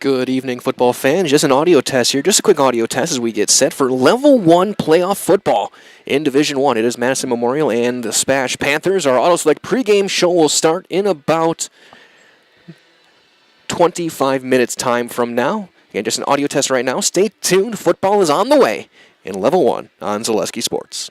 Good evening, football fans. Just an audio test here. Just a quick audio test as we get set for Level 1 playoff football in Division 1. It is Madison Memorial and the SPASH Panthers. Our Auto Select pregame show will start in about 25 minutes time from now. Again, just an audio test right now. Stay tuned. Football is on the way in Level 1 on Zaleski Sports.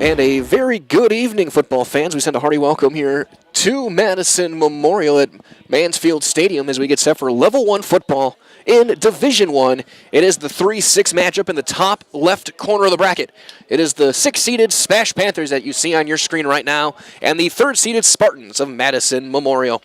And a very good evening, football fans. We send a hearty welcome here to Madison Memorial at Mansfield Stadium as we get set for Level 1 football in Division 1. It is the 3-6 matchup in the top left corner of the bracket. It is the 6th-seeded SPASH Panthers that you see on your screen right now and the 3rd-seeded Spartans of Madison Memorial.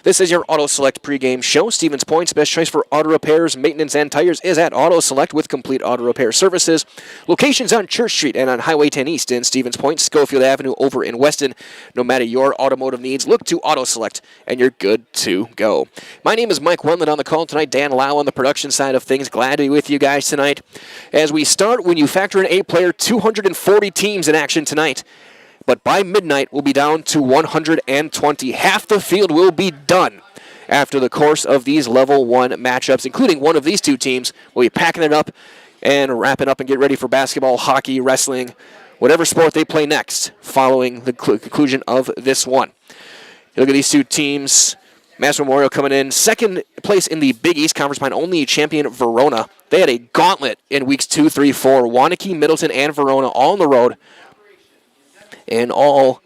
This is your Auto Select pregame show. Stevens Point's best choice for auto repairs, maintenance, and tires is at Auto Select with complete auto repair services. Locations on Church Street and on Highway 10 East in Stevens Point, Schofield Avenue over in Weston. No matter your automotive needs, look to Auto Select and you're good to go. My name is Mike Wendland on the call tonight. Dan Lau on the production side of things. Glad to be with you guys tonight. As we start, when you factor in 8-player, 240 teams in action tonight. But by midnight, we'll be down to 120. Half the field will be done after the course of these Level 1 matchups, including one of these two teams. We'll be packing it up and wrapping up and get ready for basketball, hockey, wrestling, whatever sport they play next following the conclusion of this one. You look at these two teams. Madison Memorial coming in second place in the Big East Conference behind only champion Verona. They had a gauntlet in weeks 2, 3, 4. Waunakee, Middleton, and Verona all on the road. And all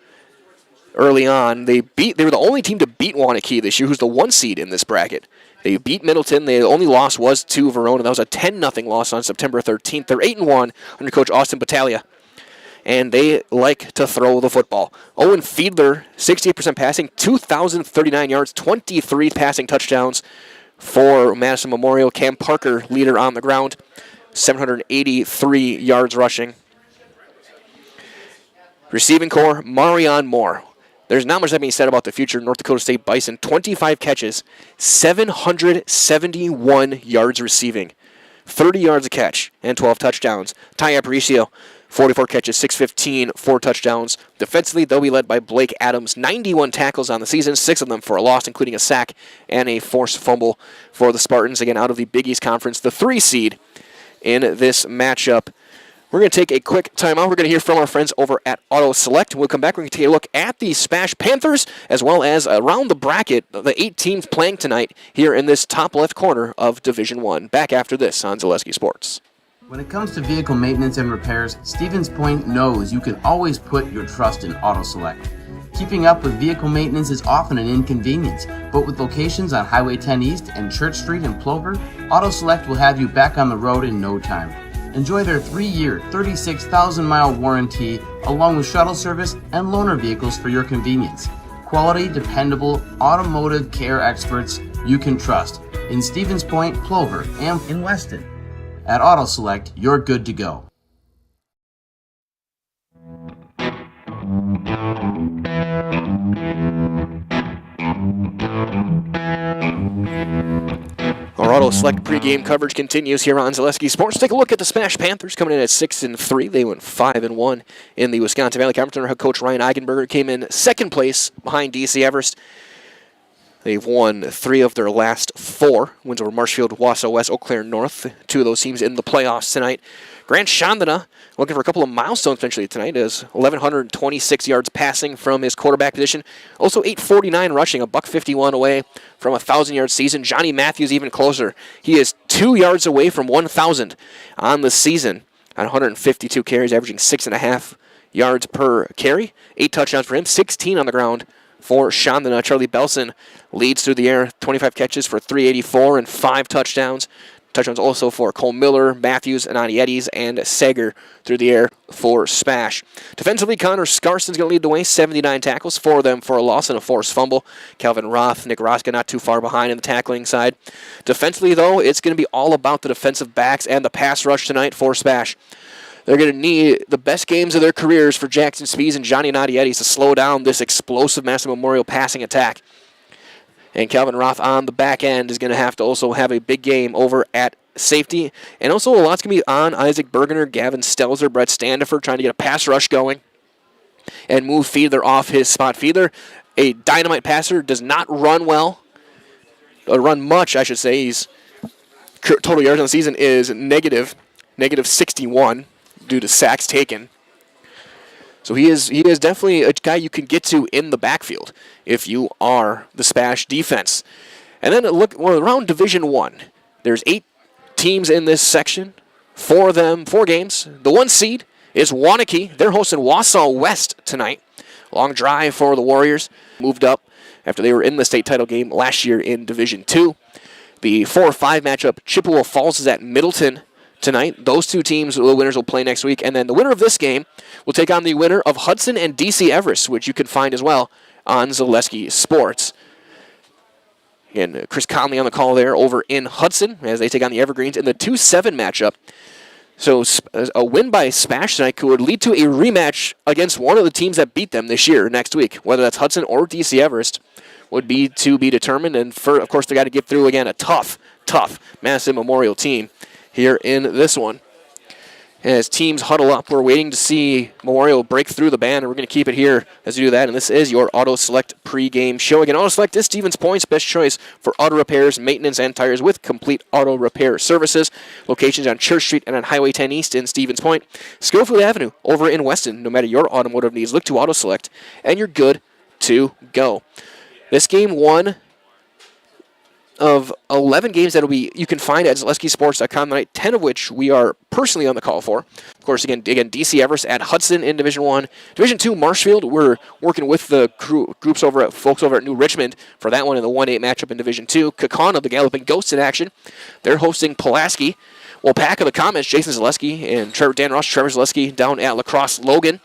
early on, they were the only team to beat Waunakee this year, who's the 1 seed in this bracket. They beat Middleton. The only loss was to Verona. That was a 10-0 loss on September 13th. They're 8-1 under coach Austin Battaglia. And they like to throw the football. Owen Fiedler, 68% passing, 2,039 yards, 23 passing touchdowns for Madison Memorial. Cam Parker, leader on the ground, 783 yards rushing. Receiving core, Marion Moore. There's not much that being said about the future North Dakota State Bison. 25 catches, 771 yards receiving, 30 yards a catch, and 12 touchdowns. Ty Aparicio, 44 catches, 615, 4 touchdowns. Defensively, they'll be led by Blake Adams. 91 tackles on the season, 6 of them for a loss, including a sack and a forced fumble for the Spartans, again out of the Big East Conference, the 3 seed in this matchup. We're going to take a quick timeout. We're going to hear from our friends over at Auto Select. When we come back, we're going to take a look at the SPASH Panthers, as well as around the bracket, the 8 teams playing tonight here in this top left corner of Division 1. Back after this on Zaleski Sports. When it comes to vehicle maintenance and repairs, Stevens Point knows you can always put your trust in Auto Select. Keeping up with vehicle maintenance is often an inconvenience, but with locations on Highway 10 East and Church Street in Plover, Auto Select will have you back on the road in no time. Enjoy their 3-year, 36,000-mile warranty, along with shuttle service and loaner vehicles for your convenience. Quality, dependable, automotive care experts you can trust in Stevens Point, Plover, and in Weston. At Auto Select, you're good to go. Our Auto Select pregame coverage continues here on Zaleski Sports. Take a look at the SPASH Panthers coming in at 6-3. They went 5-1 in the Wisconsin Valley Conference. Their head coach Ryan Eigenberger came in second place behind DC Everest. They've won 3 of their last 4 wins over Marshfield, Wausau West, Eau Claire North. 2 of those teams in the playoffs tonight. Grant Chandana looking for a couple of milestones potentially tonight as 1,126 yards passing from his quarterback position. Also 849 rushing, a $151 away from a 1,000-yard season. Johnny Matthews even closer. He is 2 yards away from 1,000 on the season on 152 carries, averaging 6.5 yards per carry. 8 touchdowns for him, 16 on the ground for Chandana. Charlie Belson leads through the air, 25 catches for 384 and 5 touchdowns. Touchdowns also for Cole Miller, Matthews, Anani Eddies, and Sager through the air for SPASH. Defensively, Connor Scarson's going to lead the way, 79 tackles, 4 of them for a loss and a forced fumble. Calvin Roth, Nick Roska not too far behind in the tackling side. Defensively, though, it's going to be all about the defensive backs and the pass rush tonight for SPASH. They're going to need the best games of their careers for Jackson Spees and Johnny Nadiedis to slow down this explosive Madison Memorial passing attack. And Calvin Roth on the back end is going to have to also have a big game over at safety. And also a lot's going to be on Isaac Bergener, Gavin Stelzer, Brett Standifer trying to get a pass rush going and move Fiedler off his spot. Fiedler, a dynamite passer, does not run well. Run much, I should say. His total yards on the season is negative 61 due to sacks taken. So he is definitely a guy you can get to in the backfield if you are the SPASH defense. And then look around Division 1. There's 8 teams in this section. 4 games. The 1 seed is Waunakee. They're hosting Wausau West tonight. Long drive for the Warriors. Moved up after they were in the state title game last year in Division II. The 4-5 matchup, Chippewa Falls is at Middleton tonight. Those two teams, the winners will play next week. And then the winner of this game will take on the winner of Hudson and DC Everest, which you can find as well on Zaleski Sports. Again, Chris Conley on the call there over in Hudson as they take on the Evergreens in the 2-7 matchup. So a win by SPASH tonight could lead to a rematch against one of the teams that beat them this year next week, whether that's Hudson or DC Everest. Would be to be determined, and of course they got to get through again a tough Madison Memorial team here in this one. As teams huddle up, we're waiting to see Memorial break through the band, and we're going to keep it here as we do that. And this is your Auto Select pregame show. Again, Auto Select is Stevens Point's best choice for auto repairs, maintenance, and tires with complete auto repair services. Locations on Church Street and on Highway 10 East in Stevens Point. Schofield Avenue over in Weston. No matter your automotive needs, look to Auto Select, and you're good to go. This game, one of 11 games that you can find at ZaleskiSports.com tonight, 10 of which we are personally on the call for. Of course, again, DC Everest at Hudson in Division 1. Division 2, Marshfield, we're working with the folks over at New Richmond for that one in the 1-8 matchup in Division 2. Kaukauna, the Galloping Ghosts in action. They're hosting Pulaski. Wapaka, the Comets, Jason Zaleski and Dan Rush, Trevor Zaleski down at La Crosse Logan.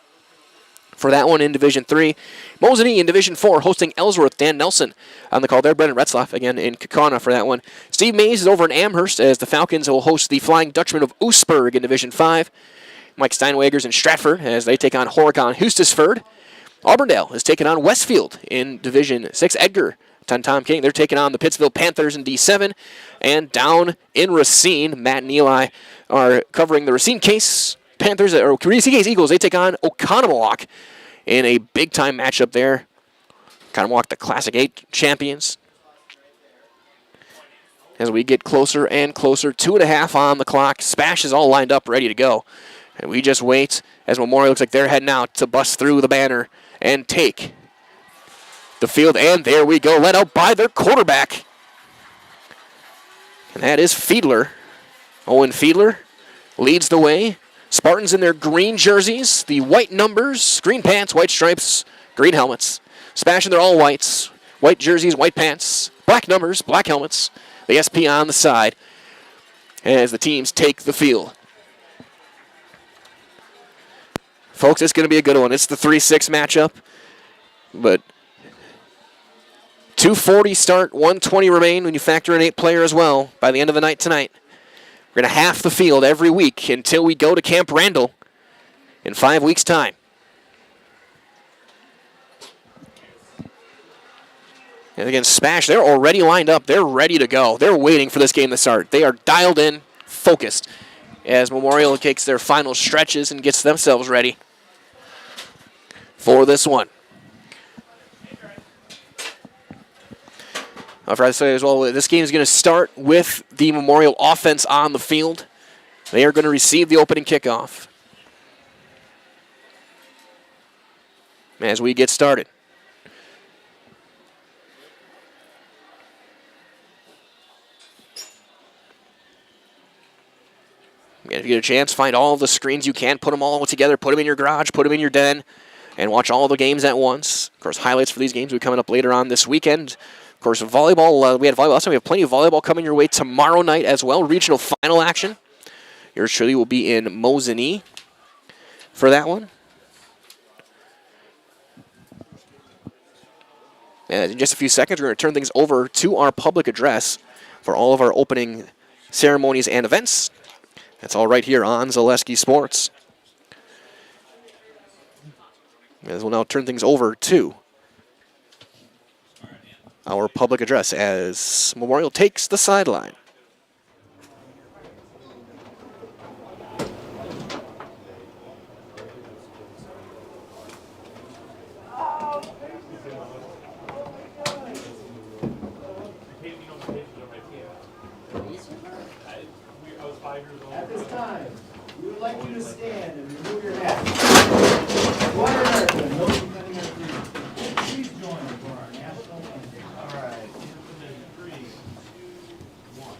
For that one in Division 3. Mosinee in Division 4 hosting Ellsworth. Dan Nelson on the call there. Brendan Retzlaff again in Kaukauna for that one. Steve Mays is over in Amherst as the Falcons will host the Flying Dutchman of Oostburg in Division 5. Mike Steinwager's in Stratford as they take on Horicon Hustisford. Auburndale is taking on Westfield in Division 6. Edgar, Tom King, they're taking on the Pittsville Panthers in D7. And down in Racine, Matt and Eli are covering the Racine Case Panthers, or Racine Case Eagles. They take on Oconomowoc in a big-time matchup there. Oconomowoc, the Classic 8 champions. As we get closer and closer, 2.5 on the clock. SPASH is all lined up, ready to go. And we just wait as Memorial looks like they're heading out to bust through the banner and take the field. And there we go, let out by their quarterback. And that is Fiedler. Owen Fiedler leads the way. Spartans in their green jerseys, the white numbers, green pants, white stripes, green helmets. SPASH in their all whites, white jerseys, white pants, black numbers, black helmets. The SP on the side as the teams take the field. Folks, it's going to be a good one. It's the 3-6 matchup, but 2:40 start, 1:20 remain when you factor in 8 player as well by the end of the night tonight. We're going to half the field every week until we go to Camp Randall in 5 weeks' time. And again, SPASH, they're already lined up. They're ready to go. They're waiting for this game to start. They are dialed in, focused, as Memorial takes their final stretches and gets themselves ready for this one. I'll try to say as well, this game is going to start with the Memorial offense on the field. They are going to receive the opening kickoff as we get started. If you get a chance, find all the screens you can, put them all together, put them in your garage, put them in your den, and watch all the games at once. Of course, highlights for these games will be coming up later on this weekend. Of course, volleyball, we had volleyball last time. We have plenty of volleyball coming your way tomorrow night as well. Regional final action. Yours truly will be in Mosinee for that one. And in just a few seconds, we're going to turn things over to our public address for all of our opening ceremonies and events. That's all right here on Zaleski Sports. As we'll now turn things over to our public address as Memorial takes the sideline. At this time, we would like you to stand and remove your hat. One America, no defending our freedom. Please join us for our national anthem. All right. 3, 2, 1.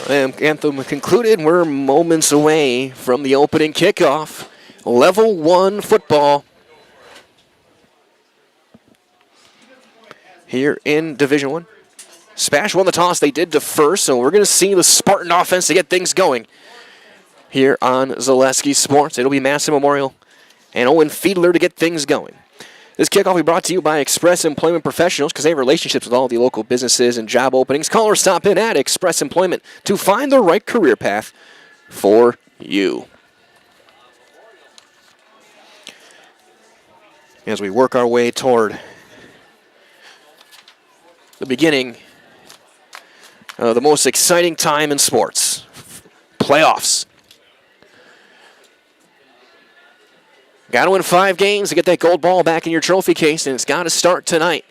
Anthem concluded. We're moments away from the opening kickoff. Level 1 football here in Division 1. SPASH won the toss. They did defer, so we're going to see the Spartan offense to get things going here on Zaleski Sports. It'll be Madison Memorial and Owen Fiedler to get things going. This kickoff will be brought to you by Express Employment Professionals because they have relationships with all the local businesses and job openings. Call or stop in at Express Employment to find the right career path for you. As we work our way toward the beginning of the most exciting time in sports, playoffs. Got to win 5 games to get that gold ball back in your trophy case, and it's got to start tonight.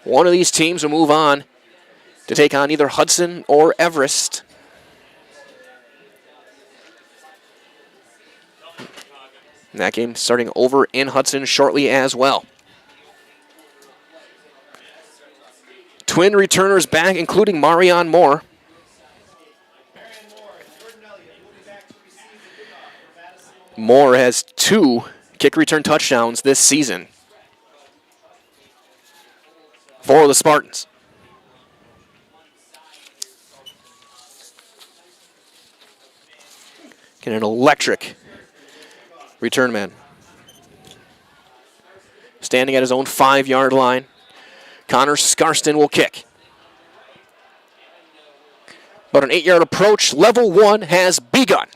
One of these teams will move on to take on either Hudson or Everest. And that game starting over in Hudson shortly as well. Twin returners back, including Marion Moore. Moore has 2 kick return touchdowns this season for the Spartans. Get an electric return man. Standing at his own 5-yard line. Connor Scarston will kick. But an 8-yard approach, level 1 has begun.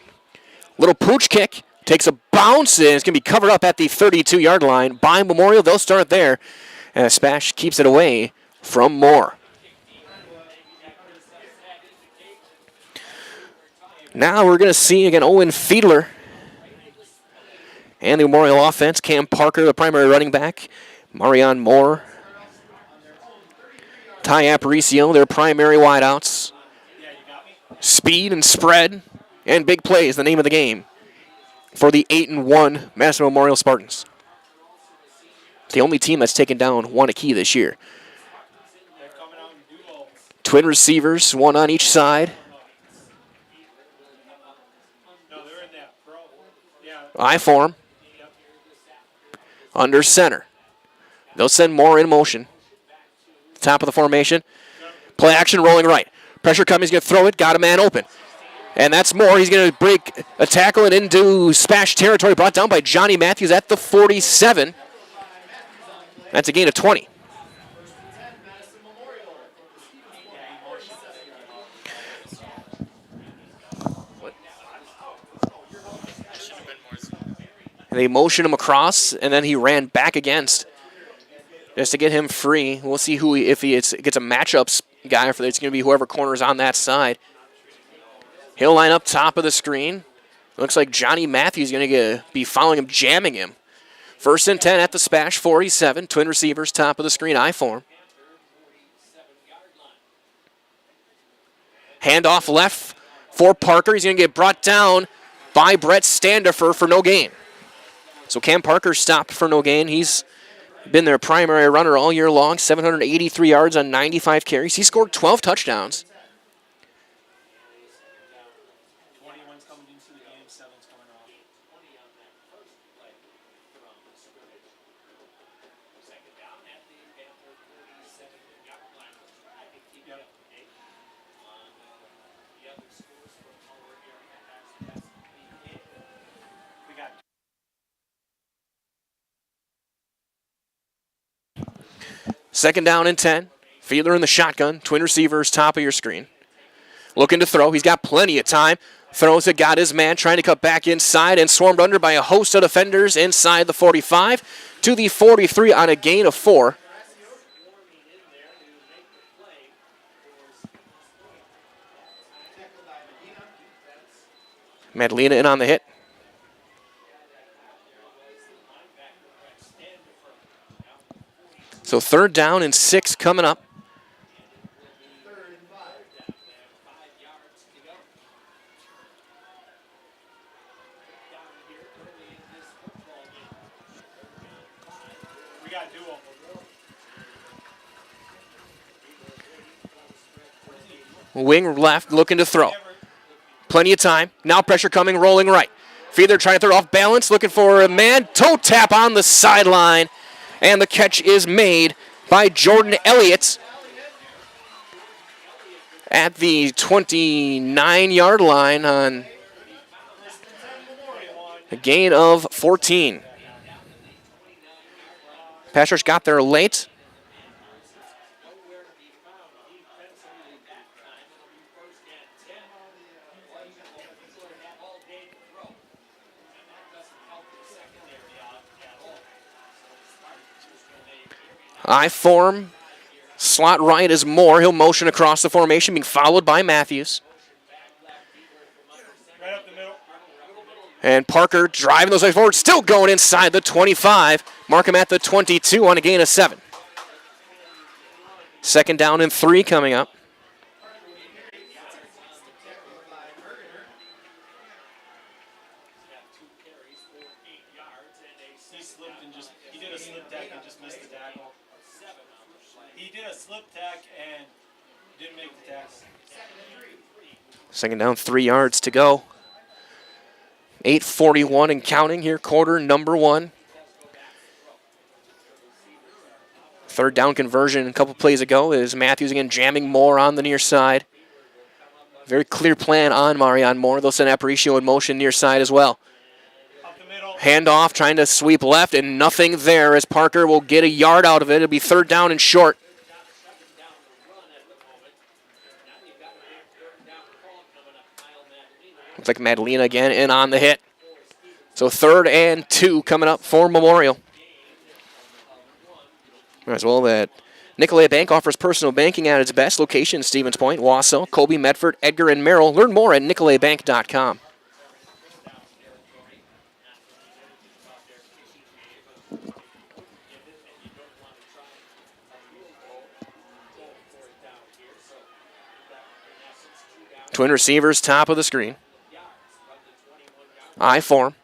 Little pooch kick. Takes a bounce, and it's going to be covered up at the 32-yard line by Memorial. They'll start there, and SPASH keeps it away from Moore. Now we're going to see, again, Owen Fiedler and the Memorial offense. Cam Parker, the primary running back. Marion Moore. Ty Aparicio, their primary wideouts. Speed and spread and big plays, the name of the game for the 8-1 Madison Memorial Spartans. It's the only team that's taken down 1 a key this year. Twin receivers, 1 on each side. I form. Under center. They'll send Moore in motion. Top of the formation. Play action rolling right. Pressure coming, he's going to throw it. Got a man open. And that's Moore. He's going to break a tackle and into SPASH territory. Brought down by Johnny Matthews at the 47. That's a gain of 20. They motion him across, and then he ran back against just to get him free. We'll see who if he gets a matchups guy. It's going to be whoever corners on that side. He'll line up top of the screen. Looks like Johnny Matthews is going to be following him, jamming him. 1st and 10 at the SPASH 47. Twin receivers, top of the screen, I form. Handoff left for Parker. He's going to get brought down by Brett Standifer for no gain. So Cam Parker stopped for no gain. He's been their primary runner all year long, 783 yards on 95 carries. He scored 12 touchdowns. Second down and 10. Fiedler in the shotgun. Twin receivers, top of your screen. Looking to throw. He's got plenty of time. Throws it, got his man, trying to cut back inside and swarmed under by a host of defenders inside the 45 to the 43 on a gain of 4. Madalena in on the hit. So 3rd down and 6 coming up. Wing left, looking to throw. Plenty of time. Now pressure coming, rolling right. Feather trying to throw it off balance, looking for a man. Toe tap on the sideline. And the catch is made by Jordan Elliott at the 29-yard line on a gain of 14. Pass rush got there late. I form. Slot right is Moore. He'll motion across the formation, being followed by Matthews. And Parker driving those legs forward, still going inside the 25. Mark him at the 22 on a gain of 7. 2nd down and 3 coming up. Second down, 3 yards to go. 8:41 and counting here, quarter number 1. 3rd down conversion a couple plays ago is Matthews again jamming Moore on the near side. Very clear plan on Marion Moore. They'll send Aparicio in motion near side as well. Handoff, trying to sweep left, and nothing there as Parker will get a yard out of it. It'll be 3rd down and short. Looks like Madalena again in on the hit. So 3rd and 2 coming up for Memorial. As well, that Nicolay Bank offers personal banking at its best. Location, Stevens Point, Wausau, Colby, Medford, Edgar, and Merrill. Learn more at nicolaybank.com. Twin receivers, top of the screen. I form.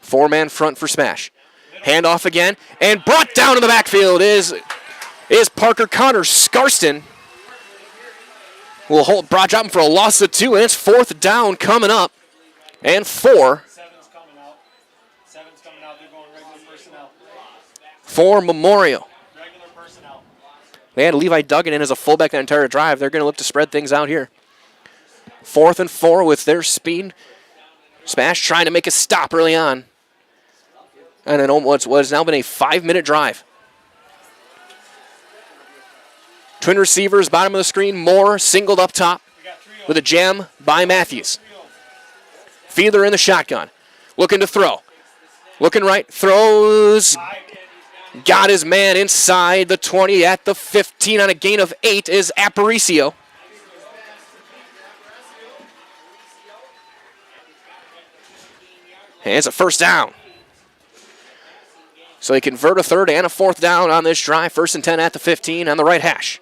4-man front for Smash. Handoff again, and brought down in the backfield is Parker Connor Scarston. Will hold, drop him for a loss of 2, and it's 4th down coming up, and 4. 7's coming out. 7's coming out. They're going regular personnel. For Memorial. Regular personnel. They had Levi Duggan in as a fullback that entire drive. They're going to look to spread things out here. 4th and 4 with their speed. Smash trying to make a stop early on. And then what's now been a 5-minute drive. Twin receivers, bottom of the screen. Moore singled up top with a jam by Matthews. Fiedler in the shotgun. Looking to throw. Looking right. Throws. Got his man inside the 20 at the 15 on a gain of 8 is Aparicio. And it's a 1st down. So they convert a 3rd and a 4th down on this drive. 1st and 10 at the 15 on the right hash.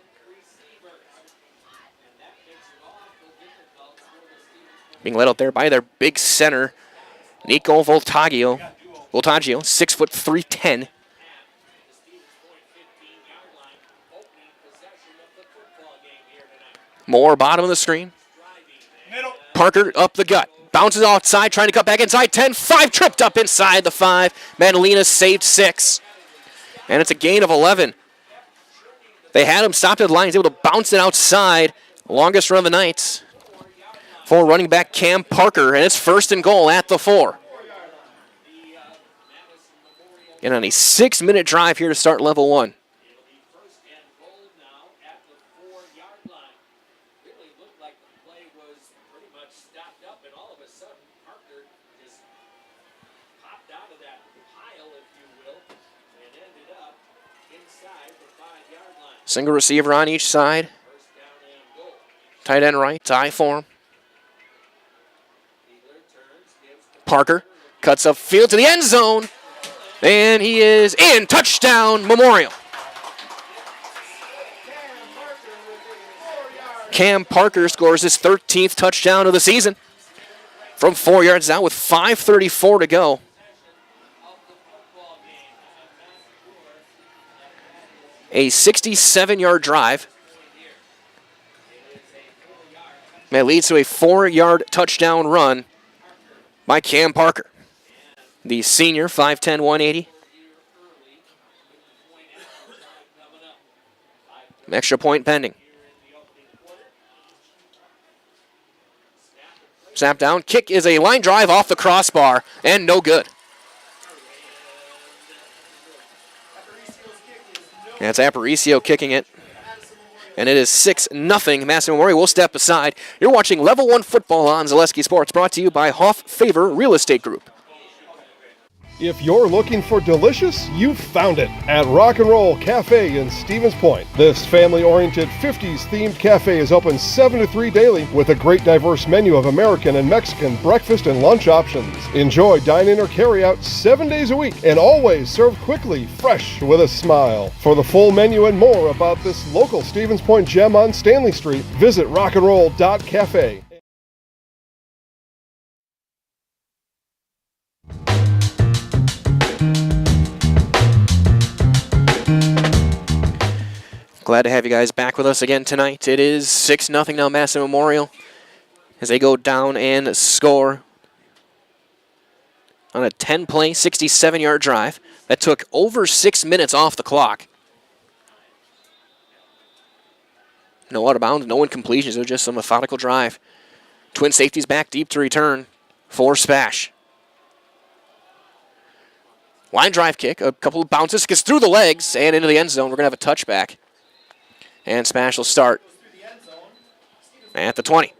Being led out there by their big center, Nico Voltaggio, 6'3", 310. Moore, bottom of the screen. Parker up the gut. Bounces outside, trying to cut back inside. 10-5, tripped up inside the 5. Madalena saved 6. And it's a gain of 11. They had him stopped at the line. He's able to bounce it outside. Longest run of the night for running back Cam Parker. And it's 1st and goal at the 4. And on a 6-minute drive here to start level 1. Single receiver on each side. Tight end right, tie form. Parker cuts up field to the end zone. And he is in. Touchdown, Memorial. Cam Parker scores his 13th touchdown of the season from 4 yards out with 5:34 to go. A 67-yard drive. And it leads to a 4-yard touchdown run by Cam Parker. The senior, 5'10", 180. Extra point pending. Snap down. Kick is a line drive off the crossbar and no good. That's Aparicio kicking it. And it is 6-0. Madison Memorial will step aside. You're watching Level 1 football on Zaleski Sports, brought to you by Hoff Favor Real Estate Group. If you're looking for delicious, you've found it at Rock and Roll Cafe in Stevens Point. This family-oriented 50s themed cafe is open 7 to 3 daily with a great diverse menu of American and Mexican breakfast and lunch options. Enjoy dine-in or carry-out 7 days a week and always served quickly, fresh with a smile. For the full menu and more about this local Stevens Point gem on Stanley Street, visit rockandroll.cafe. Glad to have you guys back with us again tonight. It is 6-0 now, Madison Memorial, as they go down and score on a 10-play, 67-yard drive that took over 6 minutes off the clock. No out of bounds, no incompletions. It was just a methodical drive. Twin safeties back deep to return for SPASH. Line drive kick, a couple of bounces, gets through the legs and into the end zone. We're going to have a touchback. And SPASH will start at the 20.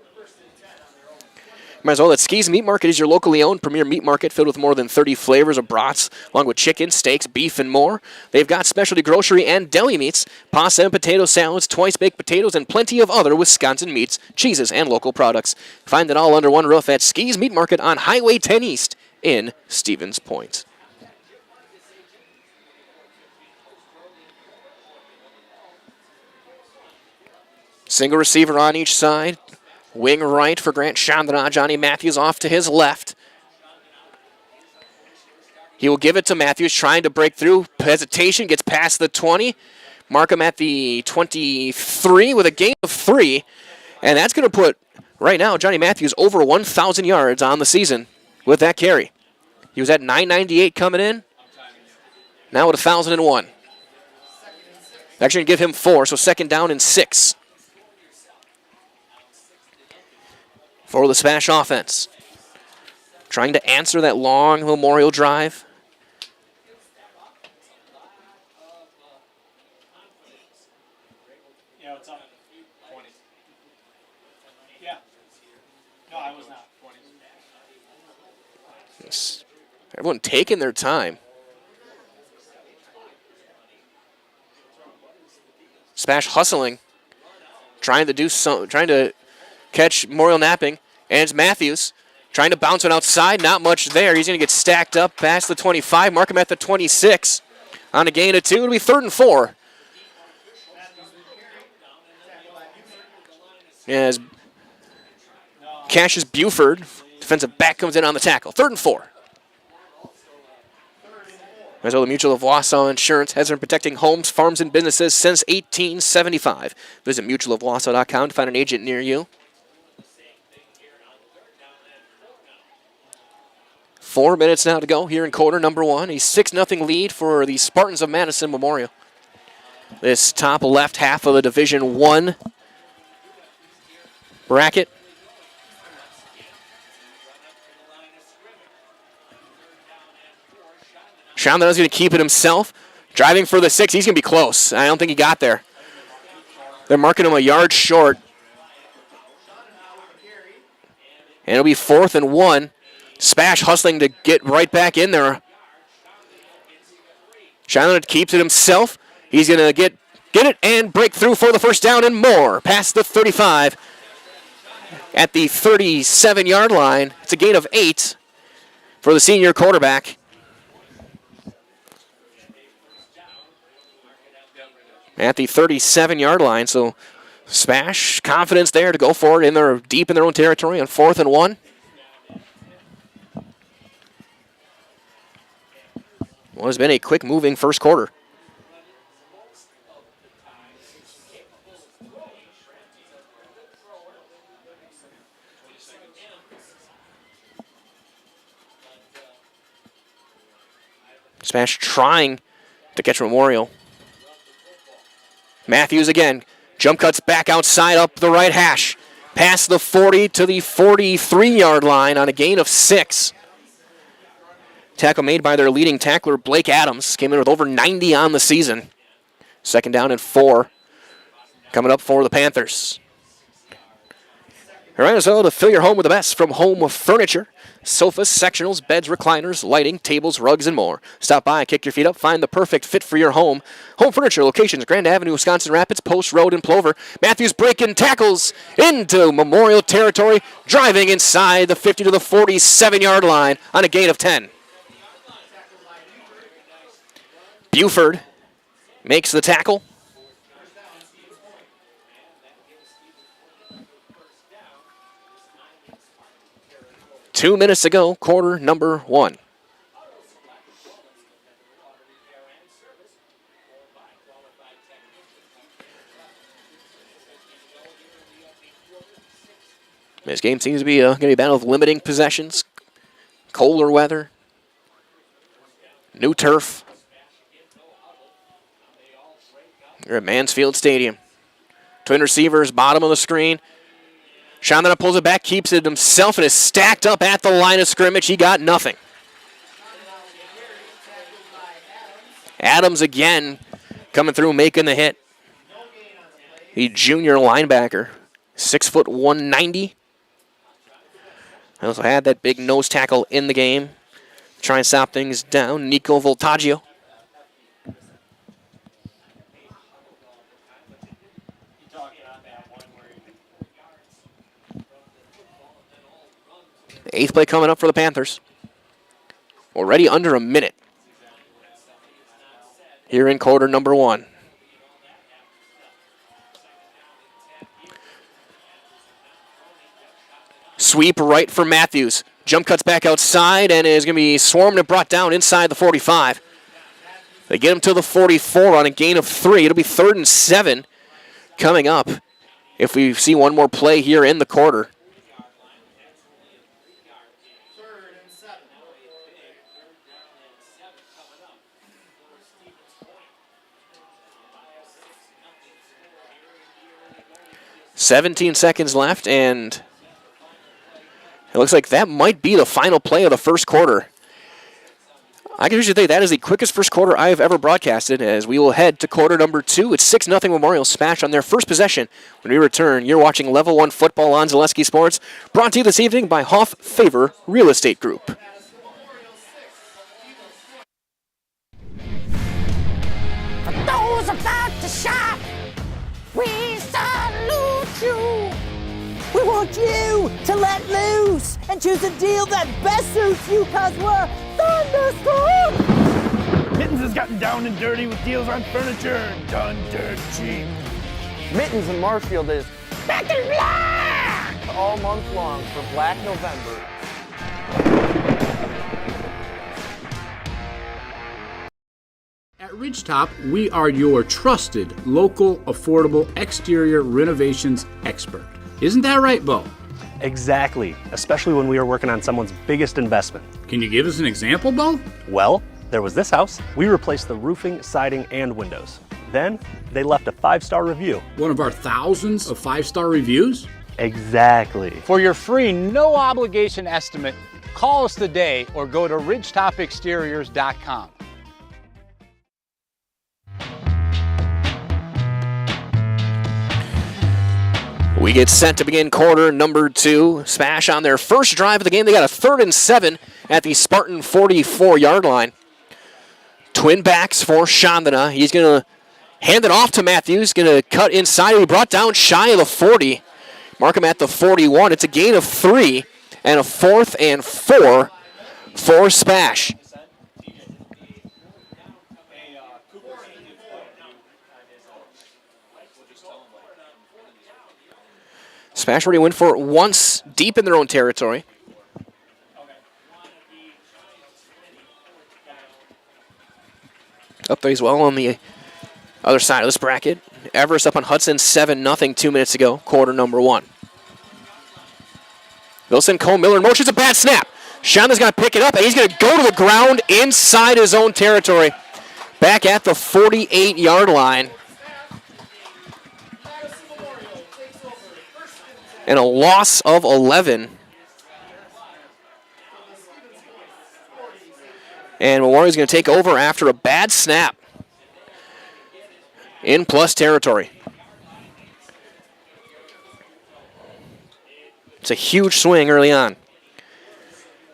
Might as well, that Ski's Meat Market is your locally owned premier meat market filled with more than 30 flavors of brats, along with chicken, steaks, beef, and more. They've got specialty grocery and deli meats, pasta and potato salads, twice-baked potatoes, and plenty of other Wisconsin meats, cheeses, and local products. Find it all under one roof at Ski's Meat Market on Highway 10 East in Stevens Point. Single receiver on each side. Wing right for Grant Chandra. Johnny Matthews off to his left. He will give it to Matthews, trying to break through. Hesitation, gets past the 20. Mark him at the 23 with a gain of 3. And that's going to put, right now, Johnny Matthews over 1,000 yards on the season with that carry. He was at 998 coming in. Now at 1,001. Actually going to give him 4, so second down and 6. For the SPASH offense. Trying to answer that long Memorial drive. Yeah, what's up? 20. Yeah. No, I was not. 20. Everyone taking their time. SPASH hustling. Trying to catch Memorial napping. And it's Matthews trying to bounce it outside. Not much there. He's going to get stacked up past the 25. Mark him at the 26. On a gain of 2. It'll be 3rd and 4. As Cassius Buford, defensive back, comes in on the tackle. 3rd and 4. As well, the Mutual of Wausau Insurance has been protecting homes, farms, and businesses since 1875. Visit mutualofwausau.com to find an agent near you. 4 minutes now to go here in quarter number 1. A 6-0 lead for the Spartans of Madison Memorial. This top left half of the Division I bracket. Chandler's going to keep it himself. Driving for the 6. He's going to be close. I don't think he got there. They're marking him a yard short. And it'll be 4th and 1. SPASH hustling to get right back in there. Chandler keeps it himself. He's going to get it and break through for the first down and more. Past the 35. At the 37-yard line. It's a gain of 8 for the senior quarterback. At the 37-yard line, so SPASH confidence there to go for it. They're deep in their own territory on 4th and 1. What has been a quick-moving first quarter. Smash trying to catch Memorial. Matthews again. Jump cuts back outside up the right hash. Past the 40 to the 43-yard line on a gain of 6. Tackle made by their leading tackler, Blake Adams. Came in with over 90 on the season. 2nd down and 4. Coming up for the Panthers. All right, so to fill your home with the best from Home Furniture. Sofas, sectionals, beds, recliners, lighting, tables, rugs, and more. Stop by, kick your feet up, find the perfect fit for your home. Home Furniture locations, Grand Avenue, Wisconsin Rapids, Post Road, and Plover. Matthews breaking tackles into Memorial territory, driving inside the 50 to the 47-yard line on a gain of 10. Buford makes the tackle. Two minutes to go, quarter number 1. This game seems to be going to be a battle of limiting possessions, colder weather, new turf. We're at Mansfield Stadium. Twin receivers, bottom of the screen. Chandana pulls it back, keeps it himself, and is stacked up at the line of scrimmage. He got nothing. Adams again coming through, making the hit. The junior linebacker, 6 foot 190. Also had that big nose tackle in the game. Try and stop things down. Nico Voltaggio. Eighth play coming up for the Panthers. Already under a minute here in quarter number 1. Sweep right for Matthews. Jump cuts back outside and is going to be swarmed and brought down inside the 45. They get him to the 44 on a gain of 3. It'll be 3rd and 7 coming up if we see one more play here in the quarter. "17 seconds left, and it looks like that might be the final play of the first quarter. I can usually say that is the quickest first quarter I have ever broadcasted, as we will head to quarter number 2. It's 6-0 Memorial SPASH on their first possession. When we return, you're watching Level 1 Football on Zaleski Sports, brought to you this evening by Hoff Favor Real Estate Group. For those about to shop, we salute you. We want you to let loose and choose a deal that best suits you, cause we're thunderstorm. Mittens has gotten down and dirty with deals on furniture done dirt cheap. Mittens in Marshfield is Back in black! all month long for Black November. At Ridgetop, we are your trusted, local, affordable exterior renovations expert. Isn't that right, Bo? Exactly, especially when we are working on someone's biggest investment. Can you give us an example, Bo? Well, there was this house. We replaced the roofing, siding, and windows. Then they left a 5-star review. One of our thousands of 5-star reviews? Exactly. For your free, no obligation estimate, call us today or go to ridgetopexteriors.com. We get set to begin quarter number 2. SPASH on their first drive of the game. They got a 3rd and 7 at the Spartan 44-yard line. Twin backs for Chandana. He's going to hand it off to Matthews. Going to cut inside. He brought down shy of the 40. Mark him at the 41. It's a gain of 3 and a 4th and 4 for SPASH. SPASH already went for it once deep in their own territory. Up there as well on the other side of this bracket. Everest up on Hudson 7-0 2 minutes ago, quarter number 1. Wilson Cole Miller in motion. It's a bad snap. Shonda's going to pick it up, and he's going to go to the ground inside his own territory. Back at the 48-yard line. And a loss of 11. And Memorial's going to take over after a bad snap in plus territory. It's a huge swing early on.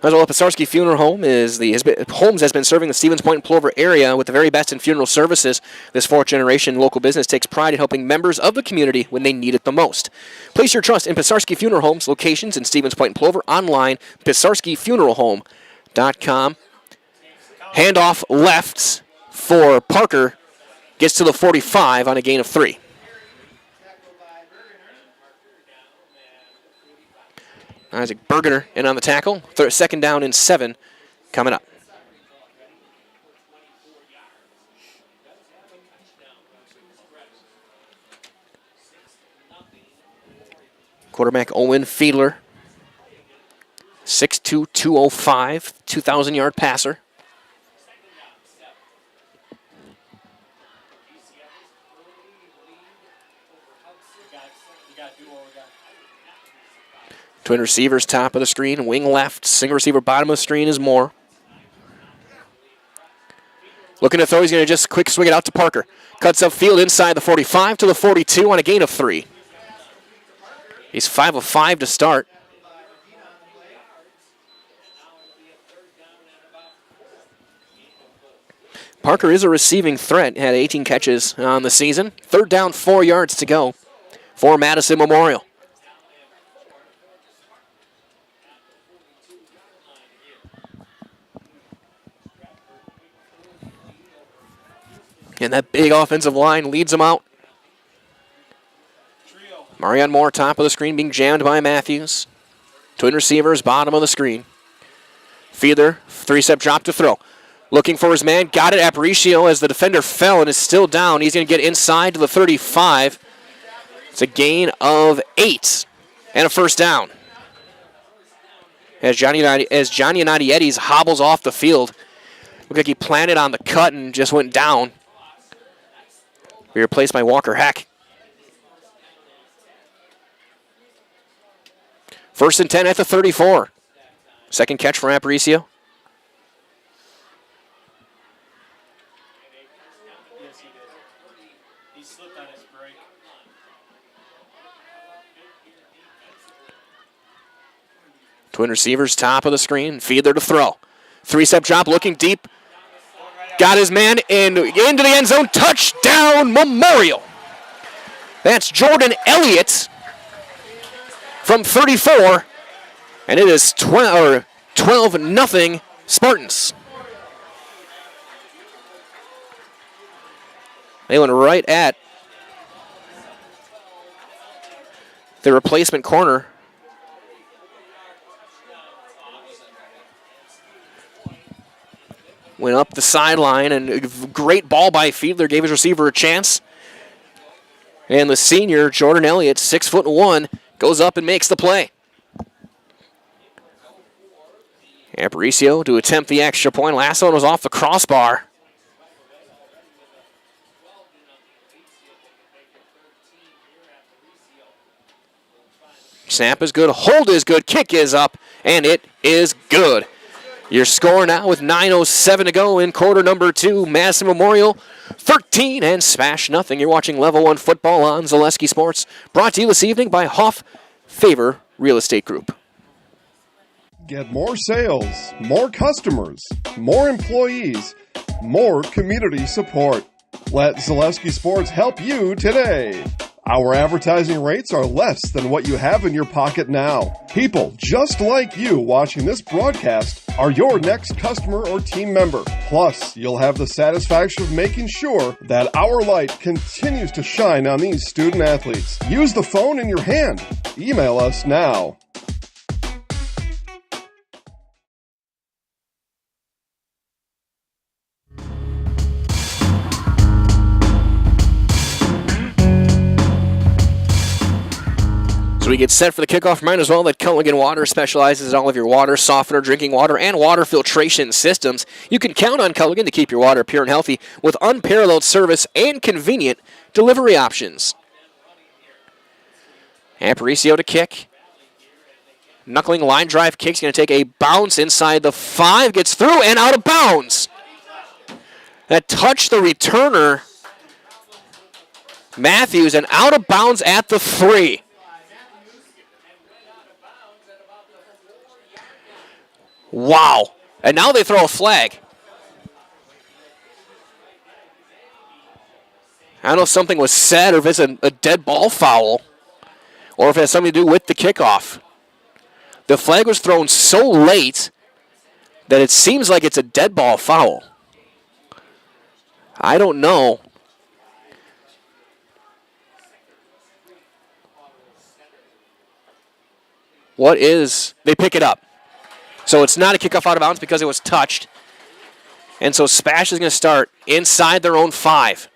As well, Pisarski Funeral Home Holmes has been serving the Stevens Point and Plover area with the very best in funeral services. This fourth-generation local business takes pride in helping members of the community when they need it the most. Place your trust in Pisarski Funeral Homes, locations in Stevens Point and Plover, online, pisarskifuneralhome.com. Handoff left for Parker, gets to the 45 on a gain of 3. Isaac Bergener in on the tackle. Second down and 7 coming up. Quarterback Owen Fiedler. 6'2", 205, 2,000-yard passer. Twin receivers top of the screen, wing left, single receiver bottom of the screen is Moore. Looking to throw, he's going to just quick swing it out to Parker. Cuts upfield inside the 45 to the 42 on a gain of 3. He's 5 of 5 to start. Parker is a receiving threat, had 18 catches on the season. Third down, 4 yards to go for Madison Memorial. And that big offensive line leads them out. Marion Moore, top of the screen, being jammed by Matthews. Twin receivers, bottom of the screen. Fiedler, 3-step drop to throw. Looking for his man, got it. Aparicio as the defender fell and is still down. He's going to get inside to the 35. It's a gain of 8 and a first down. As Johnny Anadietis hobbles off the field. Looked like he planted on the cut and just went down. Be replaced by Walker Heck. First and 10 at the 34. Second catch for Aparicio. Yes, he did. He slipped on his break. Twin receivers, top of the screen. Fiedler to throw. 3-step drop, looking deep. Got his man in, into the end zone. Touchdown, Memorial. That's Jordan Elliott from 34. And it is 12-0 Spartans. They went right at the replacement corner. Went up the sideline, and a great ball by Fiedler gave his receiver a chance. And the senior, Jordan Elliott, 6'1", goes up and makes the play. Aparicio to attempt the extra point. Last one was off the crossbar. Snap is good, hold is good, kick is up, and it is good. Your score now with 9:07 to go in quarter number 2. Madison Memorial 13 and SPASH nothing. You're watching Level 1 football on Zaleski Sports. Brought to you this evening by Hoff Favor Real Estate Group. Get more sales, more customers, more employees, more community support. Let Zaleski Sports help you today. Our advertising rates are less than what you have in your pocket now. People just like you watching this broadcast are your next customer or team member. Plus, you'll have the satisfaction of making sure that our light continues to shine on these student athletes. Use the phone in your hand. Email us now. we get set for the kickoff, remind as well that Culligan Water specializes in all of your water, softener, drinking water, and water filtration systems. You can count on Culligan to keep your water pure and healthy with unparalleled service and convenient delivery options. Aparicio to kick. Knuckling line drive kick's going to take a bounce inside the 5, gets through and out of bounds. That touched the returner, Matthews, and out of bounds at the 3. Wow. And now they throw a flag. I don't know if something was said or if it's a dead ball foul or if it has something to do with the kickoff. The flag was thrown so late that it seems like it's a dead ball foul. I don't know. What is... They pick it up. So it's not a kickoff out of bounds because it was touched. And so SPASH is going to start inside their own 5.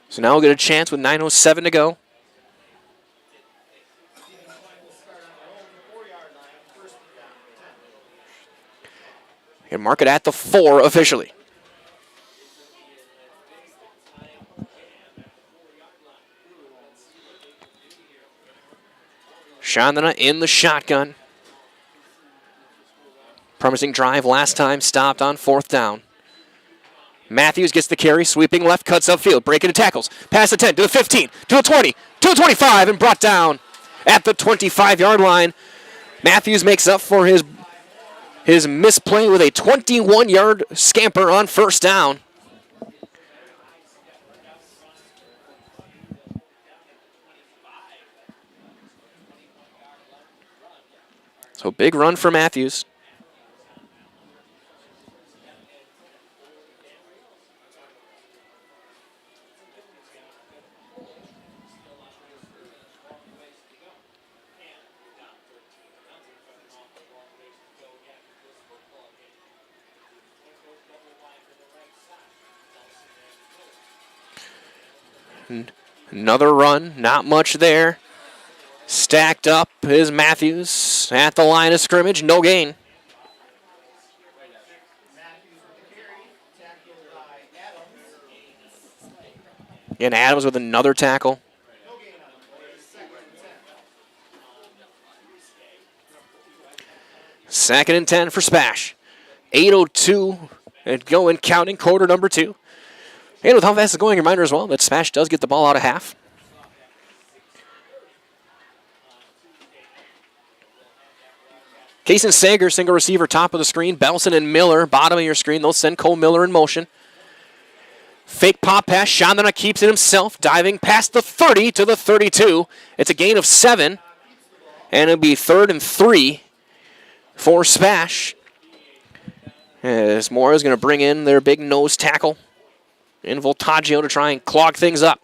So now we'll get a chance with 9:07 to go. And mark it at the 4 officially. Chandana in the shotgun. Promising drive last time, stopped on 4th down. Matthews gets the carry, sweeping left, cuts upfield, breaking the tackles. Past the 10, to the 15, to the 20, to the 25, and brought down at the 25-yard line. Matthews makes up for his misplay with a 21-yard scamper on 1st down. So big run for Matthews. Another run, not much there. Stacked up is Matthews at the line of scrimmage, no gain. And Adams with another tackle. Second and 10 for SPASH. 8:02 and going, counting, quarter number 2. And with how fast it's going, a reminder as well that SPASH does get the ball out of half. Kaysen Sager, single receiver, top of the screen. Belson and Miller, bottom of your screen. They'll send Cole Miller in motion. Fake pop pass. Chandana keeps it himself, diving past the 30 to the 32. It's a gain of 7. And it'll be 3rd and 3 for SPASH. As Mora is going to bring in their big nose tackle in Voltaggio to try and clog things up.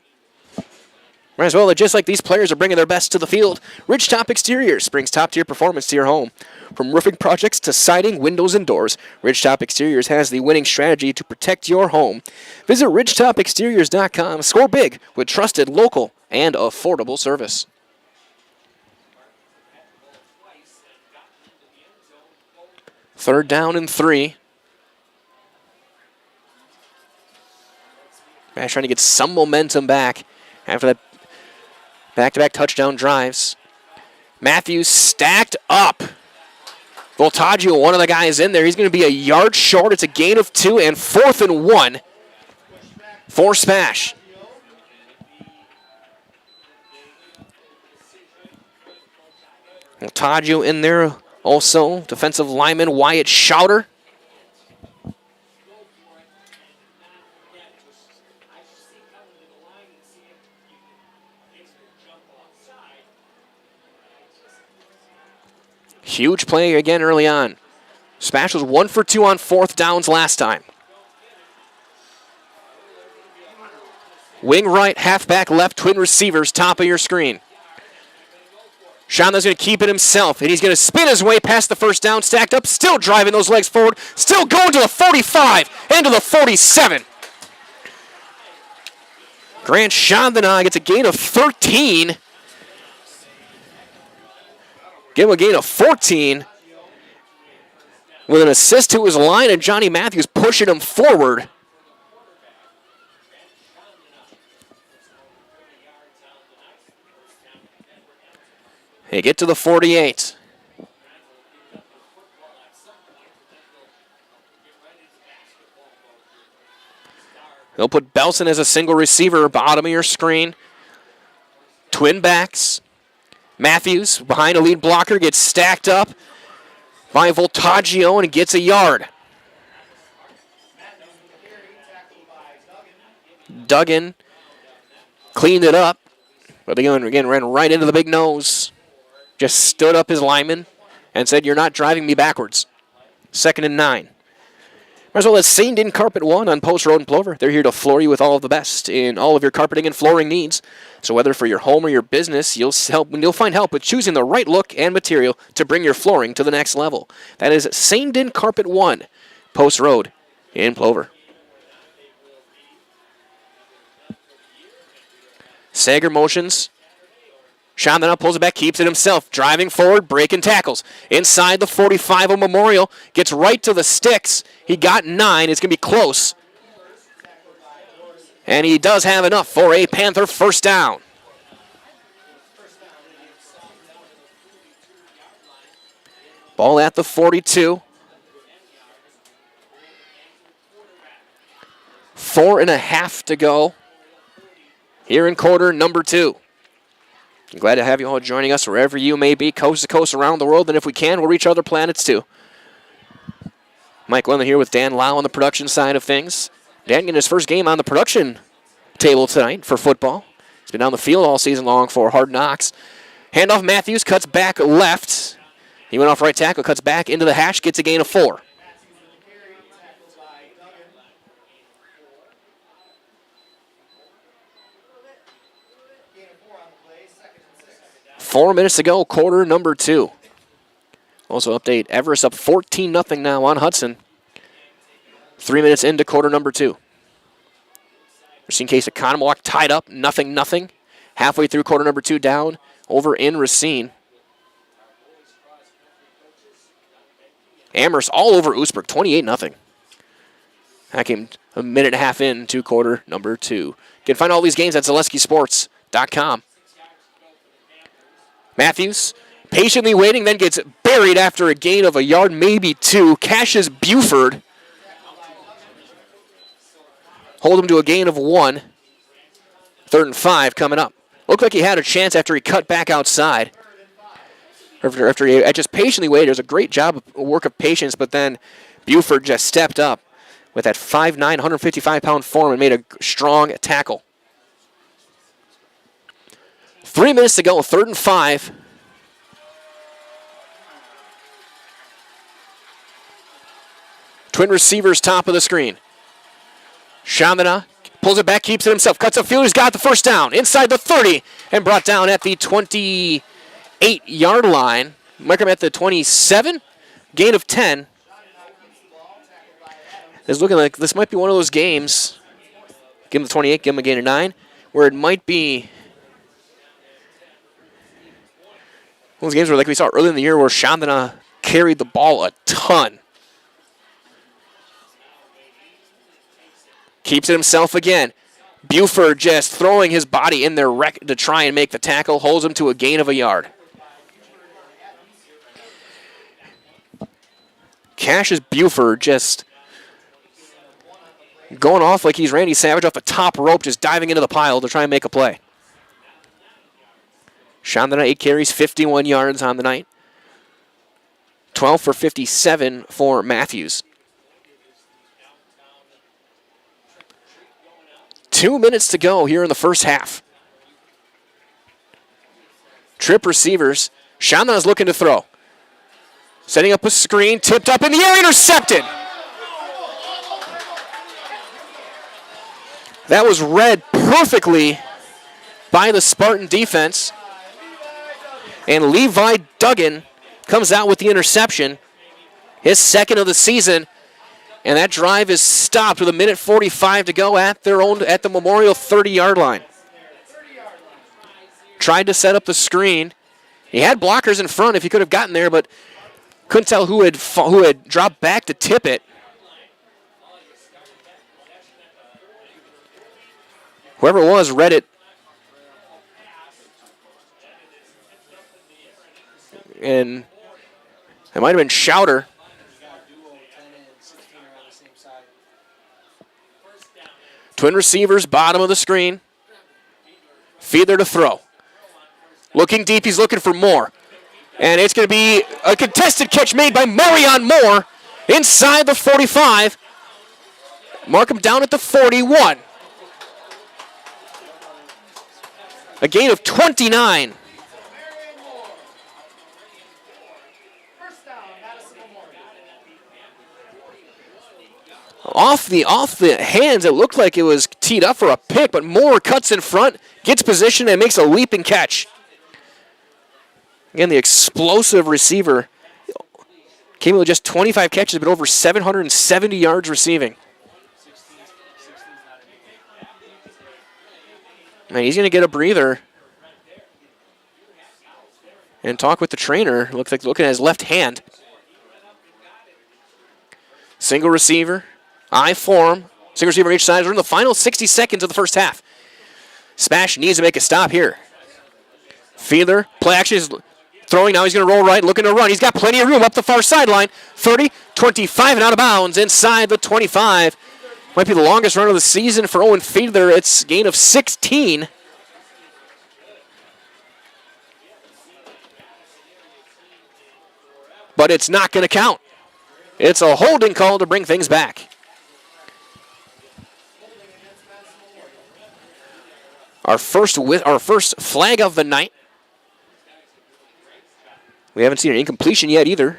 Might as well, just like these players are bringing their best to the field, Ridgetop Exteriors brings top-tier performance to your home. From roofing projects to siding, windows, and doors, Ridgetop Exteriors has the winning strategy to protect your home. Visit ridgetopexteriors.com. Score big with trusted, local, and affordable service. Third down and 3. SPASH trying to get some momentum back after that back-to-back touchdown drives. Matthews stacked up. Voltaggio, one of the guys in there. He's going to be a yard short. It's a gain of 2 and 4th and 1 for SPASH. Voltaggio in there also. Defensive lineman Wyatt Schauter. Huge play again early on. SPASH was 1 for 2 on 4th downs last time. Wing right, halfback left, twin receivers, top of your screen. Chandler's going to keep it himself, and he's going to spin his way past the first down, stacked up, still driving those legs forward, still going to the 45 and to the 47. Grant Chandler gets a gain of 13. Give him a gain of 14. With an assist to his line, and Johnny Matthews pushing him forward. They get to the 48. They'll put Belson as a single receiver, bottom of your screen. Twin backs. Matthews, behind a lead blocker, gets stacked up by Voltaggio and gets a yard. Duggan cleaned it up, but again ran right into the big nose. Just stood up his lineman and said, "You're not driving me backwards." 2nd and 9. Might as well let St. Dean Carpet 1 on Post Road in Plover. They're here to floor you with all of the best in all of your carpeting and flooring needs. So whether for your home or your business, you'll find help with choosing the right look and material to bring your flooring to the next level. That is St. Dean Carpet 1, Post Road in Plover. Sager motions. Chandler pulls it back, keeps it himself, driving forward, breaking tackles. Inside the 45 of Memorial, gets right to the sticks. He got 9. It's going to be close. And he does have enough for a Panther first down. Ball at the 42. 4.5 to go here in quarter number 2. I'm glad to have you all joining us wherever you may be, coast to coast around the world, and if we can, we'll reach other planets too. Mike Wendler here with Dan Lau on the production side of things. Dan getting his first game on the production table tonight for football. He's been down the field all season long for Hard Knocks. Handoff Matthews, cuts back left. He went off right tackle, cuts back into the hash, gets a gain of 4. Four minutes to go, quarter number 2. Also update, Everest up 14-0 now on Hudson. 3 minutes into quarter number 2. Racine Case Economowoc tied up, 0-0. Halfway through quarter number 2 down over in Racine. Amherst all over Oostburg, 28-0. That came a minute and a half into quarter number 2. You can find all these games at ZaleskiSports.com. Matthews patiently waiting, then gets buried after a gain of a yard, maybe 2. Cashes Buford. Hold him to a gain of 1. 3rd and 5 coming up. Looked like he had a chance after he cut back outside. After he just patiently waited. It was a great job of work of patience, but then Buford just stepped up with that 5'9", 155-pound form and made a strong tackle. 3 minutes to go, 3rd and 5. Twin receivers top of the screen. Shamana pulls it back, keeps it himself, cuts upfield, he's got the first down. Inside the 30 and brought down at the 28-yard line. Mark him at the 27, gain of 10. It's looking like this might be one of those games, give him the 28, give him a gain of 9, where it might be one of those games where, like we saw early in the year, where Chandana carried the ball a ton. Keeps it himself again. Buford just throwing his body in there to try and make the tackle. Holds him to a gain of a yard. Cassius Buford just going off like he's Randy Savage off the top rope, just diving into the pile to try and make a play. Chandana, 8 carries, 51 yards on the night. 12 for 57 for Matthews. 2 minutes to go here in the first half. Trip receivers. Chandana's looking to throw. Setting up a screen, tipped up in the air, intercepted. That was read perfectly by the Spartan defense. And Levi Duggan comes out with the interception, his second of the season. And that drive is stopped with 1:45 to go at the Memorial 30-yard line. Tried to set up the screen. He had blockers in front if he could have gotten there, but couldn't tell who had dropped back to tip it. Whoever it was read it. And it might have been Schauter. Twin receivers, bottom of the screen. Fiedler to throw. Looking deep, he's looking for Moore. And it's going to be a contested catch made by Marion Moore inside the 45. Mark him down at the 41. A gain of 29. Off the hands, it looked like it was teed up for a pick, but Moore cuts in front, gets position, and makes a leaping catch. Again, the explosive receiver came with just 25 catches, but over 770 yards receiving. Man, he's going to get a breather and talk with the trainer. Looks like looking at his left hand. Single receiver. I form. Single receiver on each side. We're in the final 60 seconds of the first half. SPASH needs to make a stop here. Fiedler, play action is throwing. Now he's going to roll right, looking to run. He's got plenty of room up the far sideline. 30, 25, and out of bounds inside the 25. Might be the longest run of the season for Owen Fiedler. It's a gain of 16. But it's not going to count. It's a holding call to bring things back. Our first flag of the night. We haven't seen an incompletion yet either.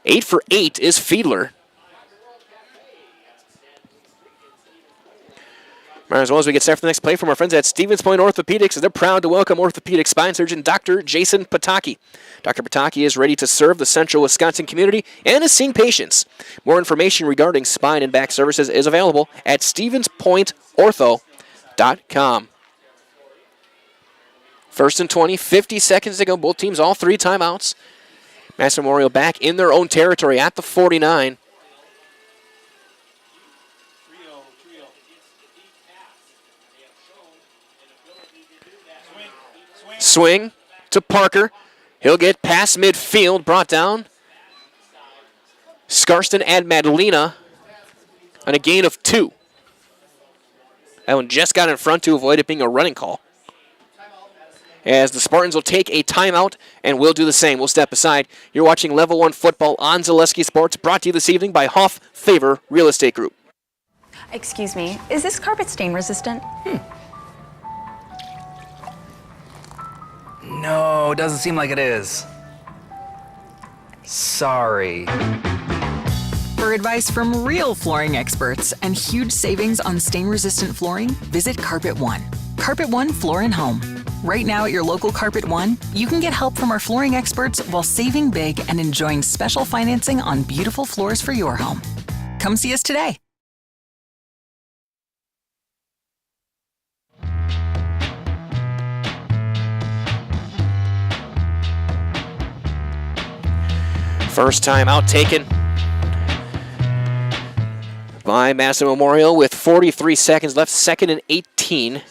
8 for 8 is Fiedler. As well as we get set for the next play from our friends at Stevens Point Orthopedics, as they're proud to welcome orthopedic spine surgeon Dr. Jason Pataki. Dr. Pataki is ready to serve the central Wisconsin community and is seeing patients. More information regarding spine and back services is available at stevenspointortho.com. First and 20, 50 seconds to go. Both teams, all three timeouts. Madison Memorial back in their own territory at the 49. Swing to Parker. He'll get past midfield, brought down. Scarston and Madalena on a gain of 2. That one just got in front to avoid it being a running call. As the Spartans will take a timeout, and we'll do the same. We'll step aside. You're watching Level 1 Football on Zaleski Sports, brought to you this evening by Hoff Favor Real Estate Group. Excuse me, is this carpet stain resistant? No, doesn't seem like it is. Sorry. For advice from real flooring experts and huge savings on stain-resistant flooring, visit Carpet One. Carpet One Floor and Home. Right now at your local Carpet One, you can get help from our flooring experts while saving big and enjoying special financing on beautiful floors for your home. Come see us today. First time out taken by Madison Memorial with 43 seconds left, 2nd and 18.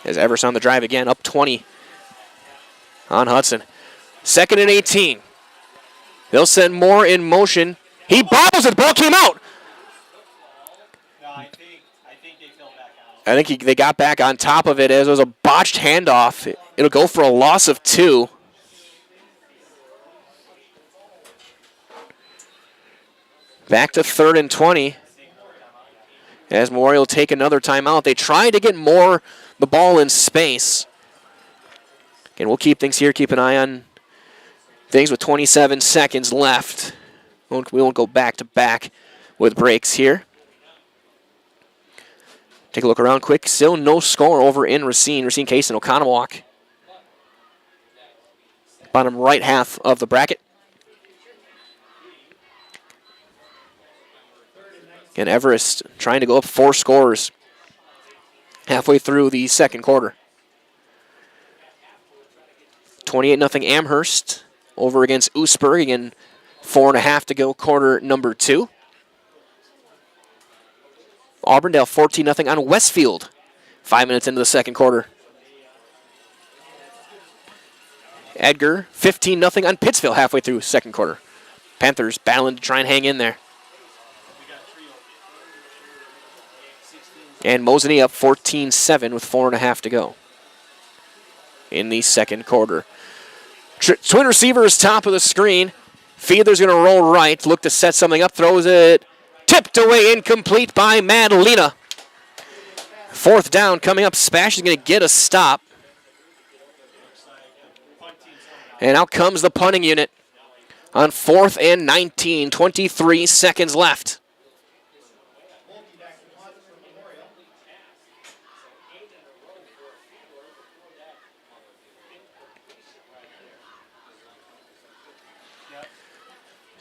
As Everest on the drive again, up 20 on Hudson. 2nd and 18. They'll send Moore in motion. He bobbles it. The ball came out. No, I think they fell back out. I think they got back on top of it as it was a botched handoff. It'll go for a loss of 2. Back to 3rd and 20. As Memorial take another timeout. They tried to get Moore the ball in space. Again, we'll keep things here. Keep an eye on things with 27 seconds left. We won't go back to back with breaks here. Take a look around quick. Still no score over in Racine. Racine Case and Oconomowoc. Bottom right half of the bracket. And Everest trying to go up 4 scores halfway through the second quarter. 28-0 Amherst over against Oostburg. Again, 4.5 to go, quarter number 2. Auburndale 14-0 on Westfield. 5 minutes into the second quarter. Edgar 15-0 on Pittsville halfway through second quarter. Panthers battling to try and hang in there. And Mosinee up 14-7 with 4.5 to go in the second quarter. Twin receivers top of the screen. Fiedler's going to roll right, look to set something up, throws it, tipped away, incomplete by Madalena. 4th down coming up. Spash is going to get a stop. And out comes the punting unit on 4th and 19, 23 seconds left.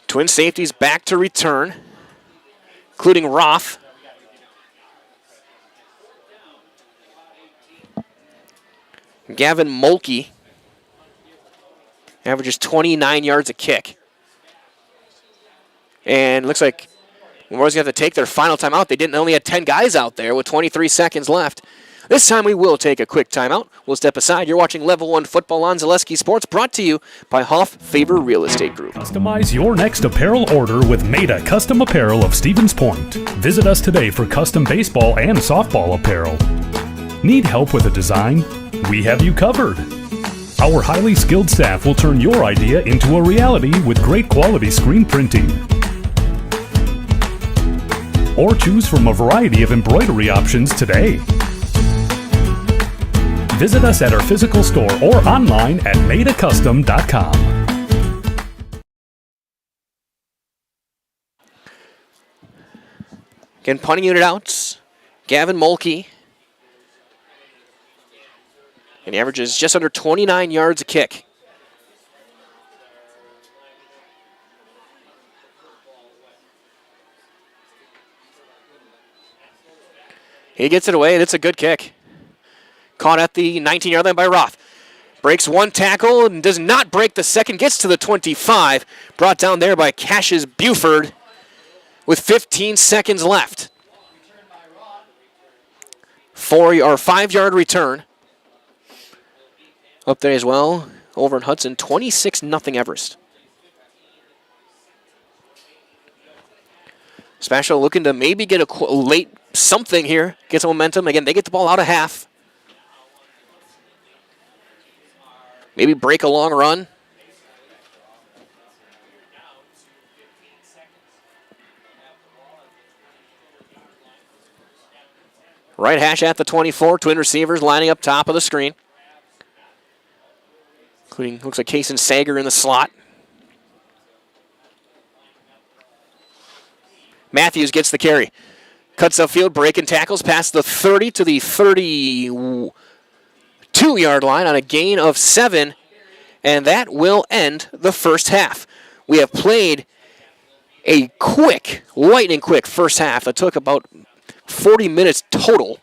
Twin safeties back to return, including Roth. Gavin Mulkey averages 29 yards a kick. And looks like Memorial's going to have to take their final timeout. They only had 10 guys out there with 23 seconds left. This time we will take a quick timeout. We'll step aside. You're watching Level 1 Football on Zaleski Sports, brought to you by Hoff Favor Real Estate Group. Customize your next apparel order with Maida Custom Apparel of Stevens Point. Visit us today for custom baseball and softball apparel. Need help with a design? We have you covered. Our highly skilled staff will turn your idea into a reality with great quality screen printing. Or choose from a variety of embroidery options today. Visit us at our physical store or online at maidacustom.com. Again, punting unit out. Gavin Mulkey. And he averages just under 29 yards a kick. He gets it away, and it's a good kick. Caught at the 19-yard line by Roth. Breaks one tackle and does not break the second. Gets to the 25. Brought down there by Cassius Buford with 15 seconds left. 5-yard return. Up there as well, over in Hudson, 26-0 Everest. Special looking to maybe get a late something here, get some momentum. Again, they get the ball out of half. Maybe break a long run. Right hash at the 24. Twin receivers lining up top of the screen. Including, looks like Kason Sager in the slot. Matthews gets the carry. Cuts upfield, breaking tackles past the 30 to the 32-yard line on a gain of 7. And that will end the first half. We have played a quick, lightning quick first half that took about 40 minutes total.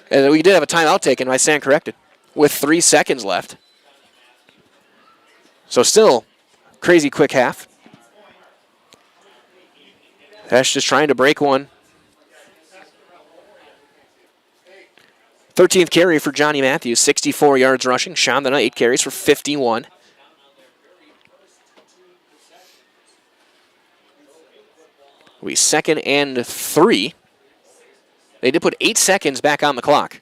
And we did have a timeout taken, I stand corrected, with 3 seconds left. So still, crazy quick half. That's just trying to break one. 13th carry for Johnny Matthews, 64 yards rushing. Sean the Knight, 8 carries for 51. We 2nd and 3. They did put 8 seconds back on the clock.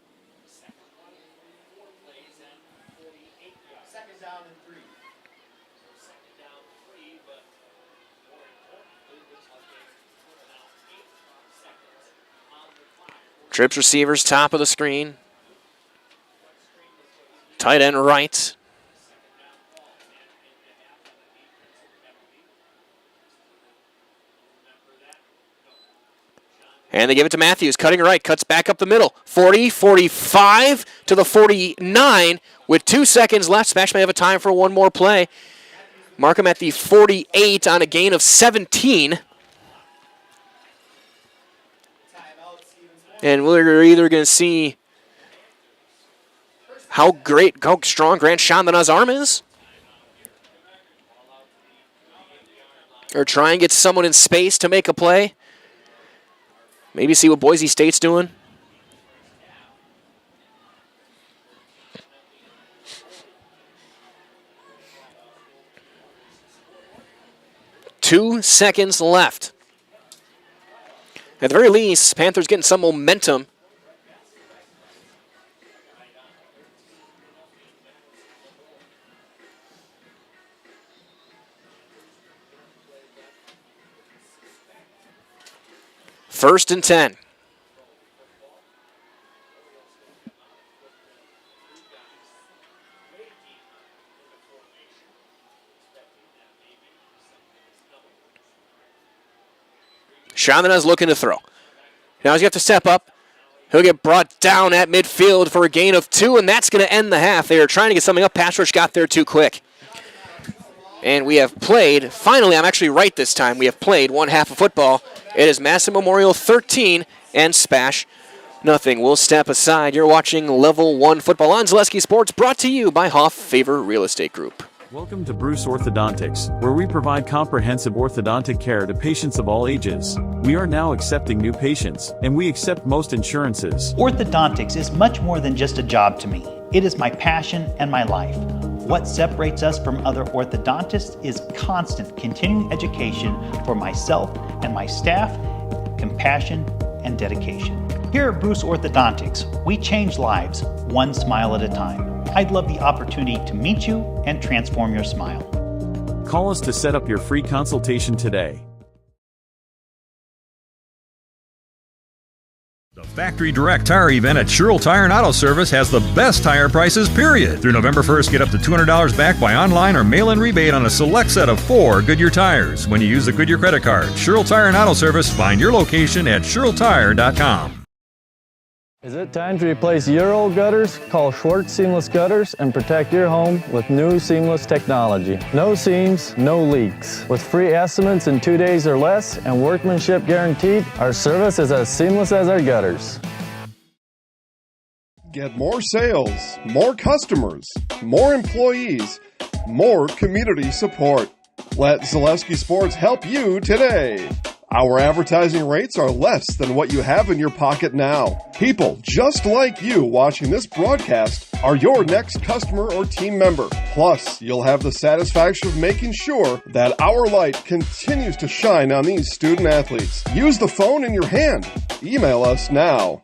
Trips receivers, top of the screen. Tight end right. And they give it to Matthews, cutting right, cuts back up the middle. 40, 45 to the 49 with 2 seconds left. Smash may have a time for one more play. Mark him at the 48 on a gain of 17. And we're either going to see how strong Grant Chandana's arm is, or try and get someone in space to make a play. Maybe see what Boise State's doing. Two seconds left. At the very least, Panthers getting some momentum. First and 10. Chandana's looking to throw. Now he's got to step up. He'll get brought down at midfield for a gain of 2, and that's going to end the half. They are trying to get something up. Pass rush got there too quick. And we have played, finally, I'm actually right this time, we have played one half of football. It is Madison Memorial 13 and SPASH nothing. We'll step aside. You're watching Level 1 Football on Zaleski Sports, brought to you by Hoff Favor Real Estate Group. Welcome to Bruce Orthodontics, where we provide comprehensive orthodontic care to patients of all ages. We are now accepting new patients, and we accept most insurances. Orthodontics is much more than just a job to me. It is my passion and my life. What separates us from other orthodontists is constant continuing education for myself and my staff, compassion, and dedication. Here at Bruce Orthodontics, we change lives one smile at a time. I'd love the opportunity to meet you and transform your smile. Call us to set up your free consultation today. The Factory Direct Tire event at Sherrill Tire and Auto Service has the best tire prices, period. Through November 1st, get up to $200 back by online or mail-in rebate on a select set of 4 Goodyear tires when you use the Goodyear credit card. Sherrill Tire and Auto Service. Find your location at SherrillTire.com. Is it time to replace your old gutters? Call Schwartz Seamless Gutters and protect your home with new seamless technology. No seams, no leaks. With free estimates in 2 days or less and workmanship guaranteed, our service is as seamless as our gutters. Get more sales, more customers, more employees, more community support. Let Zaleski Sports help you today. Our advertising rates are less than what you have in your pocket now. People just like you watching this broadcast are your next customer or team member. Plus, you'll have the satisfaction of making sure that our light continues to shine on these student athletes. Use the phone in your hand. Email us now.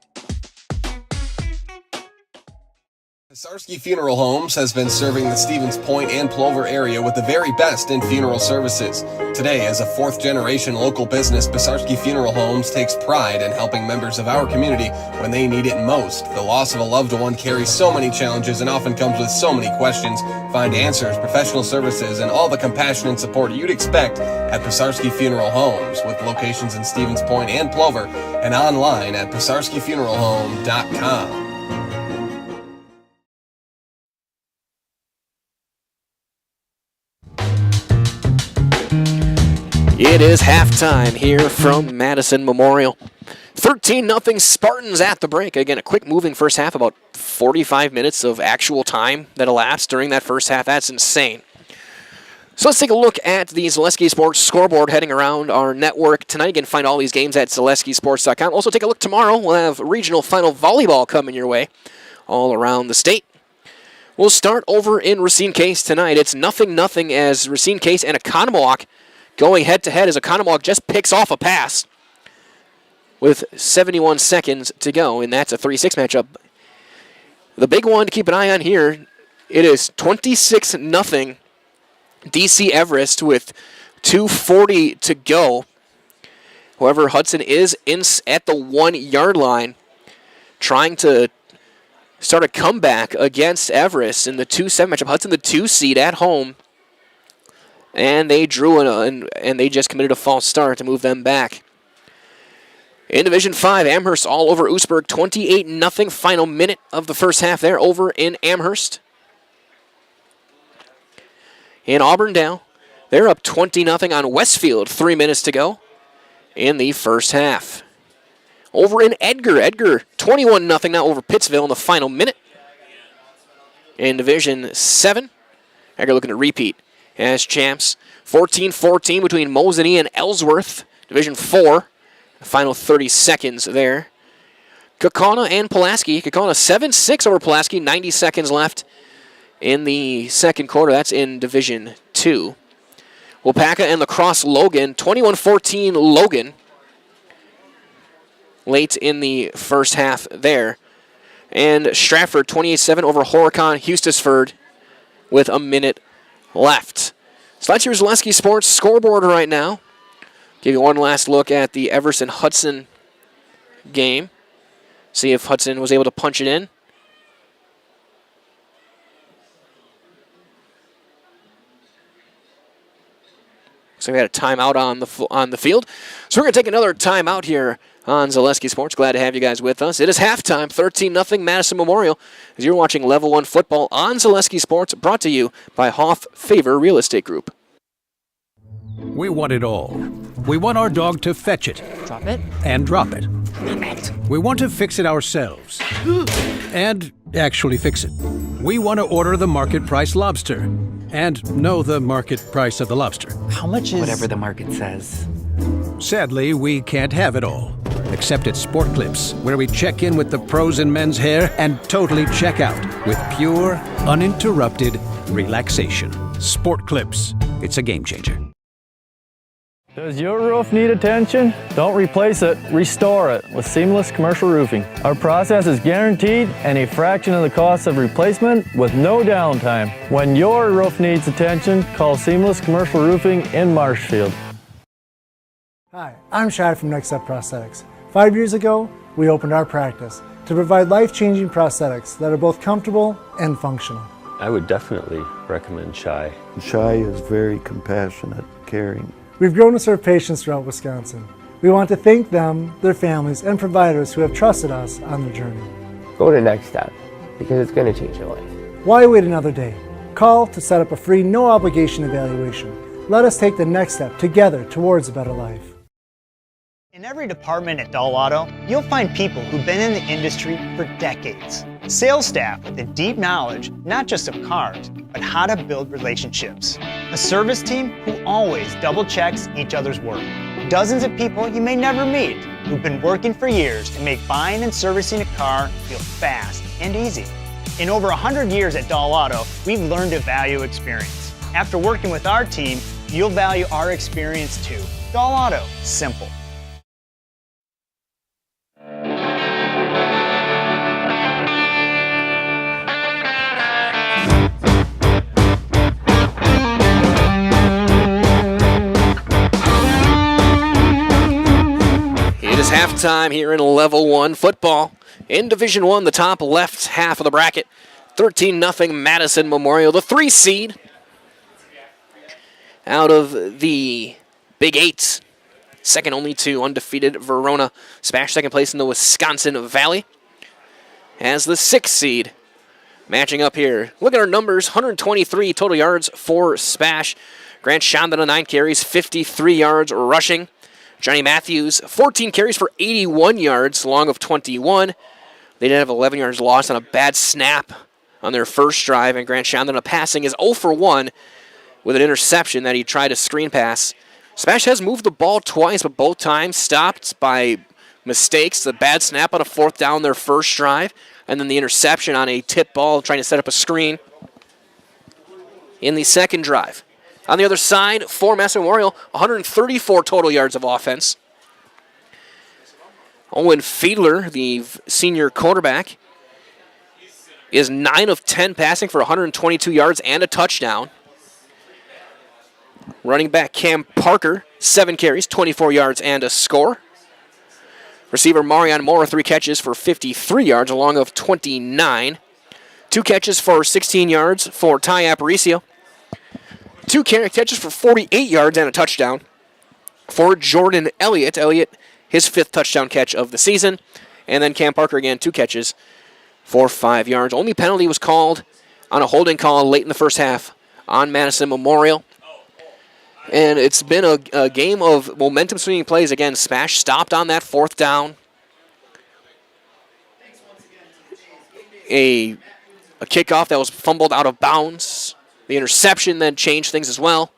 Pisarski Funeral Homes has been serving the Stevens Point and Plover area with the very best in funeral services. Today, as a fourth-generation local business, Pisarski Funeral Homes takes pride in helping members of our community when they need it most. The loss of a loved one carries so many challenges and often comes with so many questions. Find answers, professional services, and all the compassion and support you'd expect at Pisarski Funeral Homes, with locations in Stevens Point and Plover, and online at PisarskiFuneralHome.com. It is halftime here from Madison Memorial. 13-0 Spartans at the break. Again, a quick moving first half, about 45 minutes of actual time that elapsed during that first half. That's insane. So let's take a look at the Zaleski Sports scoreboard heading around our network tonight. Again, find all these games at ZaleskiSports.com. Also take a look tomorrow. We'll have regional final volleyball coming your way all around the state. We'll start over in Racine Case tonight. It's 0-0 as Racine Case and Economowoc going head-to-head as Economowoc just picks off a pass with 71 seconds to go, and that's a 3-6 matchup. The big one to keep an eye on here, it is 26-0 DC Everest with 2:40 to go. However, Hudson is in at the 1 yard line trying to start a comeback against Everest in the 2-7 matchup. Hudson, the 2 seed at home. And they drew and they just committed a false start to move them back. In Division 5, Amherst all over Oostburg, 28-0 final minute of the first half there over in Amherst. In Auburndale, they're up 20-0 on Westfield, 3 minutes to go in the first half. Over in Edgar, 21-0 now over Pittsville in the final minute. In Division 7, Edgar looking to repeat as champs. 14-14 between Mosinee and Ellsworth. Division 4, the final 30 seconds there. Kaukauna and Pulaski. Kaukauna 7-6 over Pulaski, 90 seconds left in the second quarter. That's in Division 2. Wapaka and La Crosse Logan, 21-14 Logan. Late in the first half there. And Stratford, 28-7 over Horicon Hustisford with a minute left. So that's your Zaleski Sports scoreboard right now. Give you one last look at the Everson-Hudson game. See if Hudson was able to punch it in. So we had a timeout on the field. So we're going to take another timeout here on Zaleski Sports. Glad to have you guys with us. It is halftime, 13-0 Madison Memorial, as you're watching Level 1 football on Zaleski Sports, brought to you by Hoff Favor Real Estate Group. We want it all. We want our dog to fetch it. Drop it. And drop it. Drop it. We want to fix it ourselves. And actually fix it. We want to order the market price lobster. And know the market price of the lobster. How much is... Whatever the market says. Sadly, we can't have it all. Except at Sport Clips, where we check in with the pros in men's hair and totally check out with pure, uninterrupted relaxation. Sport Clips. It's a game changer. Does your roof need attention? Don't replace it, restore it with Seamless Commercial Roofing. Our process is guaranteed and a fraction of the cost of replacement with no downtime. When your roof needs attention, call Seamless Commercial Roofing in Marshfield. Hi, I'm Shad from Next Step Prosthetics. 5 years ago, we opened our practice to provide life-changing prosthetics that are both comfortable and functional. I would definitely recommend Shai. Shai is very compassionate, caring. We've grown to serve patients throughout Wisconsin. We want to thank them, their families, and providers who have trusted us on their journey. Go to Next Step, because it's going to change your life. Why wait another day? Call to set up a free, no-obligation evaluation. Let us take the next step together towards a better life. In every department at Dahl Auto, you'll find people who've been in the industry for decades. Sales staff with a deep knowledge, not just of cars, but how to build relationships. A service team who always double checks each other's work. Dozens of people you may never meet who've been working for years to make buying and servicing a car feel fast and easy. In over 100 years at Dahl Auto, we've learned to value experience. After working with our team, you'll value our experience too. Dahl Auto, simple. It is halftime here in Level 1 football. In Division 1, the top left half of the bracket, 13-0 Madison Memorial, the 3 seed out of the Big 8. Second only to undefeated Verona SPASH, second place in the Wisconsin Valley. As the 6th seed matching up here. Look at our numbers, 123 total yards for SPASH. Grant Shondon, 9 carries, 53 yards rushing. Johnny Matthews, 14 carries for 81 yards, long of 21. They did have 11 yards lost on a bad snap on their first drive, and Grant Shondon, passing, is 0 for 1 with an interception that he tried to screen pass. SPASH has moved the ball twice, but both times stopped by mistakes. The bad snap on a 4th down their first drive, and then the interception on a tip ball trying to set up a screen in the second drive. On the other side, for Madison Memorial, 134 total yards of offense. Owen Fiedler, the senior quarterback, is 9 of 10 passing for 122 yards and a touchdown. Running back Cam Parker, 7 carries, 24 yards and a score. Receiver Marion Mora, 3 catches for 53 yards, along of 29. 2 catches for 16 yards for Ty Aparicio. 2 catches for 48 yards and a touchdown for Jordan Elliott. Elliott, his 5th touchdown catch of the season. And then Cam Parker again, 2 catches for 5 yards. Only penalty was called on a holding call late in the first half on Madison Memorial. And it's been a game of momentum swinging plays. Again, SPASH stopped on that 4th down. A kickoff that was fumbled out of bounds. The interception then changed things as well.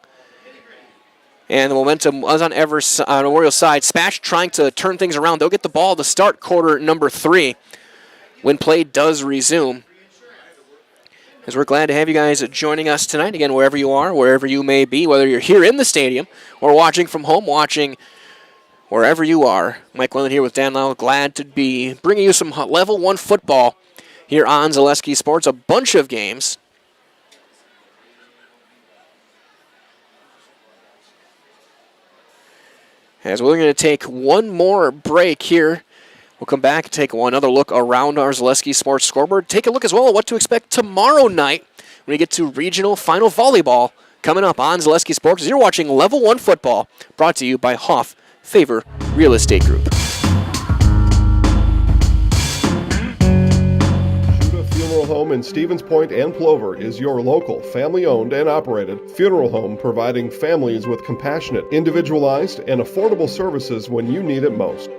And the momentum was on Memorial's side. SPASH trying to turn things around. They'll get the ball to start quarter number 3 when play does resume. As we're glad to have you guys joining us tonight. Again, wherever you are, wherever you may be, whether you're here in the stadium or watching from home, watching wherever you are. Mike Wendland here with Dan Lau. Glad to be bringing you some Level 1 football here on Zaleski Sports. A bunch of games. As we're going to take one more break here. We'll come back and take another look around our Zaleski Sports scoreboard. Take a look as well at what to expect tomorrow night when we get to regional final volleyball coming up on Zaleski Sports. You're watching Level 1 football, brought to you by Hoff Favor Real Estate Group. Funeral Home in Stevens Point and Plover is your local, family-owned and operated funeral home providing families with compassionate, individualized, and affordable services when you need it most.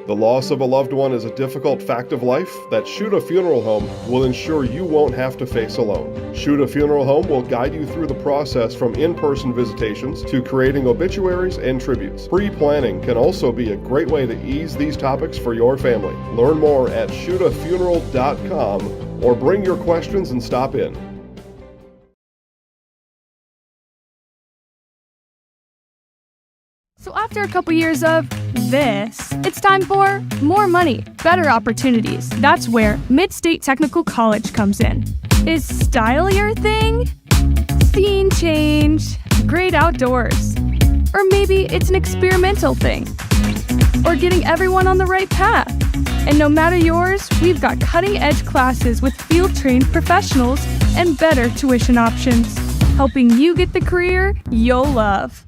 The loss of a loved one is a difficult fact of life that Shuta Funeral Home will ensure you won't have to face alone. Shuta Funeral Home will guide you through the process from in-person visitations to creating obituaries and tributes. Pre-planning can also be a great way to ease these topics for your family. Learn more at shutafuneral.com or bring your questions and stop in. So after a couple years of this, it's time for more money, better opportunities. That's where Mid-State Technical College comes in. Is style your thing? Scene change? Great outdoors? Or maybe it's an experimental thing? Or getting everyone on the right path? And no matter yours, we've got cutting-edge classes with field-trained professionals and better tuition options, helping you get the career you'll love.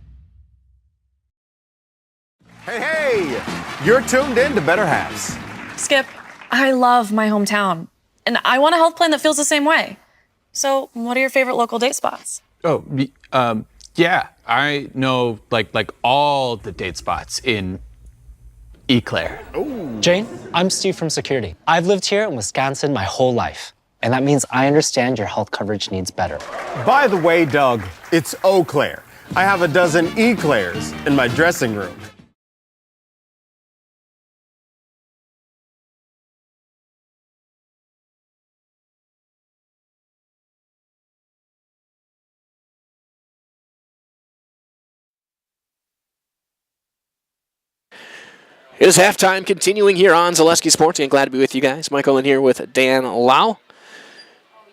Hey, you're tuned in to Better Halves. Skip, I love my hometown, and I want a health plan that feels the same way. So, what are your favorite local date spots? Oh, yeah, I know like all the date spots in Eau Claire. Jane, I'm Steve from security. I've lived here in Wisconsin my whole life, and that means I understand your health coverage needs better. By the way, Doug, it's Eau Claire. I have a dozen Eclairs in my dressing room. It is halftime, continuing here on Zaleski Sports, and glad to be with you guys. Michael in here with Dan Lau.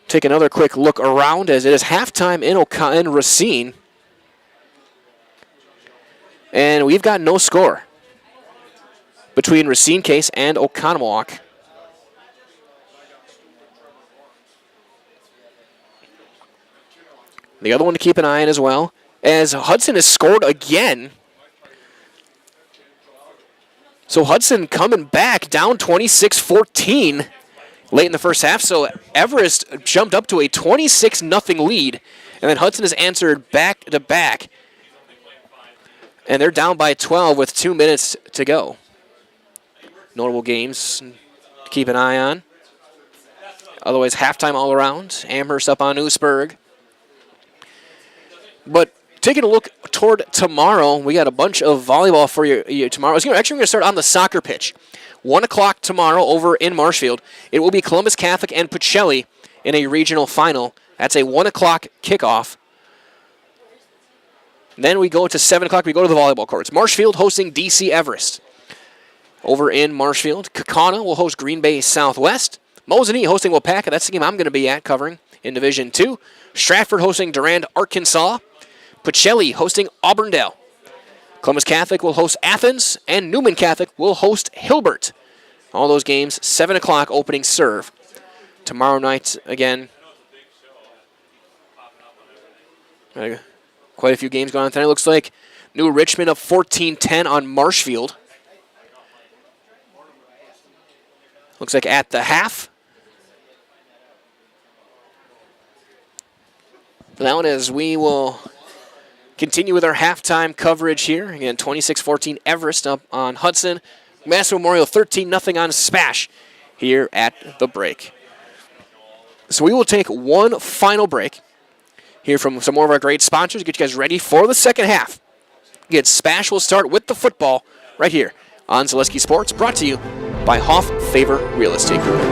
Take another quick look around as it is halftime in Racine. And we've got no score between Racine Case and Oconomowoc. The other one to keep an eye on as well, as Hudson has scored again. So Hudson coming back down 26-14 late in the first half. So Everest jumped up to a 26-0 lead. And then Hudson has answered back to back. And they're down by 12 with 2 minutes to go. Notable games to keep an eye on. Otherwise, halftime all around. Amherst up on Oostburg. But taking a look toward tomorrow, we got a bunch of volleyball for you tomorrow. We're going to start on the soccer pitch. 1 o'clock tomorrow over in Marshfield. It will be Columbus Catholic and Pacelli in a regional final. That's a 1 o'clock kickoff. Then we go to 7 o'clock. We go to the volleyball courts. Marshfield hosting DC Everest. Over in Marshfield, Kaukauna will host Green Bay Southwest. Mosinee hosting Wapaka. That's the game I'm going to be at covering in Division 2. Stratford hosting Durand, Arkansas. Pacelli hosting Auburndale. Columbus Catholic will host Athens, and Newman Catholic will host Hilbert. All those games, 7 o'clock opening serve. Tomorrow night, again, quite a few games going on tonight. Looks like New Richmond up 14-10 on Marshfield. Looks like at the half. For that one, as we will continue with our halftime coverage here. Again, 26-14 Everest up on Hudson. Madison Memorial 13-0 on SPASH here at the break. So we will take one final break. Hear from some more of our great sponsors. Get you guys ready for the second half. Again, SPASH will start with the football right here on Zaleski Sports, brought to you by Hoff Favor Real Estate Group.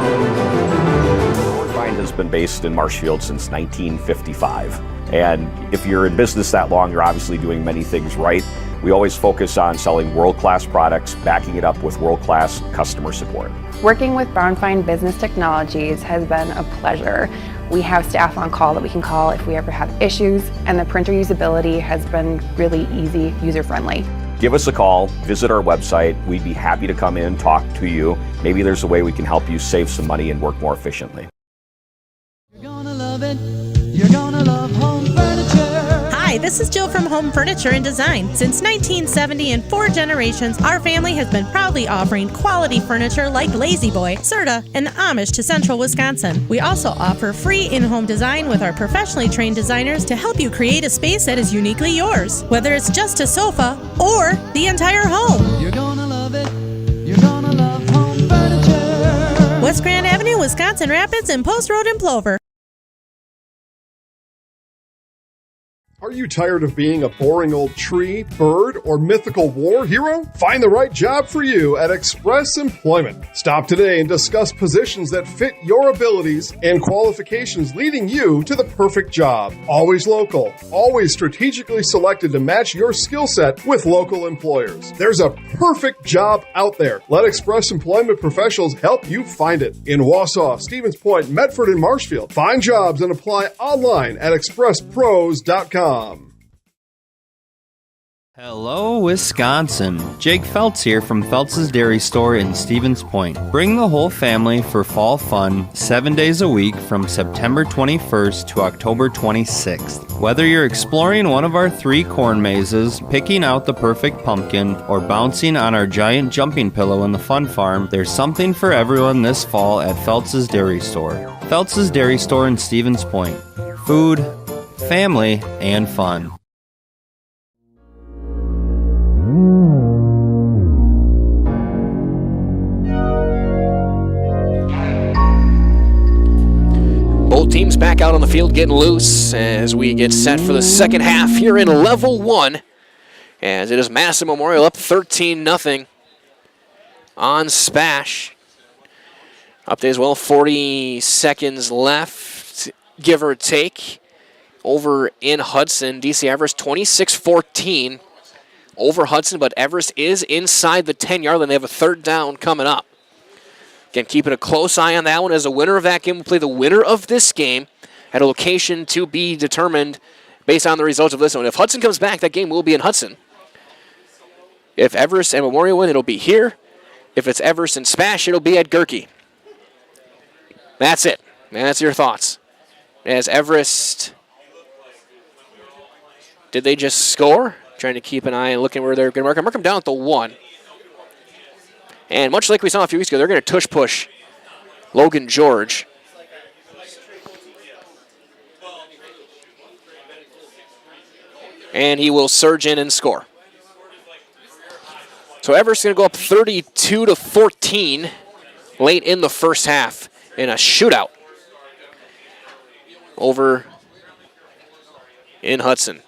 Has been based in Marshfield since 1955. And if you're in business that long, you're obviously doing many things right. We always focus on selling world-class products, backing it up with world-class customer support. Working with Brownfine Business Technologies has been a pleasure. We have staff on call that we can call if we ever have issues, and the printer usability has been really easy, user-friendly. Give us a call, visit our website. We'd be happy to come in, talk to you. Maybe there's a way we can help you save some money and work more efficiently. You're gonna love home furniture. Hi, this is Jill from Home Furniture and Design. Since 1970 and 4 generations, our family has been proudly offering quality furniture like Lazy Boy, Serta, and Amish to Central Wisconsin. We also offer free in-home design with our professionally trained designers to help you create a space that is uniquely yours, whether it's just a sofa or the entire home. You're gonna love it. You're gonna love home furniture. West Grand Avenue, Wisconsin Rapids, and Post Road in Plover. Are you tired of being a boring old tree, bird, or mythical war hero? Find the right job for you at Express Employment. Stop today and discuss positions that fit your abilities and qualifications, leading you to the perfect job. Always local, always strategically selected to match your skill set with local employers. There's a perfect job out there. Let Express Employment professionals help you find it. In Wausau, Stevens Point, Medford, and Marshfield. Find jobs and apply online at expresspros.com. Hello, Wisconsin. Jake Feltz here from Feltz's Dairy Store in Stevens Point. Bring the whole family for fall fun 7 days a week from September 21st to October 26th. Whether you're exploring one of our 3 corn mazes, picking out the perfect pumpkin, or bouncing on our giant jumping pillow in the fun farm, there's something for everyone this fall at Feltz's Dairy Store. Feltz's Dairy Store in Stevens Point. Food, family, and fun. Both teams back out on the field getting loose as we get set for the second half here in Level 1. As it is Madison Memorial up 13-0 on SPASH. Update as well, 40 seconds left, give or take. Over in Hudson, DC Everest 26-14 over Hudson, but Everest is inside the 10-yard line. They have a third down coming up. Again, keeping a close eye on that one, as the winner of that game will play the winner of this game at a location to be determined based on the results of this one. If Hudson comes back, that game will be in Hudson. If Everest and Memorial win, it'll be here. If it's Everest and SPASH, it'll be at Gerke. That's it. That's your thoughts. As Everest... Did they just score? Trying to keep an eye and looking where they're going to mark. Mark them down at the 1. And much like we saw a few weeks ago, they're going to tush-push Logan George. And he will surge in and score. So Everest's going to go up 32-14 late in the first half in a shootout over in Hudson.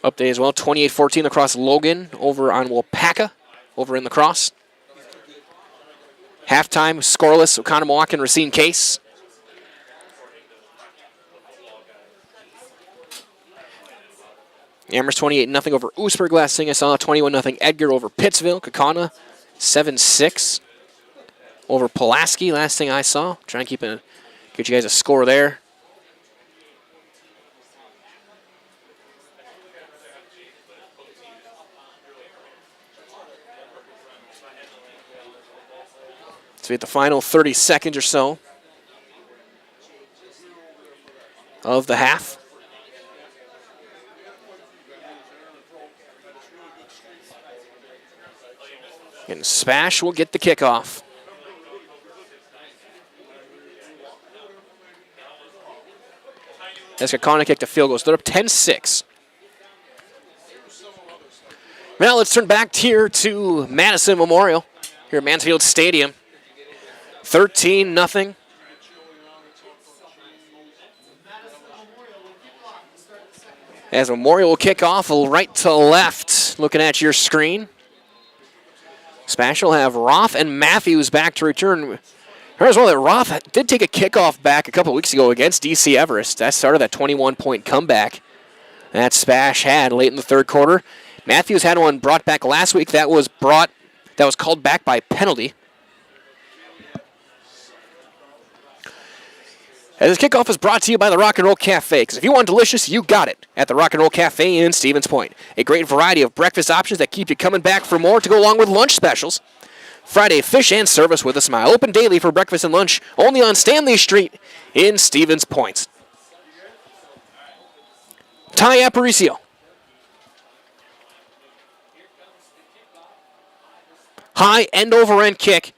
Update as well, 28-14 across Logan over on Wapaka, over in La Crosse. Halftime, scoreless, Oconomowoc and Racine Case. Amherst 28-0 over Oostburg last thing I saw, 21-0 Edgar over Pittsville. Kaukauna 7-6 over Pulaski last thing I saw. Trying to get you guys a score there. So we hit the final 30 seconds or so of the half. And SPASH will get the kickoff. Escacona kicked a field goal, so they're up 10-6. Now let's turn back here to Madison Memorial, here at Mansfield Stadium. 13-0. As Memorial will kick off right to left, looking at your screen. SPASH will have Roth and Matthews back to return. Heard as well that Roth did take a kickoff back a couple weeks ago against DC Everest. That started that 21-point comeback that SPASH had late in the third quarter. Matthews had one brought back last week that was called back by penalty. As this kickoff is brought to you by the Rock and Roll Cafe, because if you want delicious, you got it at the Rock and Roll Cafe in Stevens Point. A great variety of breakfast options that keep you coming back for more to go along with lunch specials. Friday fish and service with a smile. Open daily for breakfast and lunch, only on Stanley Street in Stevens Point. Ty Aparicio. High end-over-end kick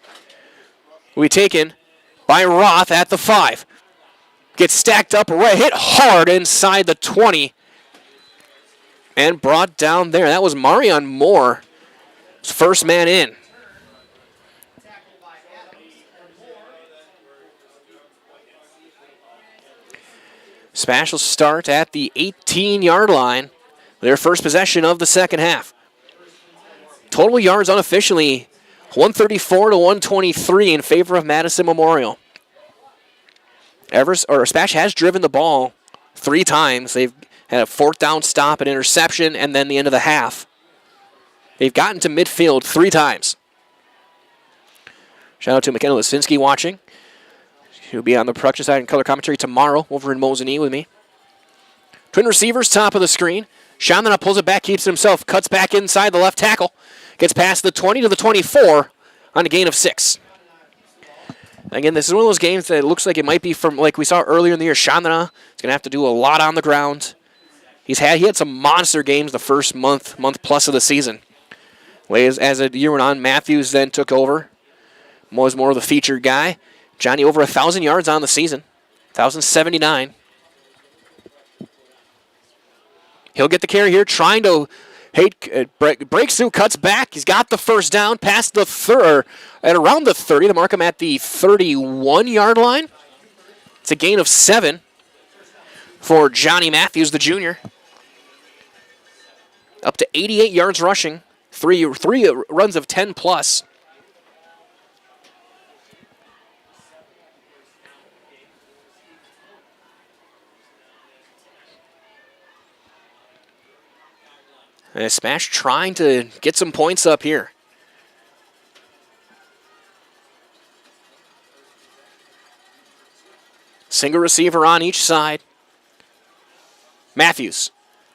will be taken by Roth at the 5. Gets stacked up, right, hit hard inside the 20. And brought down there. That was Marion Moore, first man in. SPASH will start at the 18-yard line. Their first possession of the second half. Total yards unofficially, 134 to 123 in favor of Madison Memorial. SPASH has driven the ball 3 times. They've had a 4th down stop, an interception, and then the end of the half. They've gotten to midfield 3 times. Shout out to McKenna Lisinski watching. He'll be on the production side and color commentary tomorrow over in Mosinee with me. Twin receivers, top of the screen. Chandana pulls it back, keeps it himself, cuts back inside the left tackle. Gets past the 20 to the 24 on a gain of 6. Again, this is one of those games that looks like it might be from, like we saw earlier in the year, Chandana is going to have to do a lot on the ground. He had some monster games the first month plus of the season. As the year went on, Matthews then took over. Was more of the featured guy. Johnny over 1,000 yards on the season. 1,079. He'll get the carry here, trying to breaks through, cuts back. He's got the first down past the third, at around the 30. To mark him at the 31-yard line. It's a gain of 7 for Johnny Matthews, the junior. Up to 88 yards rushing. Three runs of 10 plus. And SPASH trying to get some points up here. Single receiver on each side. Matthews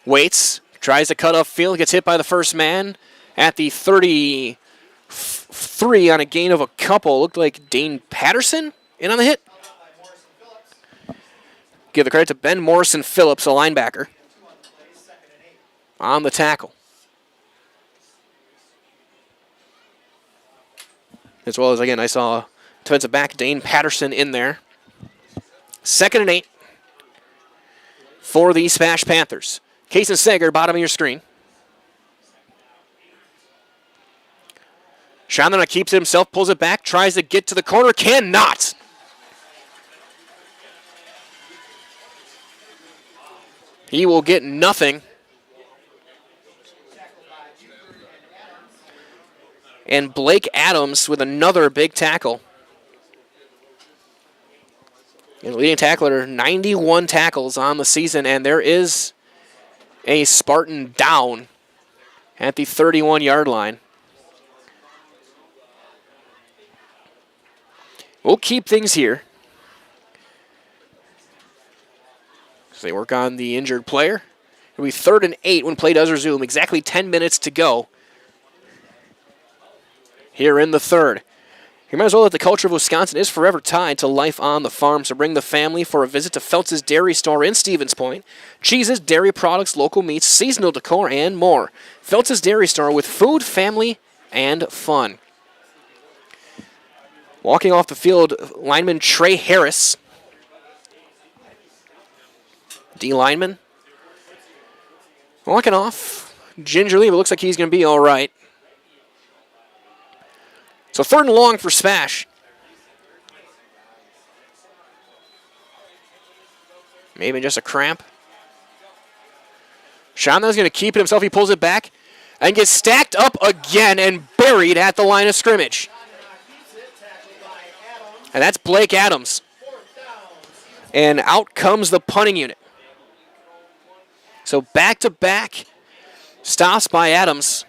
waits, tries to cut off field, gets hit by the first man at the 33 on a gain of a couple. Looked like Dane Patterson in on the hit. Give the credit to Ben Morrison Phillips, a linebacker, on the tackle. As well as, again, I saw defensive back Dane Patterson in there. 2nd and 8 for the SPASH Panthers. Case and Sager, bottom of your screen. Chandana keeps it himself, pulls it back, tries to get to the corner, cannot. He will get nothing. And Blake Adams with another big tackle. And leading tackler, 91 tackles on the season, and there is a Spartan down at the 31-yard line. We'll keep things here. So they work on the injured player. It'll be 3rd and 8 when play does resume. Exactly 10 minutes to go here in the third. You might as well that the culture of Wisconsin is forever tied to life on the farm, so bring the family for a visit to Feltz's Dairy Store in Stevens Point. Cheeses, dairy products, local meats, seasonal decor, and more. Feltz's Dairy Store with food, family, and fun. Walking off the field, lineman Trey Harris. D lineman. Walking off gingerly, but looks like he's going to be all right. So 3rd and long for SPASH. Maybe just a cramp. Shonda's going to keep it himself. He pulls it back and gets stacked up again and buried at the line of scrimmage. And that's Blake Adams. And out comes the punting unit. So back-to-back stops by Adams.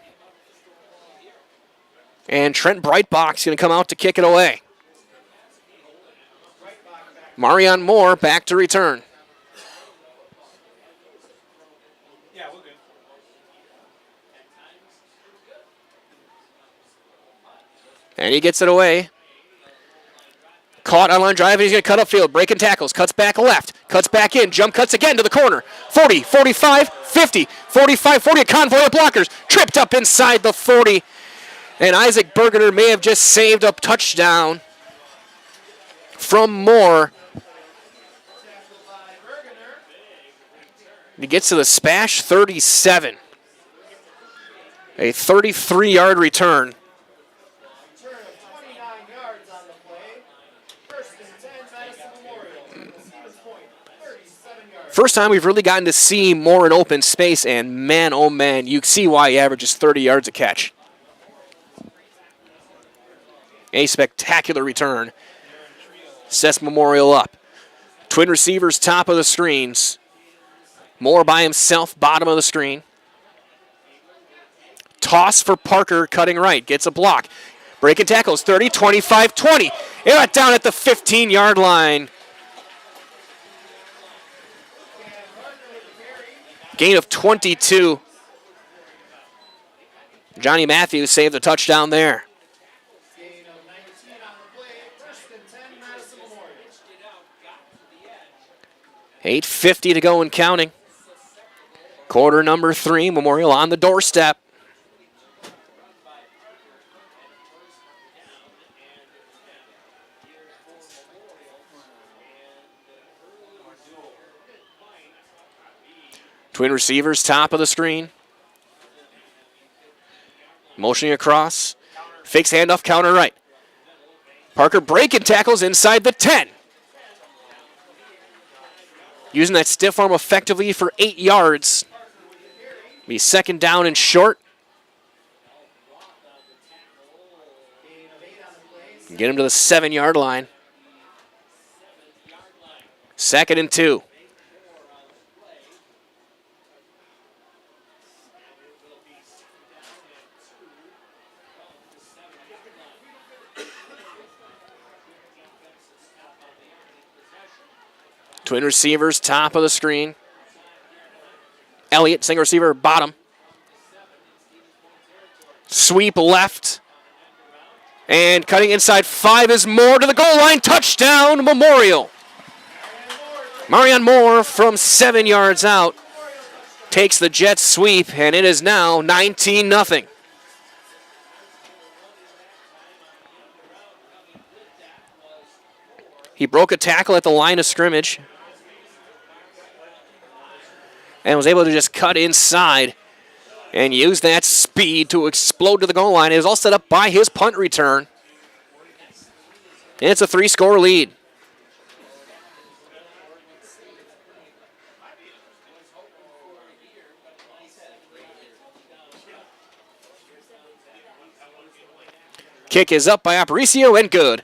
And Trent Breitbach's going to come out to kick it away. Marion Moore back to return. And he gets it away. Caught on line drive, and he's going to cut upfield. Breaking tackles, cuts back left, cuts back in, jump cuts again to the corner. 40, 45, 50, 45, 40. A convoy of blockers. Tripped up inside the 40. And Isaac Bergener may have just saved a touchdown from Moore. He gets to the SPASH 37. A 33-yard return. First time we've really gotten to see Moore in open space, and man, oh man, you see why he averages 30 yards a catch. A spectacular return. Sets Memorial up. Twin receivers, top of the screens. Moore by himself, bottom of the screen. Toss for Parker, cutting right. Gets a block. Breaking tackles, 30, 25, 20. It got down at the 15-yard line. Gain of 22. Johnny Matthews saved the touchdown there. 8:50 to go and counting. Quarter number 3, Memorial on the doorstep. Twin receivers, top of the screen. Motioning across. Fakes handoff, counter right. Parker breaking tackles inside the 10. Using that stiff arm effectively for 8 yards. Be 2nd down and short. Get him to the 7-yard line. 2nd and 2. Twin receivers, top of the screen. Elliott, single receiver, bottom. Sweep left. And cutting inside 5 is Moore to the goal line. Touchdown, Memorial. Marion Moore from 7 yards out takes the jet sweep, and it is now 19-0. He broke a tackle at the line of scrimmage and was able to just cut inside and use that speed to explode to the goal line. It was all set up by his punt return. And it's a 3-score lead. Kick is up by Aparicio and good.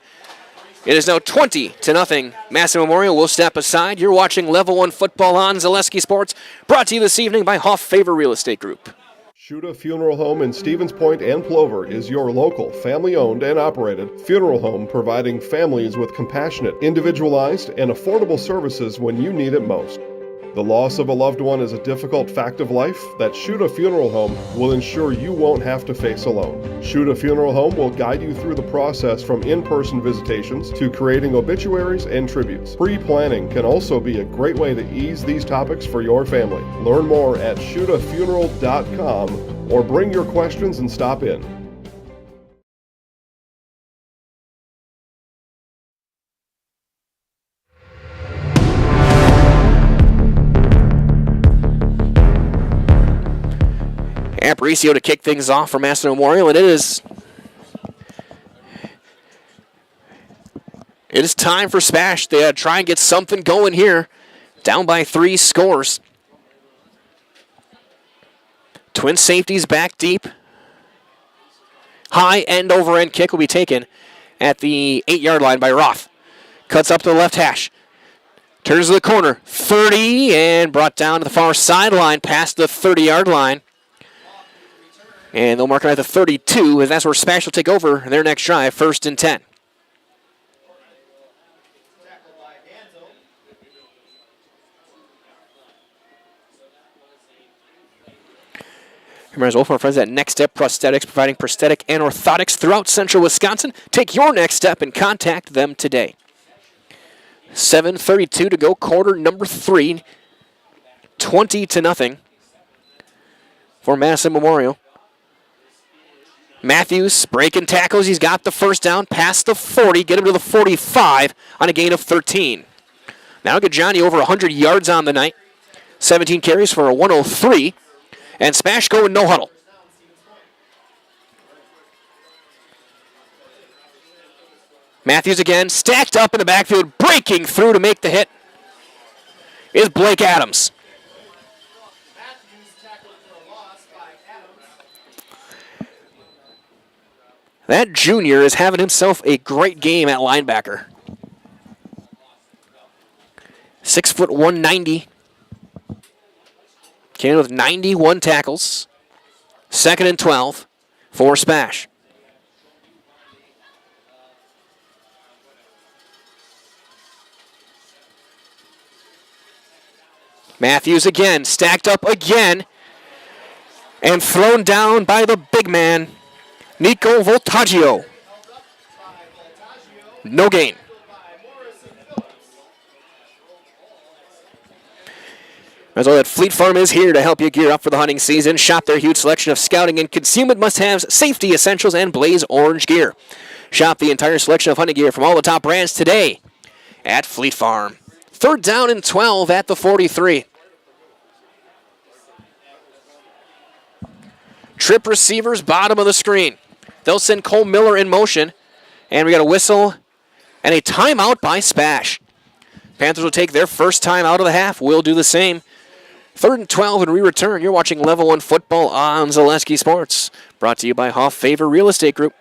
It is now 20-0. Madison Memorial will step aside. You're watching Level 1 football on Zaleski Sports, brought to you this evening by Hoff Favor Real Estate Group. Shuda Funeral Home in Stevens Point and Plover is your local, family-owned and operated funeral home providing families with compassionate, individualized, and affordable services when you need it most. The loss of a loved one is a difficult fact of life that Shoot a Funeral Home will ensure you won't have to face alone. Shoot a Funeral Home will guide you through the process from in-person visitations to creating obituaries and tributes. Pre-planning can also be a great way to ease these topics for your family. Learn more at shootafuneral.com or bring your questions and stop in. Aparicio to kick things off for Madison Memorial, and it is time for SPASH. They try and get something going here. Down by 3 scores. Twin safeties back deep. High end-over-end kick will be taken at the 8-yard line by Roth. Cuts up to the left hash. Turns to the corner. 30 and brought down to the far sideline past the 30-yard line. And they'll mark it at the 32, as that's where SPASH will take over their next drive, 1st and 10. Remember, our friends at Next Step Prosthetics, providing prosthetic and orthotics throughout central Wisconsin. Take your next step and contact them today. 7:32 to go, quarter number 3. 20-0 for Madison Memorial. Matthews breaking tackles. He's got the first down past the 40. Get him to the 45 on a gain of 13. Now get Johnny over 100 yards on the night. 17 carries for a 103. And SPASH going no huddle. Matthews again, stacked up in the backfield, breaking through to make the hit is Blake Adams. That junior is having himself a great game at linebacker. 6', 190. Came with 91 tackles. 2nd and 12 for SPASH. Matthews again, stacked up again, and thrown down by the big man, Nico Voltaggio. No gain. As well, that Fleet Farm is here to help you gear up for the hunting season. Shop their huge selection of scouting and concealment must-haves, safety essentials, and Blaze Orange gear. Shop the entire selection of hunting gear from all the top brands today at Fleet Farm. 3rd down and 12 at the 43. Trip receivers, bottom of the screen. They'll send Cole Miller in motion. And we got a whistle and a timeout by SPASH. Panthers will take their first time out of the half. We'll do the same. 3rd and 12 and we return. You're watching Level 1 football on Zaleski Sports. Brought to you by Hoff Favor Real Estate Group.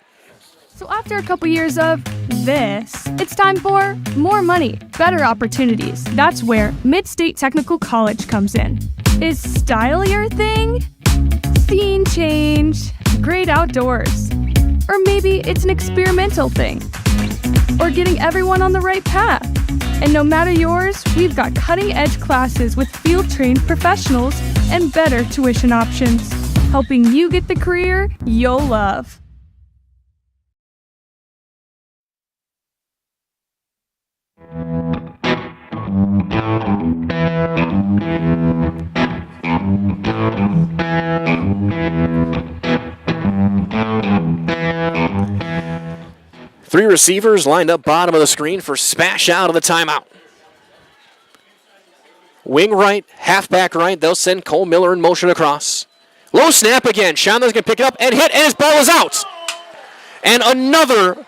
So after a couple years of this, it's time for more money, better opportunities. That's where Mid-State Technical College comes in. Is style your thing? Scene change, great outdoors. Or maybe it's an experimental thing. Or getting everyone on the right path. And no matter yours, we've got cutting-edge classes with field-trained professionals and better tuition options, helping you get the career you'll love. Three receivers lined up bottom of the screen for SPASH out of the timeout. Wing right, halfback right. They'll send Cole Miller in motion across. Low snap again. Chandler's going to pick it up and hit, and his ball is out. And another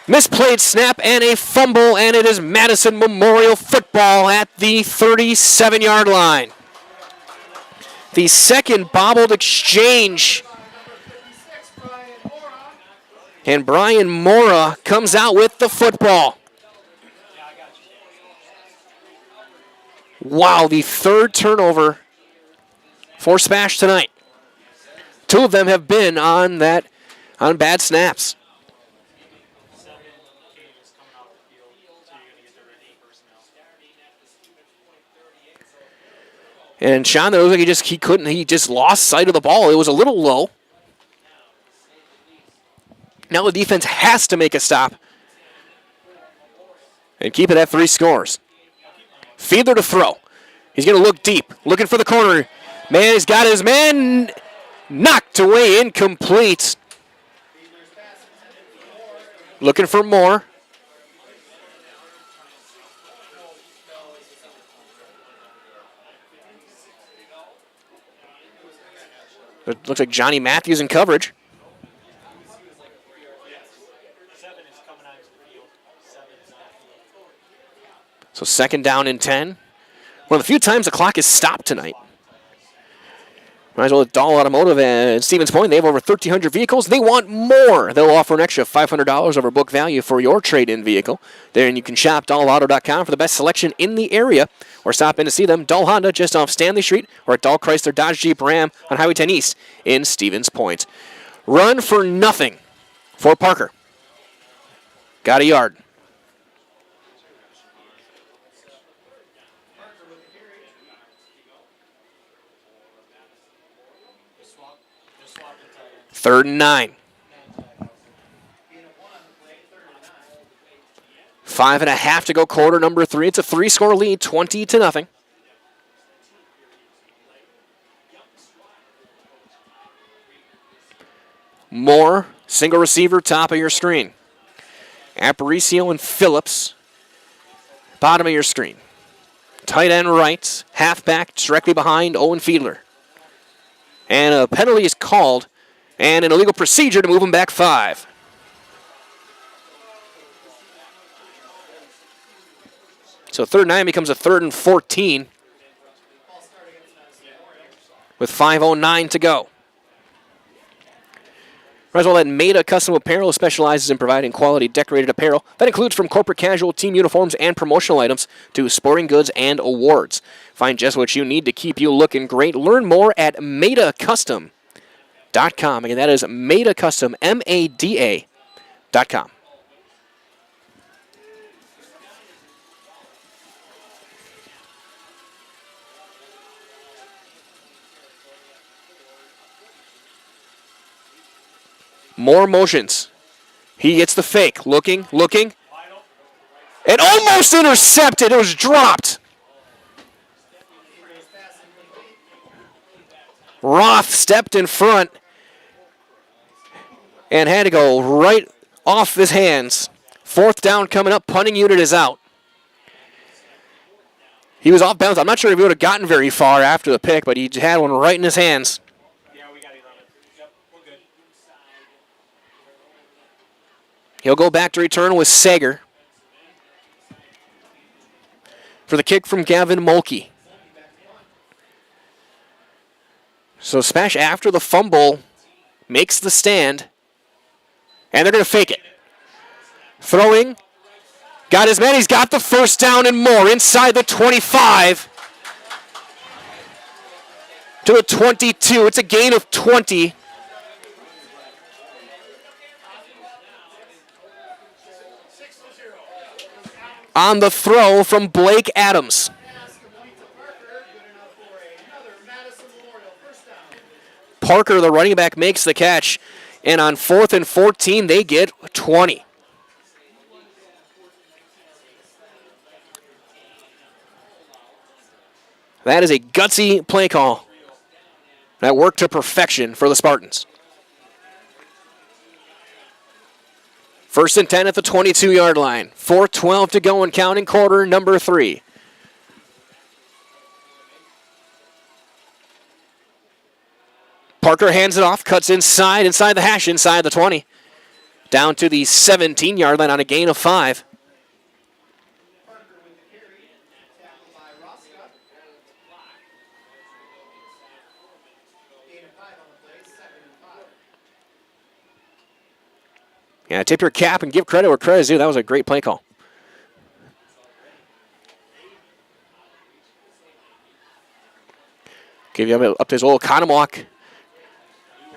misplayed snap and a fumble, and it is Madison Memorial football at the 37-yard line. The second bobbled exchange. And Brian Mora comes out with the football. Wow, the third turnover for SPASH tonight. 2 of them have been on bad snaps. And Sean, it looked like he just lost sight of the ball. It was a little low. Now the defense has to make a stop and keep it at 3 scores. Fiedler to throw. He's going to look deep, looking for the corner. Man, he's got his man knocked away, incomplete. Looking for more. It looks like Johnny Matthews in coverage. So 2nd down and 10. One of the few times the clock is stopped tonight. Might as well at Dahl Automotive and Stevens Point. They have over 1,300 vehicles. They want more. They'll offer an extra $500 over book value for your trade-in vehicle. Then you can shop DahlAuto.com for the best selection in the area, or stop in to see them. Dahl Honda just off Stanley Street, or at Dahl Chrysler Dodge Jeep Ram on Highway 10 East in Stevens Point. Run for nothing for Parker. Got a yard. Third and 9. 5.5 to go, quarter number 3. It's a 3-score lead, 20-0. Moore, single receiver, top of your screen. Aparicio and Phillips, bottom of your screen. Tight end right, halfback directly behind Owen Fiedler. And a penalty is called, and an illegal procedure to move him back 5. So 3rd and 9 becomes a 3rd and 14 with 5:09 to go. Might as well let Maida Custom Apparel specializes in providing quality decorated apparel. That includes from corporate casual, team uniforms, and promotional items to sporting goods and awards. Find just what you need to keep you looking great. Learn more at MaidaCustom.com. Again, that is Maida Custom, MADA.com. More motions. He gets the fake. Looking. And almost intercepted. It was dropped. Roth stepped in front and had to go right off his hands. 4th down coming up. Punting unit is out. He was off balance. I'm not sure if he would have gotten very far after the pick, but he had one right in his hands. He'll go back to return with Sager for the kick from Gavin Mulkey. So Spash, after the fumble, makes the stand, and they're going to fake it. Throwing, got his man, he's got the 1st down and more inside the 25 to the 22. It's a gain of 20. On the throw from Blake Adams. Parker, the running back, makes the catch. And on 4th and 14, they get 20. That is a gutsy play call. That worked to perfection for the Spartans. 1st and 10 at the 22-yard line. 4:12 to go and counting, quarter number 3. Parker hands it off, cuts inside the hash, inside the 20. Down to the 17-yard line on a gain of 5. Yeah, tip your cap and give credit where credit is due. That was a great play call. Give you up to his old Conomowoc.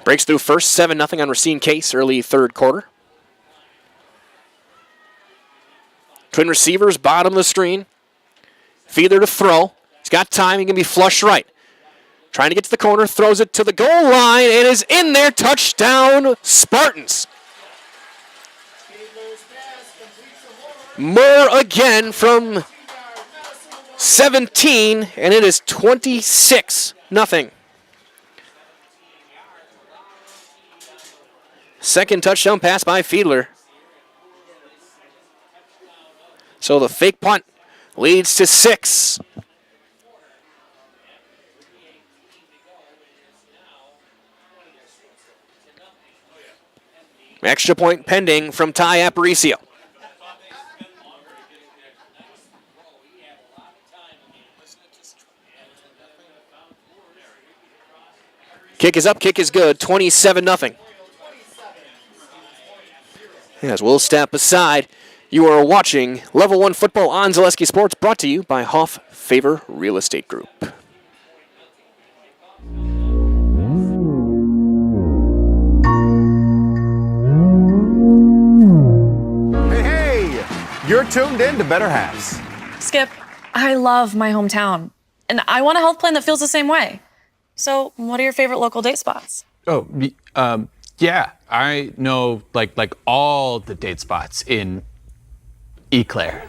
Breaks through first, 7-0 on Racine Case, early 3rd quarter. Twin receivers, bottom of the screen. Fiedler to throw. He's got time. He can be flush right. Trying to get to the corner, throws it to the goal line, and is in there. Touchdown, Spartans. Moore again from 17, and it is 26-0. Second touchdown pass by Fiedler. So the fake punt leads to 6. Extra point pending from Ty Aparicio. Kick is up, kick is good, 27-0. As we'll step aside, you are watching Level 1 Football on Zaleski Sports, brought to you by Hoff Favor Real Estate Group. Hey, you're tuned in to Better Halves. Skip, I love my hometown, and I want a health plan that feels the same way. So, what are your favorite local date spots? Oh, yeah, I know like all the date spots in Eclair.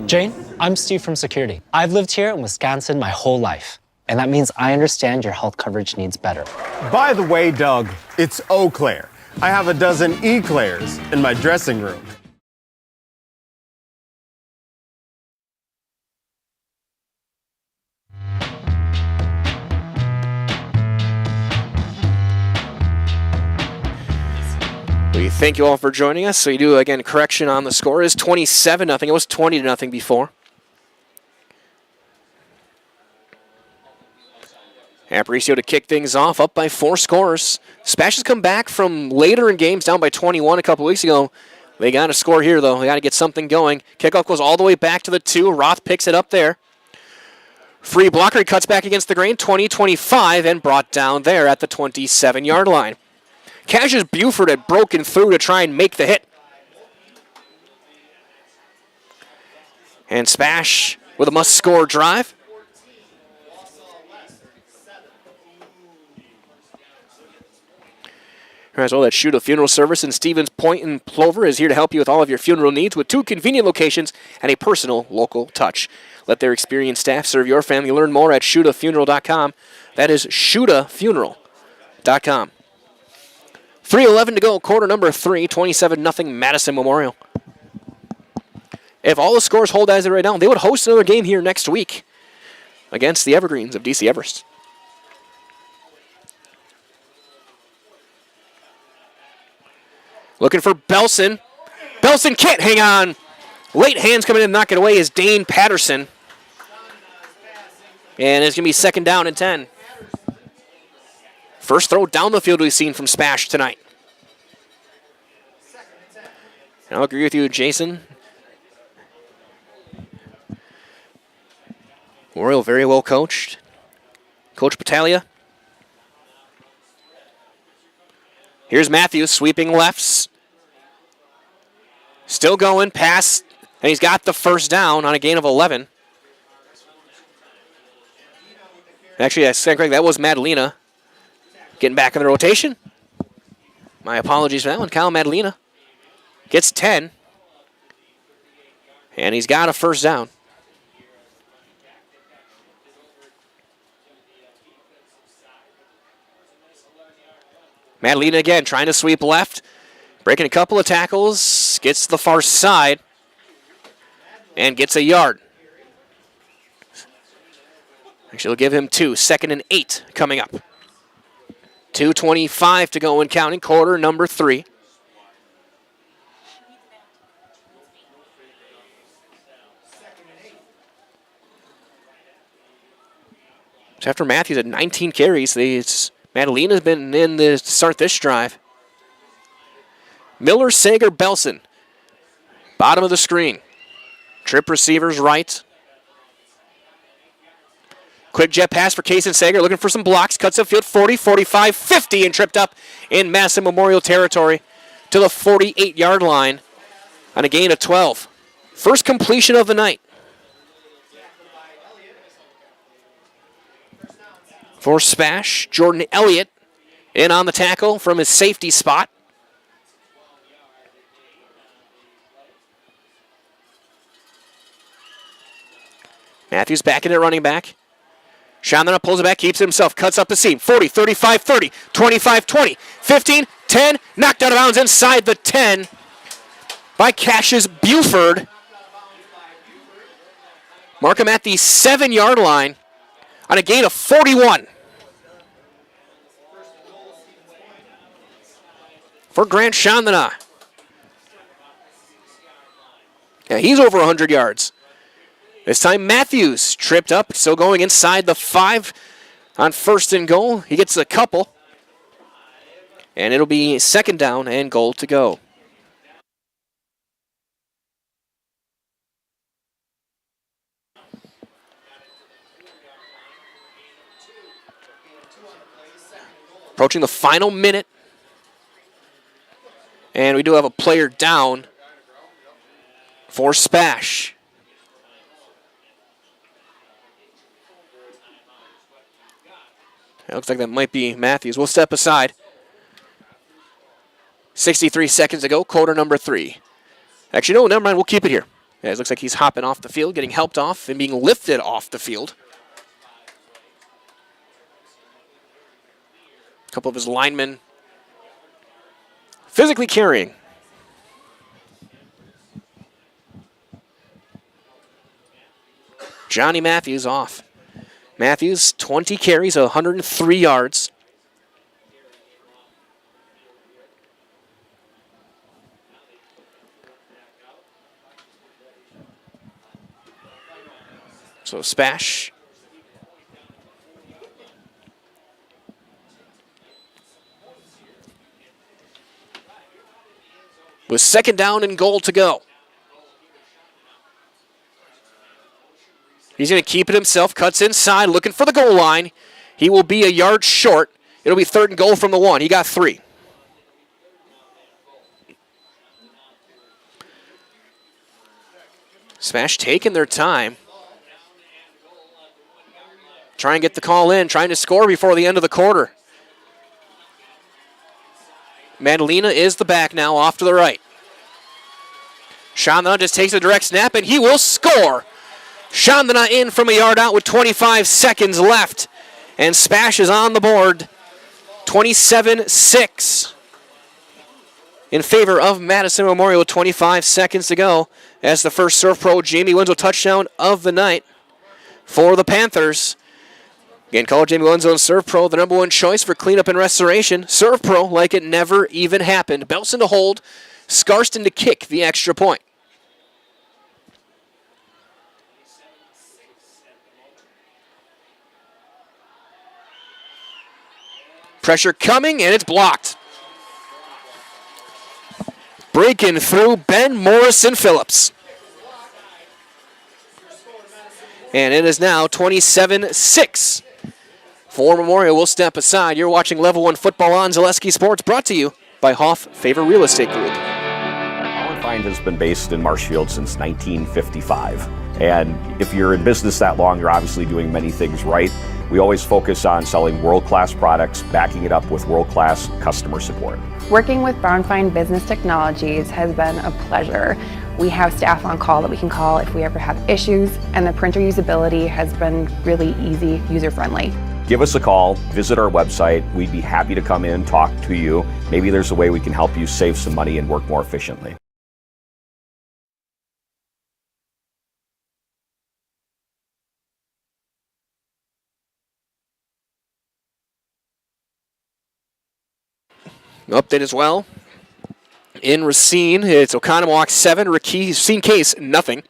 Jane, I'm Steve from security. I've lived here in Wisconsin my whole life, and that means I understand your health coverage needs better. By the way, Doug, it's Eau Claire. I have a dozen Eclairs in my dressing room. We thank you all for joining us. So you do, again, correction on the score. It is 27-0. It was 20-0 before. Aparicio to kick things off, up by 4 scores. SPASH has come back from later in games, down by 21 a couple weeks ago. They got to score here, though. They got to get something going. Kickoff goes all the way back to the 2. Roth picks it up there. Free blocker, he cuts back against the grain, 20-25, and brought down there at the 27-yard line. Cassius Buford had broken through to try and make the hit. And SPASH with a must-score drive. As well, that Shuda Funeral Service in Stevens Point and Plover is here to help you with all of your funeral needs with 2 convenient locations and a personal local touch. Let their experienced staff serve your family. Learn more at ShudaFuneral.com. That is ShudaFuneral.com. 3:11 to go, quarter number 3, 27-0 Madison Memorial. If all the scores hold as they right now, they would host another game here next week against the Evergreens of DC Everest. Looking for Belson. Belson can't hang on. Late hands coming in and knock it away is Dane Patterson. And it's going to be second down and 10. First throw down the field we've seen from SPASH tonight. And I'll agree with you, Jason. Memorial very well coached. Coach Battaglia. Here's Matthews sweeping lefts. Still going, pass, and he's got the first down on a gain of 11. Actually, I stand correct, that was Madalena. Getting back in the rotation. My apologies for that one. Kyle Madalena gets 10. And he's got a first down. Madalena again trying to sweep left. Breaking a couple of tackles. Gets to the far side. And gets a yard. Actually, we'll give him 2. 2nd and 8 coming up. 2:25 to go and counting, quarter number 3. So after Matthews had 19 carries, Madalena's been in to start this drive. Miller, Sager, Belson. Bottom of the screen. Trip receivers right. Quick jet pass for Kaysen Sager, looking for some blocks, cuts upfield 40, 45, 50, and tripped up in Madison Memorial territory to the 48-yard line on a gain of 12. First completion of the night. For SPASH, Jordan Elliott in on the tackle from his safety spot. Matthews back in at running back. Chandler pulls it back, keeps it himself, cuts up the seam. 40, 35, 30, 25, 20, 15, 10. Knocked out of bounds inside the 10 by Cassius Buford. Mark him at the 7-yard line on a gain of 41. For Grant Chandler. Yeah, he's over 100 yards. This time Matthews tripped up, still going inside the 5 on 1st and goal. He gets a couple. And it'll be 2nd down and goal to go. Approaching the final minute. And we do have a player down for SPASH. It looks like that might be Matthews. We'll step aside. 63 seconds to go, quarter number 3. Actually, no, never mind. We'll keep it here. Yeah, it looks like he's hopping off the field, getting helped off, and being lifted off the field. A couple of his linemen physically carrying. Johnny Matthews off. Matthews, 20 carries, 103 yards. So SPASH. With 2nd down and goal to go. He's going to keep it himself, cuts inside, looking for the goal line. He will be a yard short. It'll be 3rd and goal from the 1. He got 3. SPASH taking their time. Trying to get the call in, trying to score before the end of the quarter. Madalena is the back now, off to the right. Chandler just takes a direct snap, and he will score. Chandler in from a yard out with 25 seconds left. And SPASH is on the board. 27-6 in favor of Madison Memorial with 25 seconds to go. As the first Surf Pro Jamie Winslow touchdown of the night for the Panthers. Again, call Jamie Winslow and Surf Pro the #1 choice for cleanup and restoration. Surf Pro like it never even happened. Belson to hold, Scarston to kick the extra point. Pressure coming, and it's blocked. Breaking through Ben Morrison-Phillips. And it is now 27-6. For Memorial, we'll step aside. You're watching Level 1 Football on Zaleski Sports, brought to you by Hoff Favor Real Estate Group. Find has been based in Marshfield since 1955. And if you're in business that long, you're obviously doing many things right. We always focus on selling world-class products, backing it up with world-class customer support. Working with Brownfine Business Technologies has been a pleasure. We have staff on call that we can call if we ever have issues, and the printer usability has been really easy, user-friendly. Give us a call, visit our website. We'd be happy to come in, talk to you. Maybe there's a way we can help you save some money and work more efficiently. Update as well. In Racine, it's Oconomowoc 7, Racine Case nothing.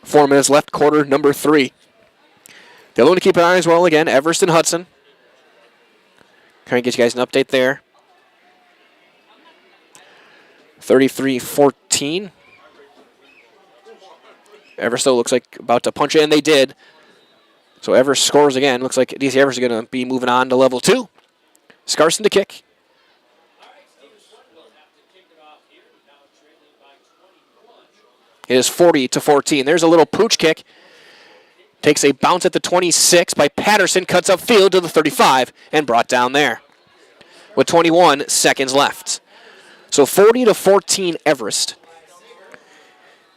4 minutes left, quarter number 3. The other one to keep an eye on as well, again, Everest and Hudson. Trying to get you guys an update there. 33-14. Everest though looks like about to punch it, and they did. So Everest scores again. Looks like DC Everest is going to be moving on to level 2. Scarson to kick. It is 40-14. There's a little pooch kick. Takes a bounce at the 26 by Patterson, cuts upfield to the 35 and brought down there with 21 seconds left. So 40-14 Everest.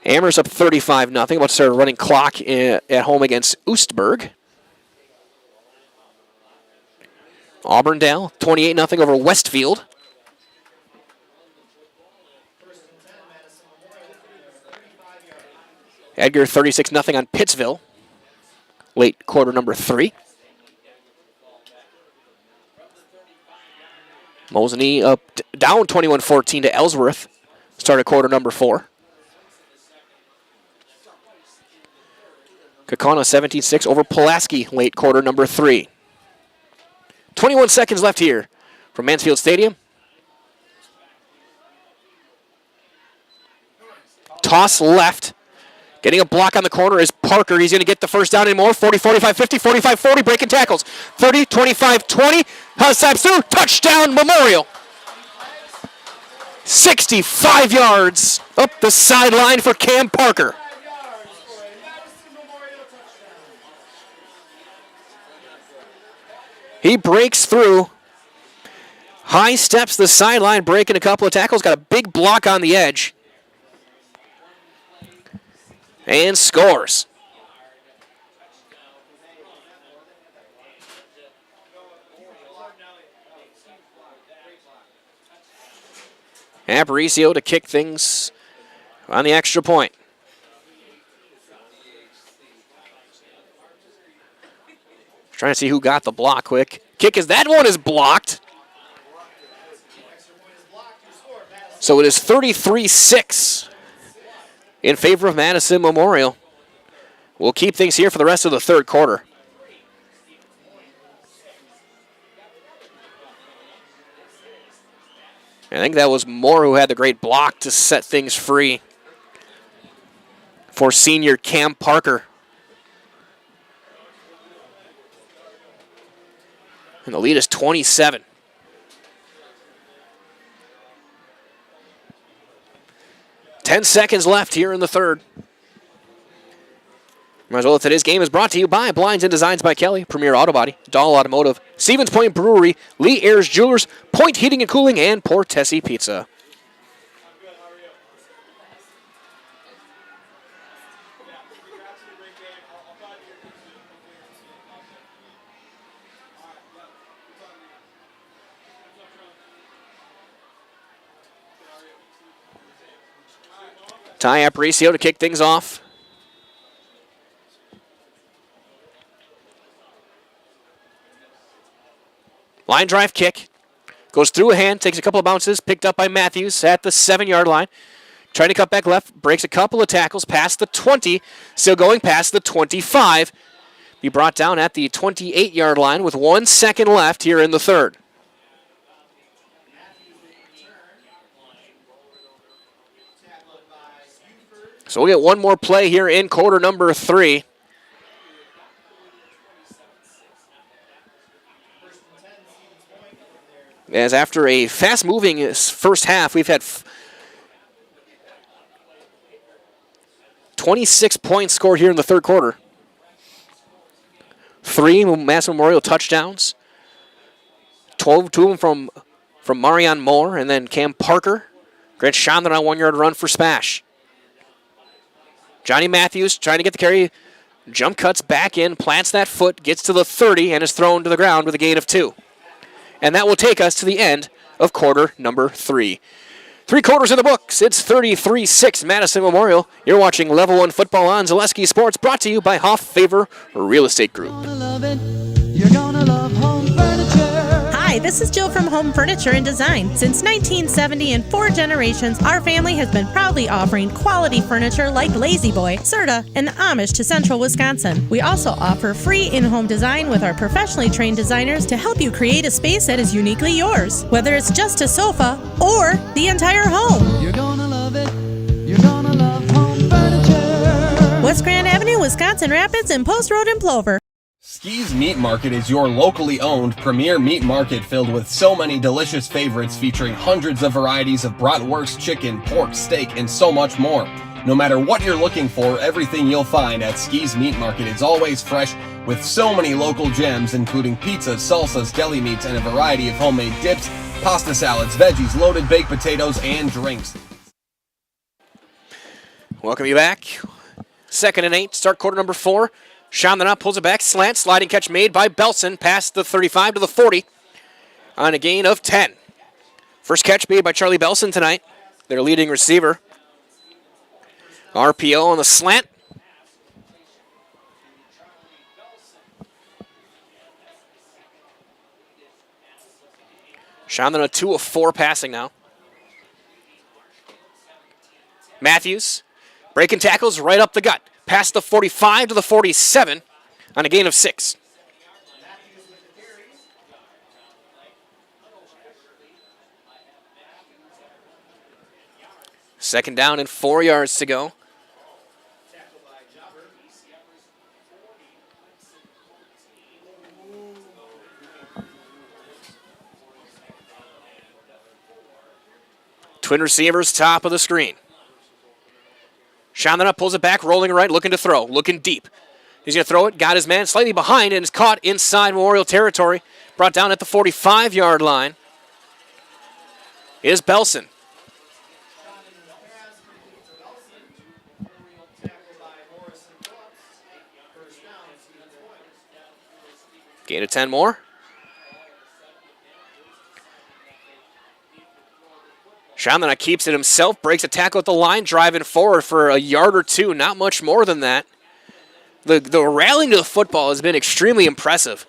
Amherst up 35-0. About to start a running clock at home against Oostburg. Auburndale 28-0 over Westfield. Edgar 36-0 on Pittsville. Late quarter number 3. Mosinee up down 21-14 to Ellsworth. Started quarter number 4. Kaukauna 17-6 over Pulaski, late quarter number 3. 21 seconds left here from Mansfield Stadium. Toss left. Getting a block on the corner is Parker. He's going to get the first down anymore. 40, 45, 50, 45, 40. Breaking tackles. 30, 25, 20. Steps through. Touchdown, Memorial. 65 yards up the sideline for Cam Parker. He breaks through. High steps the sideline, breaking a couple of tackles. Got a big block on the edge. And scores. Aparicio to kick things on the extra point. Trying to see who got the block quick. Kick is that one is blocked. So it is 33-6 in favor of Madison Memorial. We'll keep things here for the rest of the third quarter. I think that was Moore who had the great block to set things free for senior Cam Parker. And the lead is 27. Ten seconds left here in the third. Might as well, today's game is brought to you by Blinds and Designs by Kelly, Premier Auto Body, Dahl Automotive, Stevens Point Brewery, Lee Ayers Jewelers, Point Heating and Cooling, and Portesi Pizza. Ty Aparicio to kick things off. Line drive kick. Goes through a hand, takes a couple of bounces, picked up by Matthews at the 7-yard line. Trying to cut back left, breaks a couple of tackles past the 20, still going past the 25. Be brought down at the 28-yard line with 1 second left here in the third. So we'll get one more play here in quarter number 3. As after a fast-moving first half, we've had 26 points scored here in the third quarter. 3 Madison Memorial touchdowns. 2 of them from Marion Moore, and then Cam Parker. Grant Chandler on a 1-yard run for SPASH. Johnny Matthews trying to get the carry. Jump cuts back in, plants that foot, gets to the 30, and is thrown to the ground with a gain of 2. And that will take us to the end of quarter number 3. 3 quarters in the books. It's 33-6 Madison Memorial. You're watching Level 1 Football on Zaleski Sports, brought to you by Hoff Favor Real Estate Group. You're gonna love home furniture. Hi, this is Jill from Home Furniture and Design. Since 1970 and 4 generations, our family has been proudly offering quality furniture like Lazy Boy, Serta, and Amish to Central Wisconsin. We also offer free in-home design with our professionally trained designers to help you create a space that is uniquely yours, whether it's just a sofa or the entire home. You're gonna love it. You're gonna love home furniture. West Grand Avenue, Wisconsin Rapids, and Post Road in Plover. Ski's Meat Market is your locally owned premier meat market filled with so many delicious favorites featuring hundreds of varieties of bratwurst, chicken, pork, steak, and so much more. No matter what you're looking for, everything you'll find at Ski's Meat Market is always fresh with so many local gems including pizzas, salsas, deli meats, and a variety of homemade dips, pasta salads, veggies, loaded baked potatoes, and drinks. Welcome you back. 2nd and 8, start quarter number 4. Chandana pulls it back, slant, sliding catch made by Belson, past the 35 to the 40 on a gain of 10. First catch made by Charlie Belson tonight, their leading receiver. RPO on the slant. Chandana 2 of 4 passing now. Matthews breaking tackles right up the gut. Past the 45 to the 47 on a gain of 6. Second down and 4 yards to go. Twin receivers, top of the screen. Chandana pulls it back, rolling right, looking to throw, looking deep. He's going to throw it, got his man slightly behind, and is caught inside Memorial territory. Brought down at the 45-yard line is Belson. Gain of 10 more. Chandana keeps it himself, breaks a tackle at the line, driving forward for a yard or two, not much more than that. The rallying to the football has been extremely impressive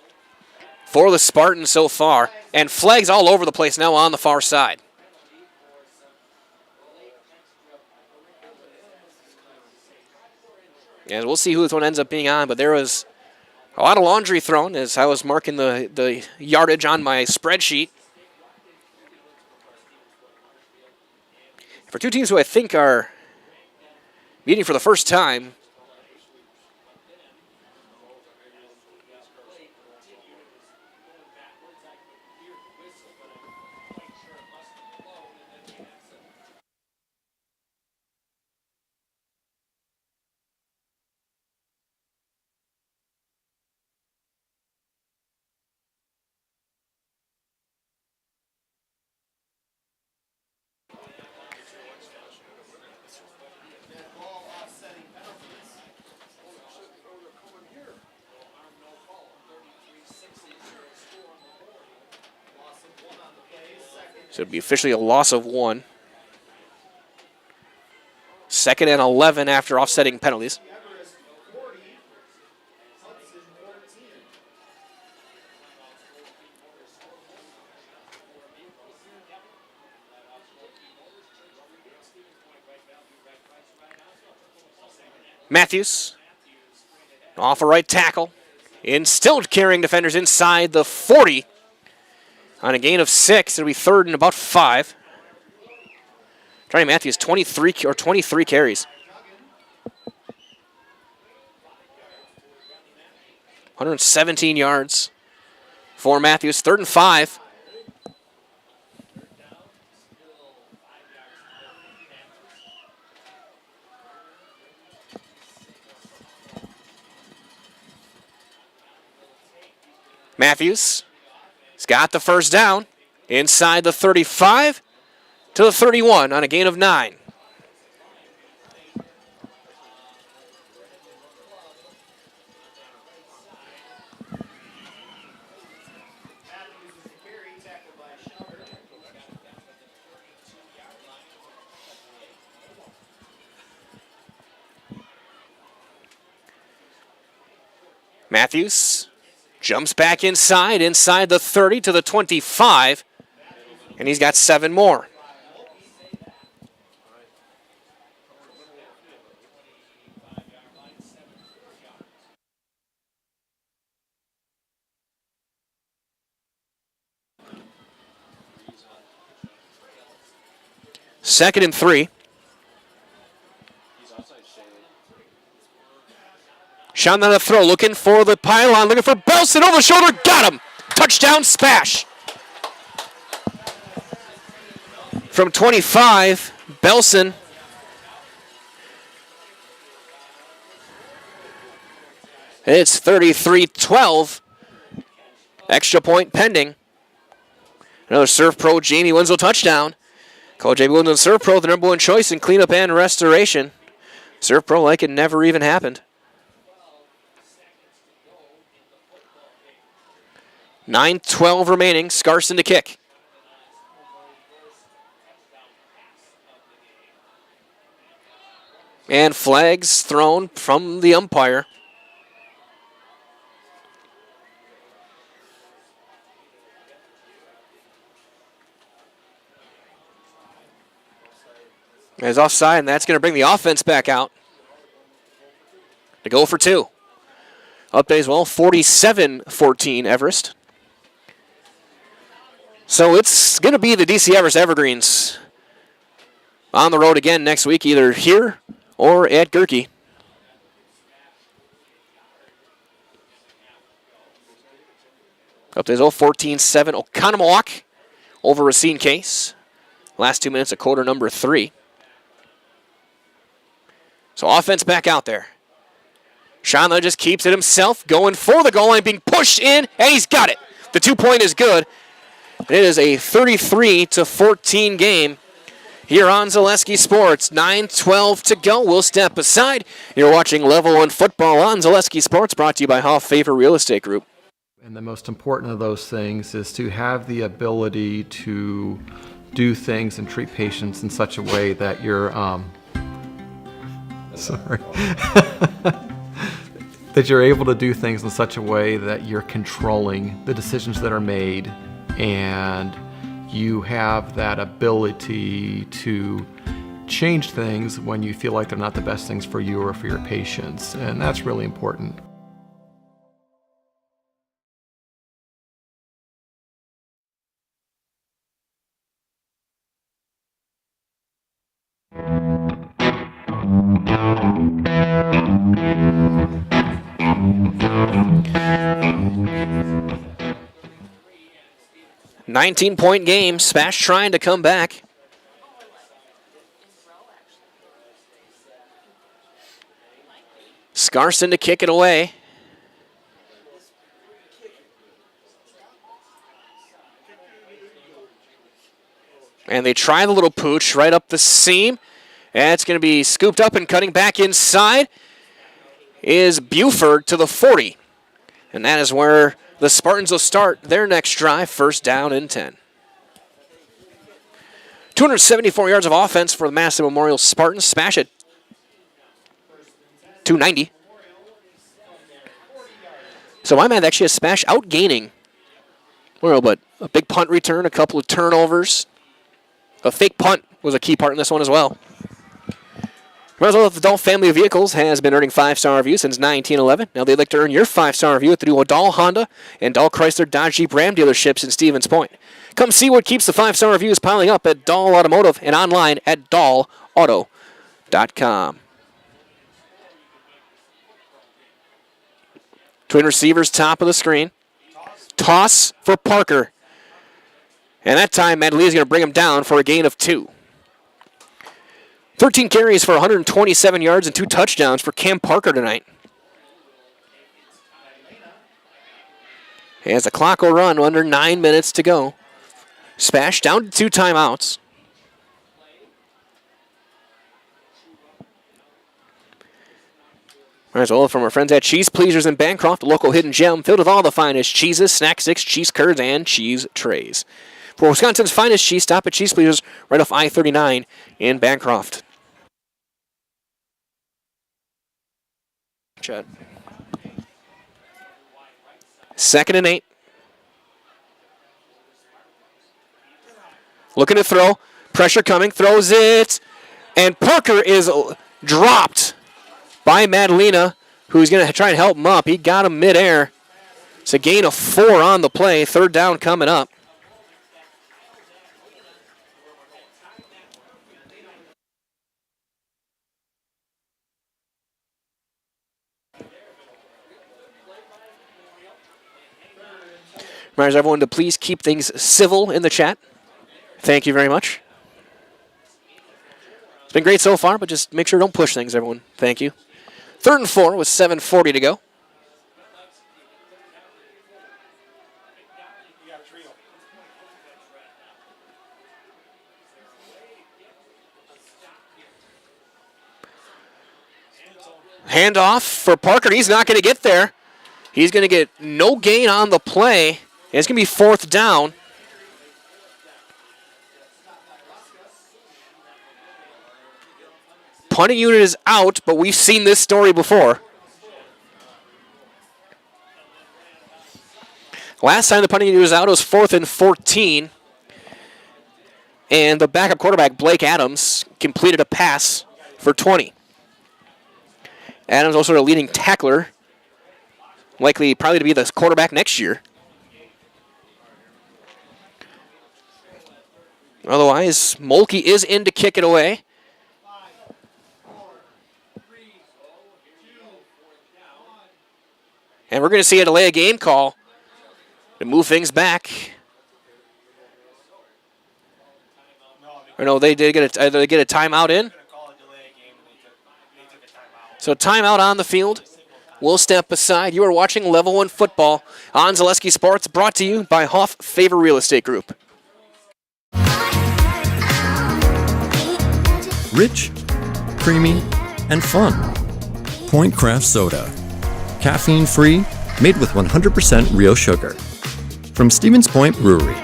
for the Spartans so far, and flags all over the place now on the far side. And we'll see who this one ends up being on, but there was a lot of laundry thrown as I was marking the yardage on my spreadsheet. For two teams who I think are meeting for the first time, so it'd be officially a loss of 1. 2nd and 11 after offsetting penalties. Matthews off a right tackle. Still carrying defenders inside the 40. On a gain of 6, it'll be 3rd and about 5. Johnny Matthews, 23 carries. 117 yards for Matthews, 3rd and 5. Matthews has got the first down inside the 35 to the 31 on a gain of 9. Matthews jumps back inside the 30 to the 25, and he's got 7 more. Second and 3. Sean on a throw, looking for the pylon, looking for Belson over the shoulder, got him! Touchdown, SPASH! From 25, Belson. It's 33-12. Extra point pending. Another Serve Pro, Jamie Winslow touchdown. Call Jamie Winslow Serve Pro the number one choice in cleanup and restoration. Serve Pro like it never even happened. 9:12 remaining. Scarson to kick. And flags thrown from the umpire. As offside, and that's going to bring the offense back out to go for 2. Update as well, 47-14 Everest. So it's going to be the DC Everest Evergreens on the road again next week, either here or at Gerke. Update as well, 14-7 Oconomowoc over Racine Case. Last 2 minutes of quarter number 3. So offense back out there. Shanla just keeps it himself, going for the goal line, being pushed in, and he's got it. The 2-point is good. It is a 33-14 game here on Zaleski Sports. 9:12 to go. We'll step aside. You're watching Level 1 football on Zaleski Sports, brought to you by Hoff Favor Real Estate Group. And the most important of those things is to have the ability to do things and treat patients in such a way that you're that you're able to do things in such a way that you're controlling the decisions that are made, and you have that ability to change things when you feel like they're not the best things for you or for your patients, and that's really important. $19-point game. SPASH trying to come back. Scarson to kick it away. And they try the little pooch right up the seam. And it's going to be scooped up, and cutting back inside is Buford to the 40. And that is where the Spartans will start their next drive, first down and 10. 274 yards of offense for the Madison Memorial Spartans. SPASH at 290. So my man actually has SPASH outgaining. Well, but a big punt return, a couple of turnovers. A fake punt was a key part in this one as well. The Dahl family of vehicles has been earning 5-star reviews since 1911. Now they'd like to earn your 5-star review at the new Dahl Honda and Dahl Chrysler Dodge Jeep Ram dealerships in Stevens Point. Come see what keeps the 5-star reviews piling up at Dahl Automotive and online at dahlauto.com. Twin receivers, top of the screen. Toss for Parker. And that time, Madeleine is going to bring him down for a gain of 2. 13 carries for 127 yards and 2 touchdowns for Cam Parker tonight. As the clock will run, under 9 minutes to go. SPASH down to 2 timeouts. All right, so from our friends at Cheese Pleasers in Bancroft, a local hidden gem filled with all the finest cheeses, snack sticks, cheese curds, and cheese trays. For Wisconsin's finest cheese, stop at Cheese Pleasers right off I-39 in Bancroft. Chad. 2nd and 8. Looking to throw. Pressure coming. Throws it. And Parker is dropped by Madalena, who's going to try and help him up. He got him midair. It's a gain of 4 on the play. 3rd down coming up. Reminds everyone to please keep things civil in the chat. Thank you very much. It's been great so far, but just make sure don't push things, everyone. Thank you. 3rd and 4 with 7:40 to go. Handoff for Parker. He's not going to get there. He's going to get no gain on the play. It's going to be 4th down. Punting unit is out, but we've seen this story before. Last time the punting unit was out, it was 4th and 14. And the backup quarterback, Blake Adams, completed a pass for 20. Adams also a leading tackler, probably to be the quarterback next year. Otherwise, Mulkey is in to kick it away. And we're going to see a delay of game call to move things back. Or no, they did get a timeout in. So timeout on the field. We'll step aside. You are watching Level 1 Football on Zaleski Sports, brought to you by Hoff Favor Real Estate Group. Rich, creamy, and fun. Point Craft Soda. Caffeine-free, made with 100% real sugar. From Stevens Point Brewery.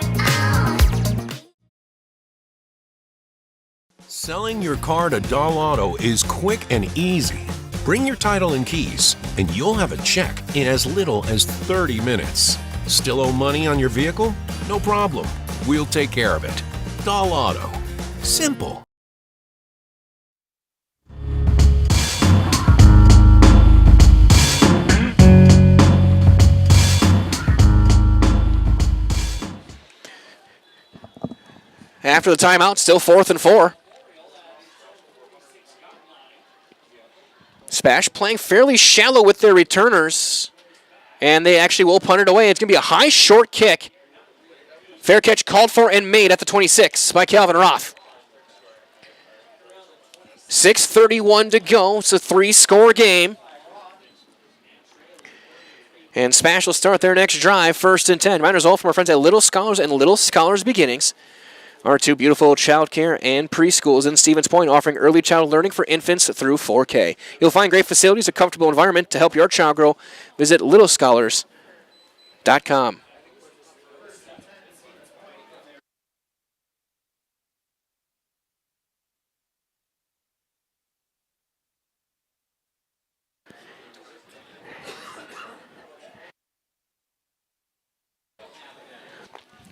Selling your car to Doll Auto is quick and easy. Bring your title and keys, and you'll have a check in as little as 30 minutes. Still owe money on your vehicle? No problem. We'll take care of it. Doll Auto. Simple. After the timeout, still 4th and 4. SPASH playing fairly shallow with their returners, and they actually will punt it away. It's going to be a high, short kick. Fair catch called for and made at the 26 by Calvin Roth. 6:31 to go. It's a 3-score game. And SPASH will start their next drive, 1st and 10. Reminder all from our friends at Little Scholars and Little Scholars Beginnings. Our 2 beautiful child care and preschools in Stevens Point, offering early child learning for infants through 4K. You'll find great facilities, a comfortable environment to help your child grow. Visit littlescholars.com.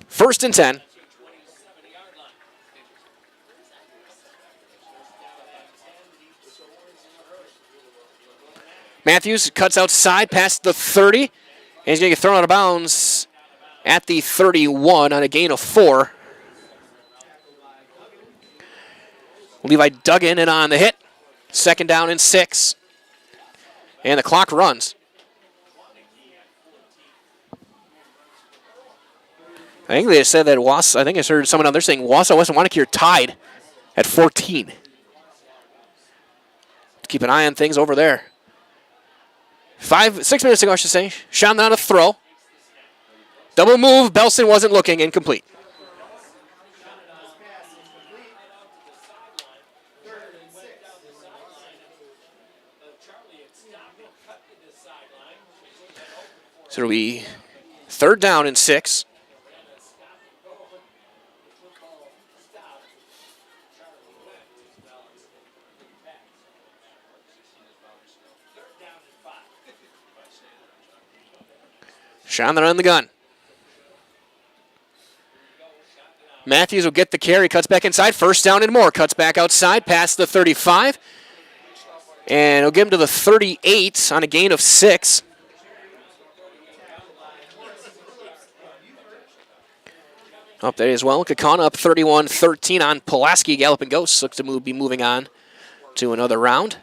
First and 10. Matthews cuts outside past the 30, and he's going to get thrown out of bounds at the 31 on a gain of 4. Levi Duggan in on the hit. 2nd down and 6. And the clock runs. I think they said that I think I heard someone out there saying Wausau West and Wanakere tied at 14. Let's keep an eye on things over there. 6 minutes ago, I should say. Shot on a throw. Double move. Belson wasn't looking. Incomplete. So it'll be 3rd down and 6. Chandler on the gun. Matthews will get the carry, cuts back inside, 1st down and more. Cuts back outside, past the 35. And he'll give him to the 38 on a gain of 6. Up there as well. Kakana up 31-13 on Pulaski. Galloping Ghosts looks to be moving on to another round.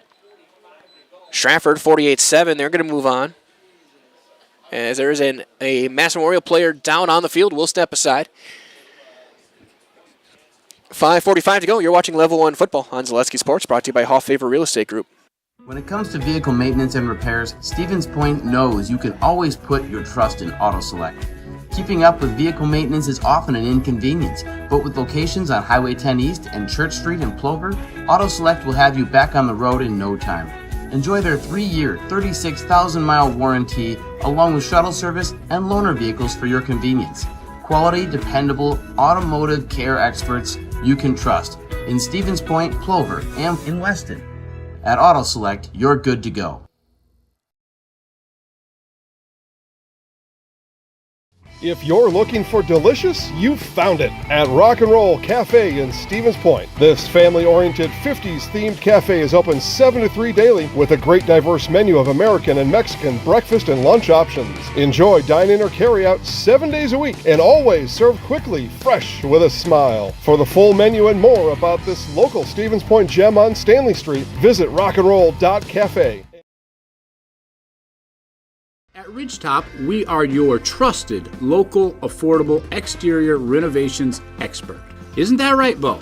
Stratford 48-7. They're going to move on. As there is a Madison Memorial player down on the field, we'll step aside. 5:45 to go. You're watching Level 1 Football on Zaleski Sports, brought to you by Hoff Favor Real Estate Group. When it comes to vehicle maintenance and repairs, Stevens Point knows you can always put your trust in Auto Select. Keeping up with vehicle maintenance is often an inconvenience, but with locations on Highway 10 East and Church Street in Plover, Auto Select will have you back on the road in no time. Enjoy their 3-year, 36,000-mile warranty, along with shuttle service and loaner vehicles for your convenience. Quality, dependable, automotive care experts you can trust in Stevens Point, Plover, and in Weston. At Auto Select, you're good to go. If you're looking for delicious, you've found it at Rock and Roll Cafe in Stevens Point. This family-oriented 50s themed cafe is open 7 to 3 daily with a great diverse menu of American and Mexican breakfast and lunch options. Enjoy dine-in or carry-out 7 days a week and always served quickly, fresh with a smile. For the full menu and more about this local Stevens Point gem on Stanley Street, visit rockandroll.cafe. At Ridgetop, we are your trusted, local, affordable exterior renovations expert. Isn't that right, Bo?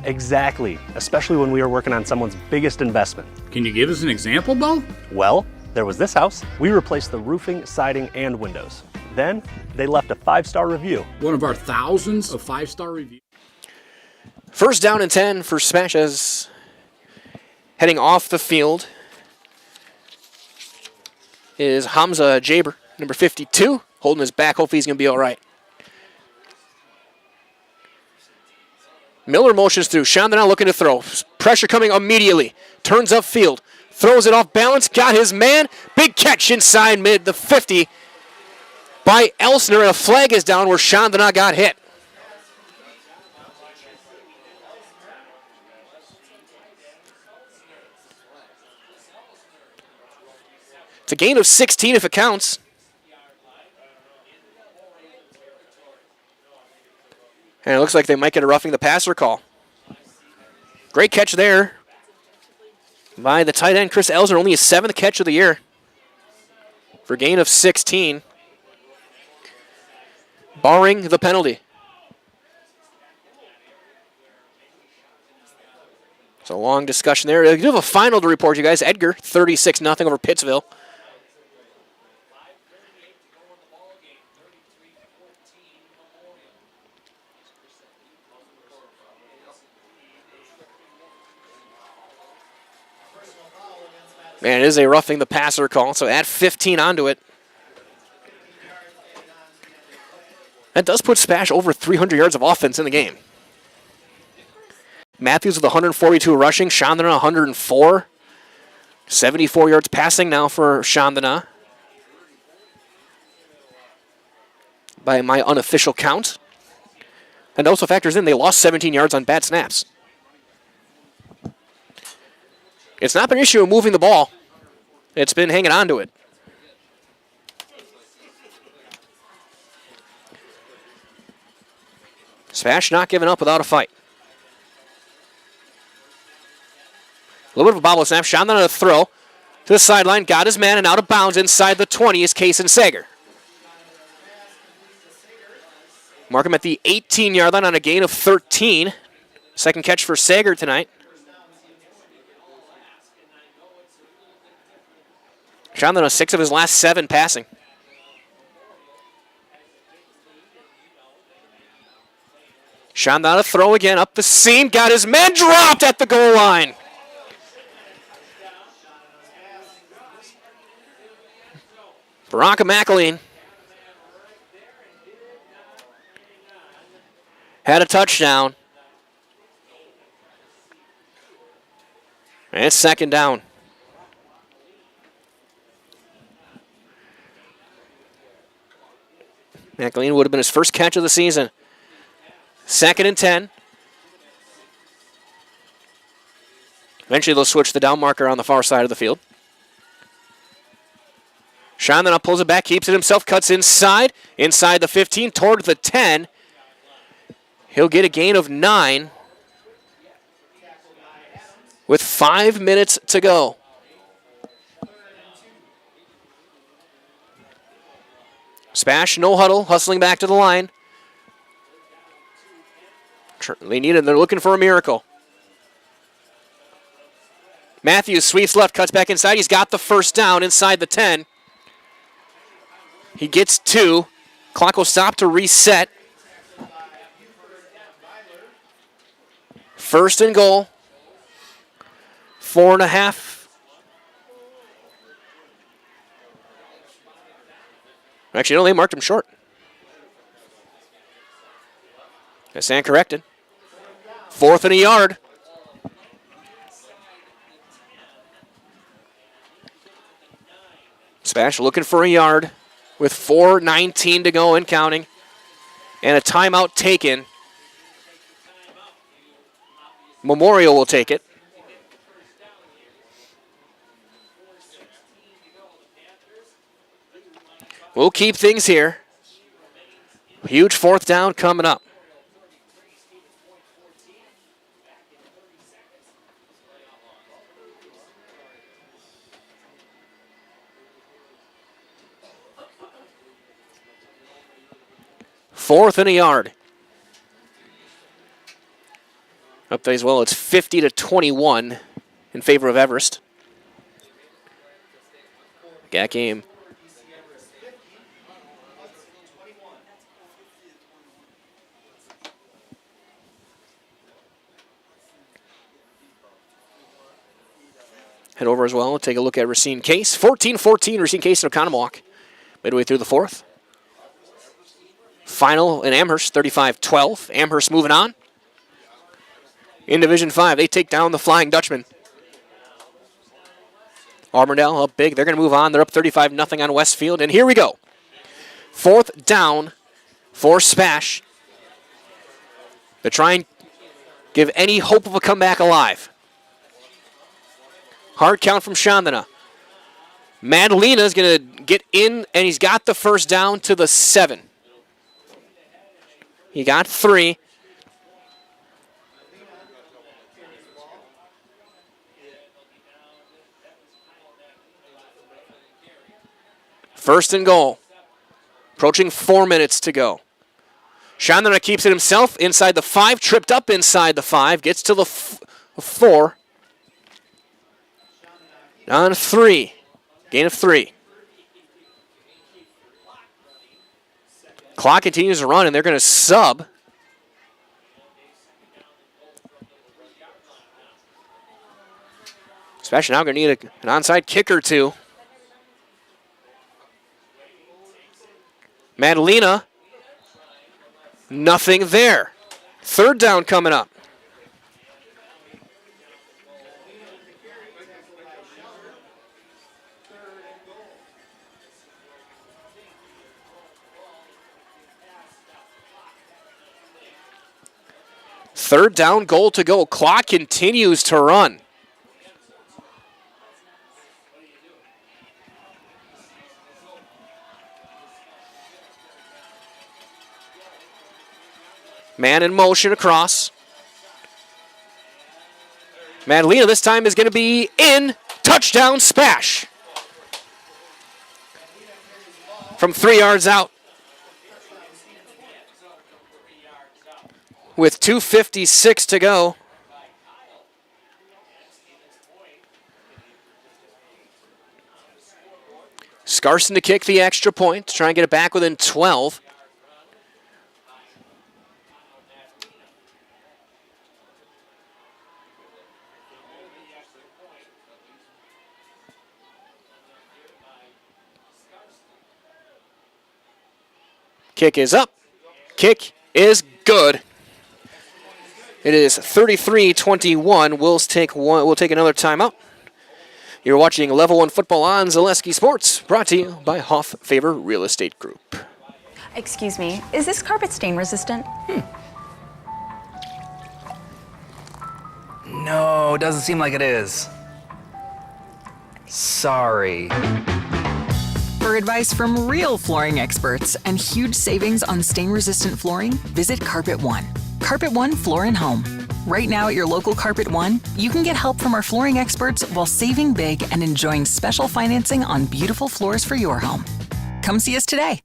Exactly, especially when we are working on someone's biggest investment. Can you give us an example, Bo? Well, there was this house. We replaced the roofing, siding, and windows. Then, they left a 5-star review. One of our thousands of 5-star reviews. First down and 10 for Smash as heading off the field is Hamza Jaber, number 52, holding his back. Hopefully he's going to be all right. Miller motions through. Chandana looking to throw. Pressure coming immediately. Turns upfield. Throws it off balance. Got his man. Big catch inside mid the 50 by Elsner. And a flag is down where Chandana got hit. It's a gain of 16 if it counts. And it looks like they might get a roughing the passer call. Great catch there by the tight end, Chris Elsner. Only his 7th catch of the year for a gain of 16, barring the penalty. It's a long discussion there. I do have a final to report, you guys. Edgar, 36-0 over Pittsville. Man, it is a roughing the passer call, so add 15 onto it. That does put Spash over 300 yards of offense in the game. Matthews with 142 rushing, Chandana 104. 74 yards passing now for Chandana, by my unofficial count. And also factors in they lost 17 yards on bad snaps. It's not been an issue of moving the ball. It's been hanging on to it. Spash not giving up without a fight. A little bit of a bobble snap. Shot on a throw to the sideline. Got his man and out of bounds inside the 20 is Kaysen Sager. Mark him at the 18-yard line on a gain of 13. Second catch for Sager tonight. Chandana 6 of his last 7 passing. Chandana throw again up the seam. Got his man dropped at the goal line. Veronica McElleen had a touchdown. And it's second down. McElleen would have been his first catch of the season. 2nd and 10. Eventually they'll switch the down marker on the far side of the field. Chandana pulls it back, keeps it himself, cuts inside the 15, toward the 10. He'll get a gain of 9 with 5 minutes to go. SPASH, no huddle, hustling back to the line. They need it. They're looking for a miracle. Matthews sweeps left, cuts back inside. He's got the first down inside the 10. He gets 2. Clock will stop to reset. First and goal. 4.5. Actually, no, they marked him short. I stand corrected. 4th and a yard. SPASH looking for a yard with 4:19 to go and counting. And a timeout taken. Memorial will take it. We'll keep things here. Huge 4th down coming up. Fourth and a yard. Up there as well, it's 50-21 in favor of Everest. Got game. Head over as well and take a look at Racine Case. 14-14, Racine Case and Oconomowoc. Midway through the 4th. Final in Amherst, 35-12. Amherst moving on. In Division 5, they take down the Flying Dutchman. Auburndale up big. They're going to move on. They're up 35-0 on Westfield. And here we go. 4th down for SPASH. To try and give any hope of a comeback alive. Hard count from Chandana. Madalena is going to get in, and he's got the first down to the 7. He got 3. First and goal. Approaching 4 minutes to go. Chandana keeps it himself inside the 5, tripped up inside the 5, gets to the 4. On 3. Gain of 3. Clock continues to run, and they're going to sub. SPASH now going to need an onside kick or 2. Madalena, nothing there. 3rd down coming up. Third down, goal to go. Clock continues to run. Man in motion across. Madalena this time is going to be in. Touchdown, SPASH. From 3 yards out. With 2:56 to go. Scarson to kick the extra point to try and get it back within 12. Kick is up. Kick is good. It is 33-21. We'll take another timeout. You're watching Level 1 Football on Zaleski Sports, brought to you by Hoff Favor Real Estate Group. Excuse me, is this carpet stain resistant? No, doesn't seem like it is. Sorry. For advice from real flooring experts and huge savings on stain-resistant flooring, visit Carpet One. Carpet One Floor and Home. Right now at your local Carpet One, you can get help from our flooring experts while saving big and enjoying special financing on beautiful floors for your home. Come see us today.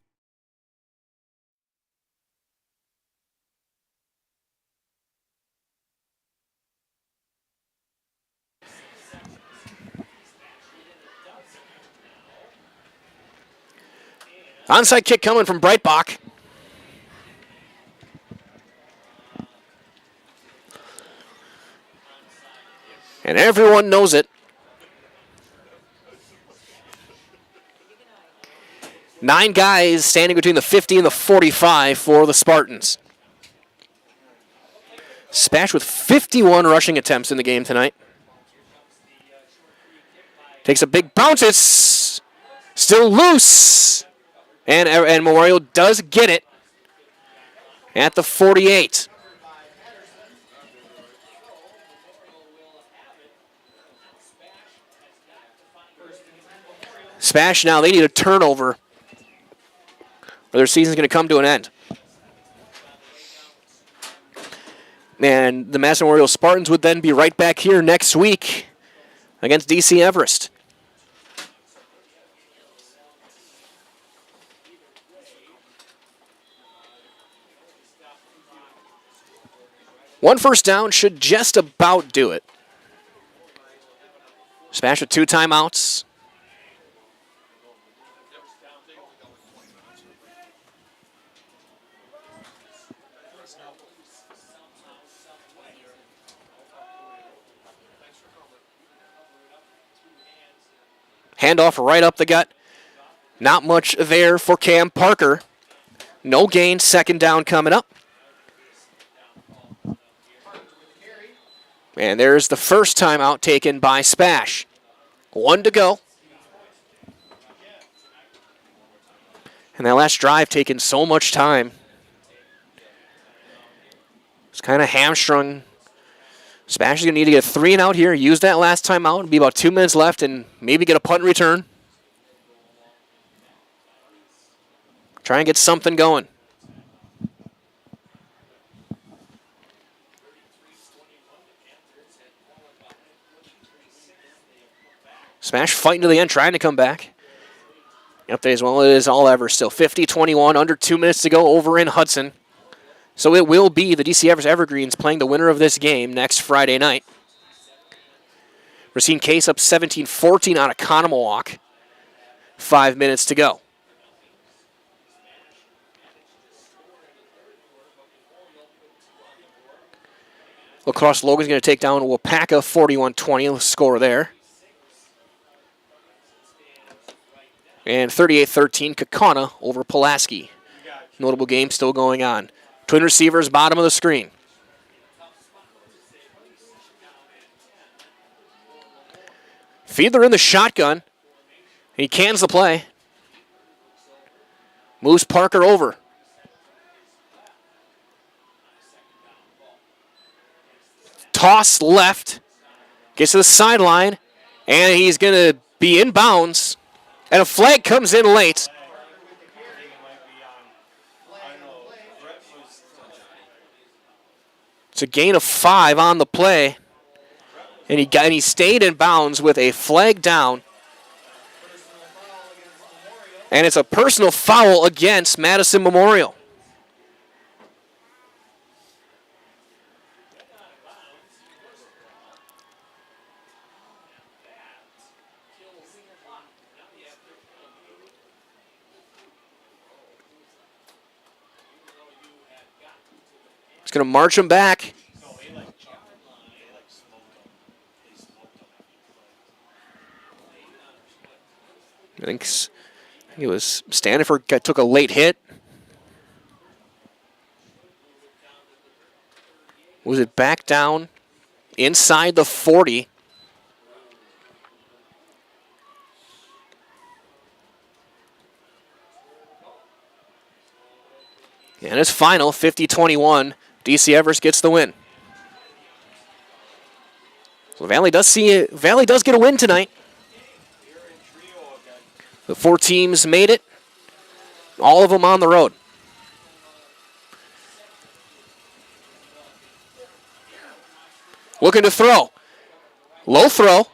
Onside kick coming from Breitbach. And everyone knows it. 9 guys standing between the 50 and the 45 for the Spartans. SPASH with 51 rushing attempts in the game tonight. Takes a big bounce. It's still loose. And Memorial does get it at the 48. SPASH now, they need a turnover, or their season's going to come to an end. And the Madison Memorial Spartans would then be right back here next week against DC Everest. One first down should just about do it. SPASH with 2 timeouts. Handoff right up the gut. Not much there for Cam Parker. No gain, second down coming up. And there's the first timeout taken by SPASH. 1 to go. And that last drive taking so much time. It's kind of hamstrung. SPASH is going to need to get a 3 and out here. Use that last timeout. It'll be about 2 minutes left and maybe get a punt return. Try and get something going. SPASH fighting to the end, trying to come back. Update as well, it is all ever still. 50-21, under 2 minutes to go over in Hudson. So it will be the DC Everest Evergreens playing the winner of this game next Friday night. Racine Case up 17-14 on a Conomowoc. 5 minutes to go. Lacrosse Logan's going to take down Wapaka 41-20, score there. And 38-13, Kaukauna over Pulaski. Notable game still going on. Twin receivers, bottom of the screen. Fiedler in the shotgun. He cans the play. Moves Parker over. Toss left. Gets to the sideline. And he's going to be in bounds. And a flag comes in late. It's a gain of 5 on the play. And he stayed in bounds with a flag down. And it's a personal foul against Madison Memorial. It's going to march him back. I think it was Stanifer took a late hit. Was it back down inside the 40? And it's final, 50-21. DC Everest gets the win. So Valley does get a win tonight. The 4 teams made it. All of them on the road. Looking to throw. Low throw.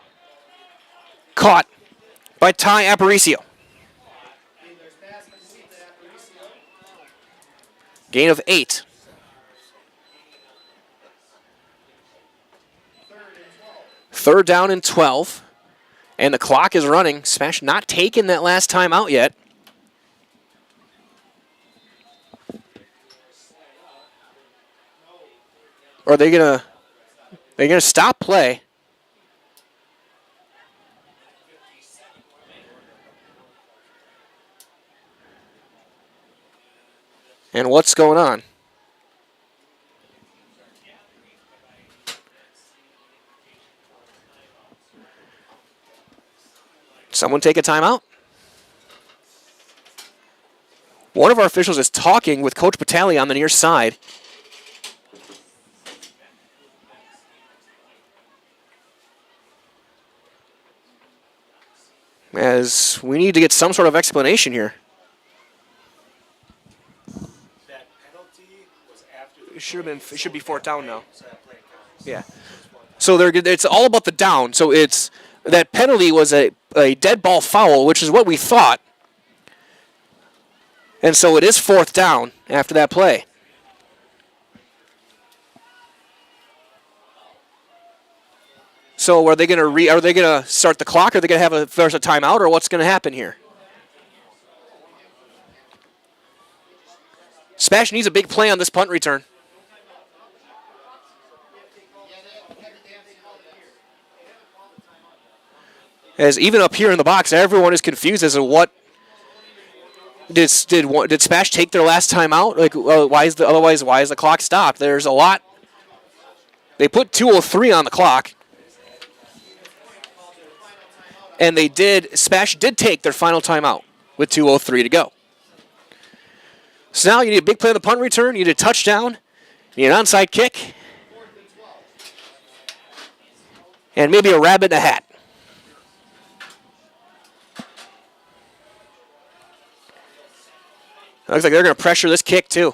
Caught by Ty Aparicio. Gain of 8. Third down and 12. And the clock is running. SPASH not taking that last time out yet. Or are they gonna stop play? And what's going on? Someone take a timeout? One of our officials is talking with Coach Batali on the near side. As we need to get some sort of explanation here. It should be fourth down now. Yeah. So it's all about the down. So it's that penalty was a dead ball foul, which is what we thought. And so it is fourth down after that play. So are they going to start the clock? Are they going to have a timeout, or what's going to happen here? SPASH needs a big play on this punt return. As even up here in the box, everyone is confused as to what did SPASH take their last time out? Like, why is the clock stopped? There's a lot. They put 2:03 on the clock, and SPASH did take their final timeout with 2:03 to go. So now you need a big play on the punt return. You need a touchdown. You need an onside kick, and maybe a rabbit in a hat. Looks like they're going to pressure this kick, too.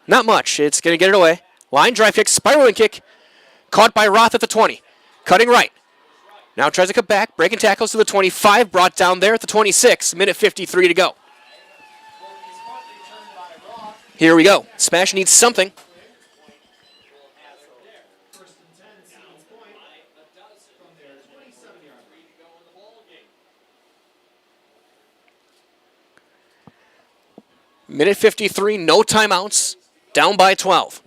Not much. It's going to get it away. Line drive kick, spiraling kick. Caught by Roth at the 20. Cutting right. Now tries to cut back. Breaking tackles to the 25. Brought down there at the 26. Minute 53 to go. Here we go. SPASH needs something. Minute 53, no timeouts, down by 12.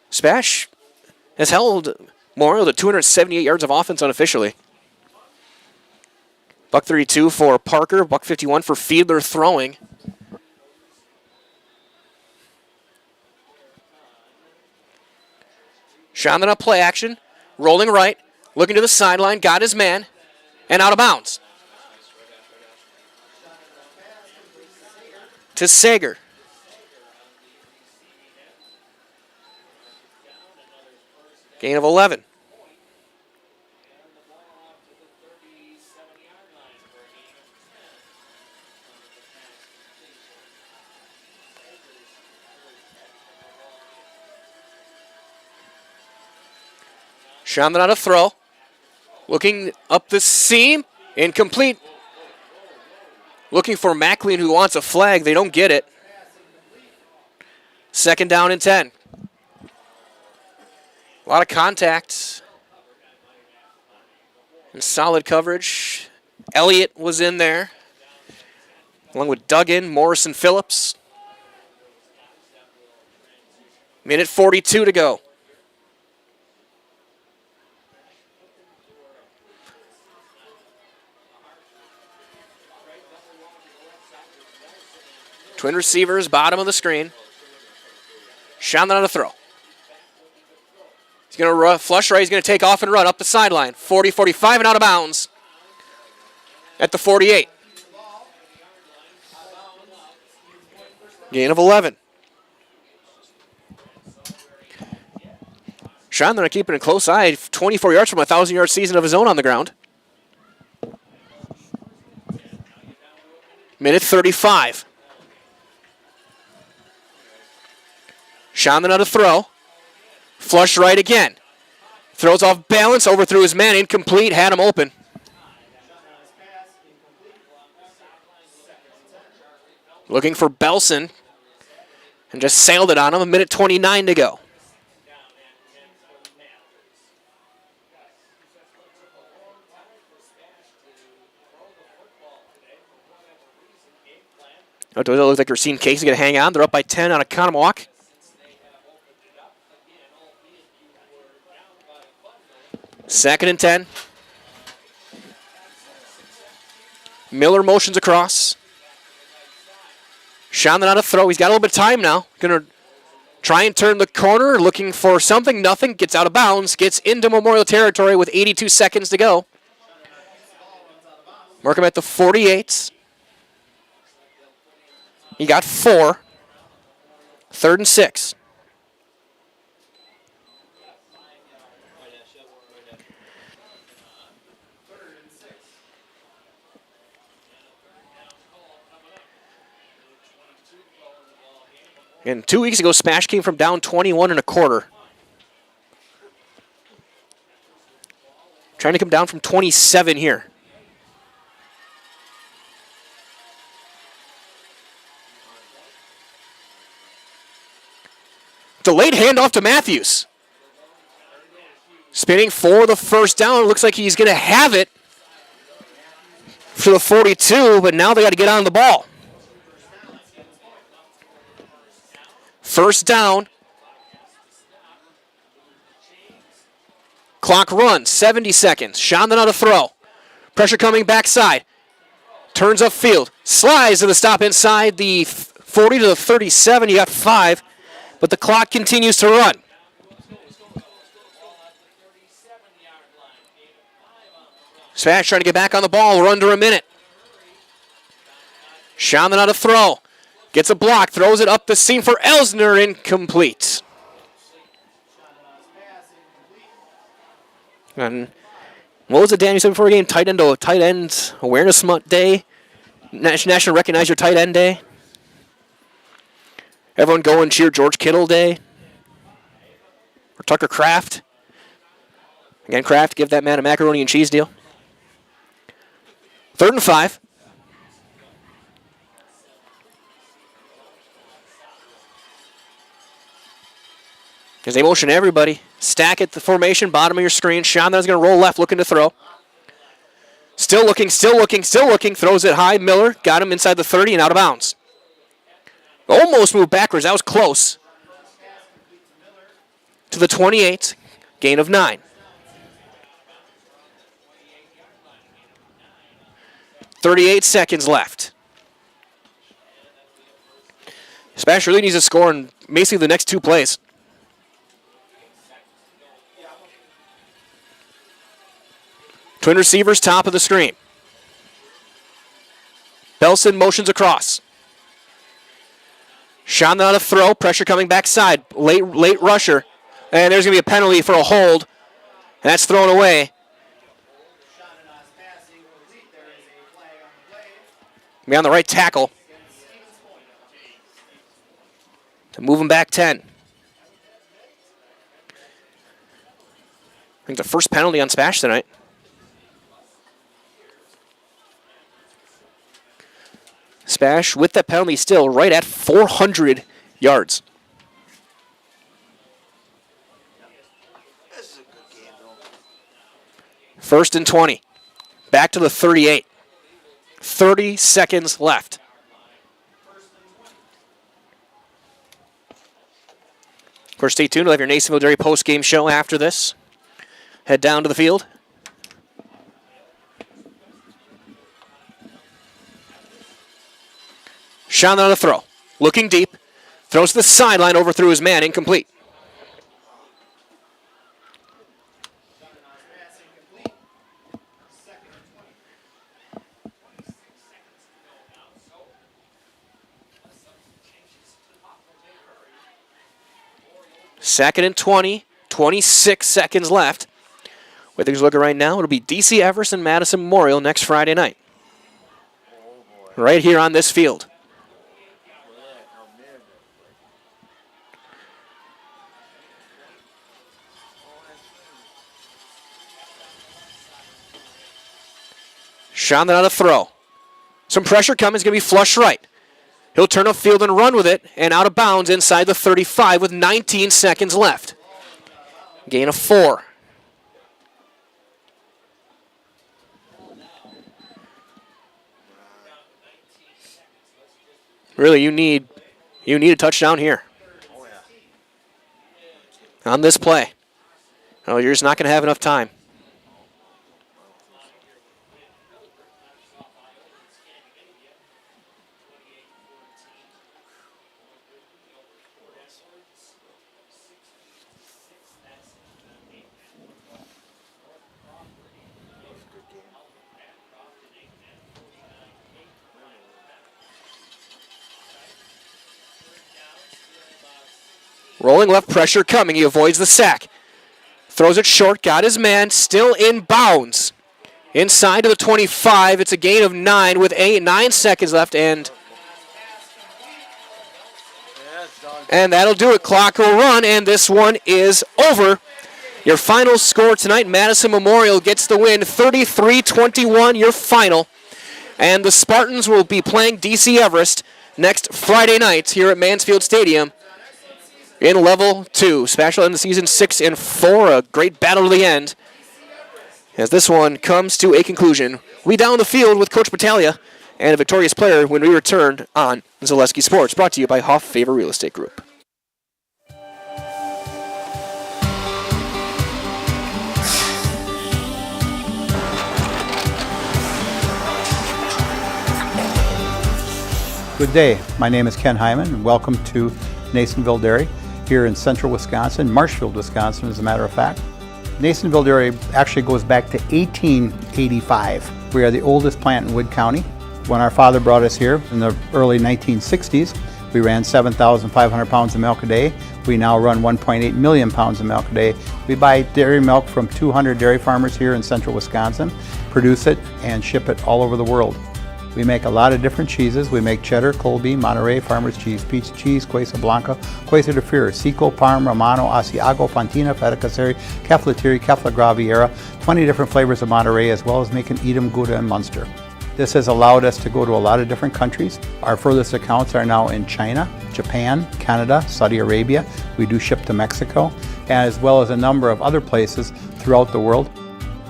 SPASH has held Memorial to 278 yards of offense unofficially. $132 for Parker, $151 for Fiedler throwing. Shotgun up play action, rolling right, looking to the sideline, got his man, and out of bounds. To Sager. Gain of 11. Shandon on a throw. Looking up the seam. Incomplete. Looking for Maclean, who wants a flag. They don't get it. Second down and 10. A lot of contact. And solid coverage. Elliott was in there. Along with Duggan, Morrison, Phillips. Minute 42 to go. Twin receivers, bottom of the screen. Shandon on a throw. He's going to flush right. He's going to take off and run up the sideline. 40, 45, and out of bounds at the 48. Gain of 11. Shandon keeping a close eye. 24 yards from a 1,000-yard season of his own on the ground. Minute 35. Shandon on a throw. Flush right again. Throws off balance, overthrew his man, incomplete, had him open. Looking for Belson. And just sailed it on him. A minute 29 to go. It looks like Racine Case is going to hang on. They're up by 10 on a Conomowoc. Second and 10. Miller motions across. Shonda on a throw. He's got a little bit of time now. Going to try and turn the corner, looking for something. Nothing. Gets out of bounds. Gets into Memorial territory with 82 seconds to go. Mark him at the 48. He got 4. 3rd and 6. And 2 weeks ago, SPASH came from down 21 and a quarter. Trying to come down from 27 here. Delayed handoff to Matthews. Spinning for the first down. Looks like he's going to have it for the 42, but now they got to get on the ball. First down. Clock runs, 70 seconds. Shonda on a throw. Pressure coming backside. Turns upfield. Slides to the stop inside the 40 to the 37. You got 5, but the clock continues to run. SPASH trying to get back on the ball. We're under a minute. Shonda on a throw. Gets a block, throws it up the seam for Elsner, incomplete. And what was it, Dan, you said before the game? Tight end awareness day? National Recognize Your Tight End Day? Everyone go and cheer George Kittle Day? Or Tucker Kraft? Again, Kraft, give that man a macaroni and cheese deal. 3rd and 5. As they motion everybody, stack at the formation, bottom of your screen. Shonda's going to roll left, looking to throw. Still looking, throws it high. Miller got him inside the 30 and out of bounds. Almost moved backwards, that was close. To the 28, gain of 9. 38 seconds left. SPASH really needs to score in basically the next 2 plays. Twin receivers, top of the screen. Belson motions across. Shonda on a throw, pressure coming backside. Late rusher. And there's going to be a penalty for a hold. And that's thrown away. Be on the right tackle. To move him back 10. I think the first penalty on SPASH tonight. SPASH with that penalty still right at 400 yards. First and 20. Back to the 38. 30 seconds left. Of course, stay tuned. We'll have your Nasonville Dairy post-game show after this. Head down to the field. Shonda on the throw. Looking deep. Throws to the sideline, overthrew his man. Incomplete. Second and 20. 26 seconds left. Where things are looking right now, it'll be DC Everson Madison Memorial next Friday night. Right here on this field. Shonda on a throw. Some pressure coming. It's going to be flush right. He'll turn upfield and run with it, and out of bounds inside the 35 with 19 seconds left. Gain of 4. Really, you need a touchdown here on this play. Oh, you're just not going to have enough time. Rolling left pressure coming. He avoids the sack. Throws it short. Got his man. Still in bounds. Inside to the 25. It's a gain of 9 with 9 seconds left. And that'll do it. Clock will run. And this one is over. Your final score tonight, Madison Memorial gets the win. 33-21 your final. And the Spartans will be playing DC Everest next Friday night here at Mansfield Stadium in Level 2. SPASH will end the season 6-4, a great battle to the end. As this one comes to a conclusion, we down the field with Coach Battaglia and a victorious player when we return on Zaleski Sports, brought to you by Hoff Favor Real Estate Group. Good day. My name is Ken Hyman, and welcome to Nasonville Dairy here in central Wisconsin, Marshfield, Wisconsin, as a matter of fact. Nasonville Dairy actually goes back to 1885. We are the oldest plant in Wood County. When our father brought us here in the early 1960s, we ran 7,500 pounds of milk a day. We now run 1.8 million pounds of milk a day. We buy dairy milk from 200 dairy farmers here in central Wisconsin, produce it, and ship it all over the world. We make a lot of different cheeses. We make cheddar, Colby, Monterey, Farmer's Cheese, Peach Cheese, Quesa Blanca, Quesa de Fure, Seco, Parm, Romano, Asiago, Fontina, Feta Caseri, Cafetieri, Cafla Graviera, 20 different flavors of Monterey, as well as making Edam, Gouda, and Munster. This has allowed us to go to a lot of different countries. Our furthest accounts are now in China, Japan, Canada, Saudi Arabia. We do ship to Mexico, as well as a number of other places throughout the world.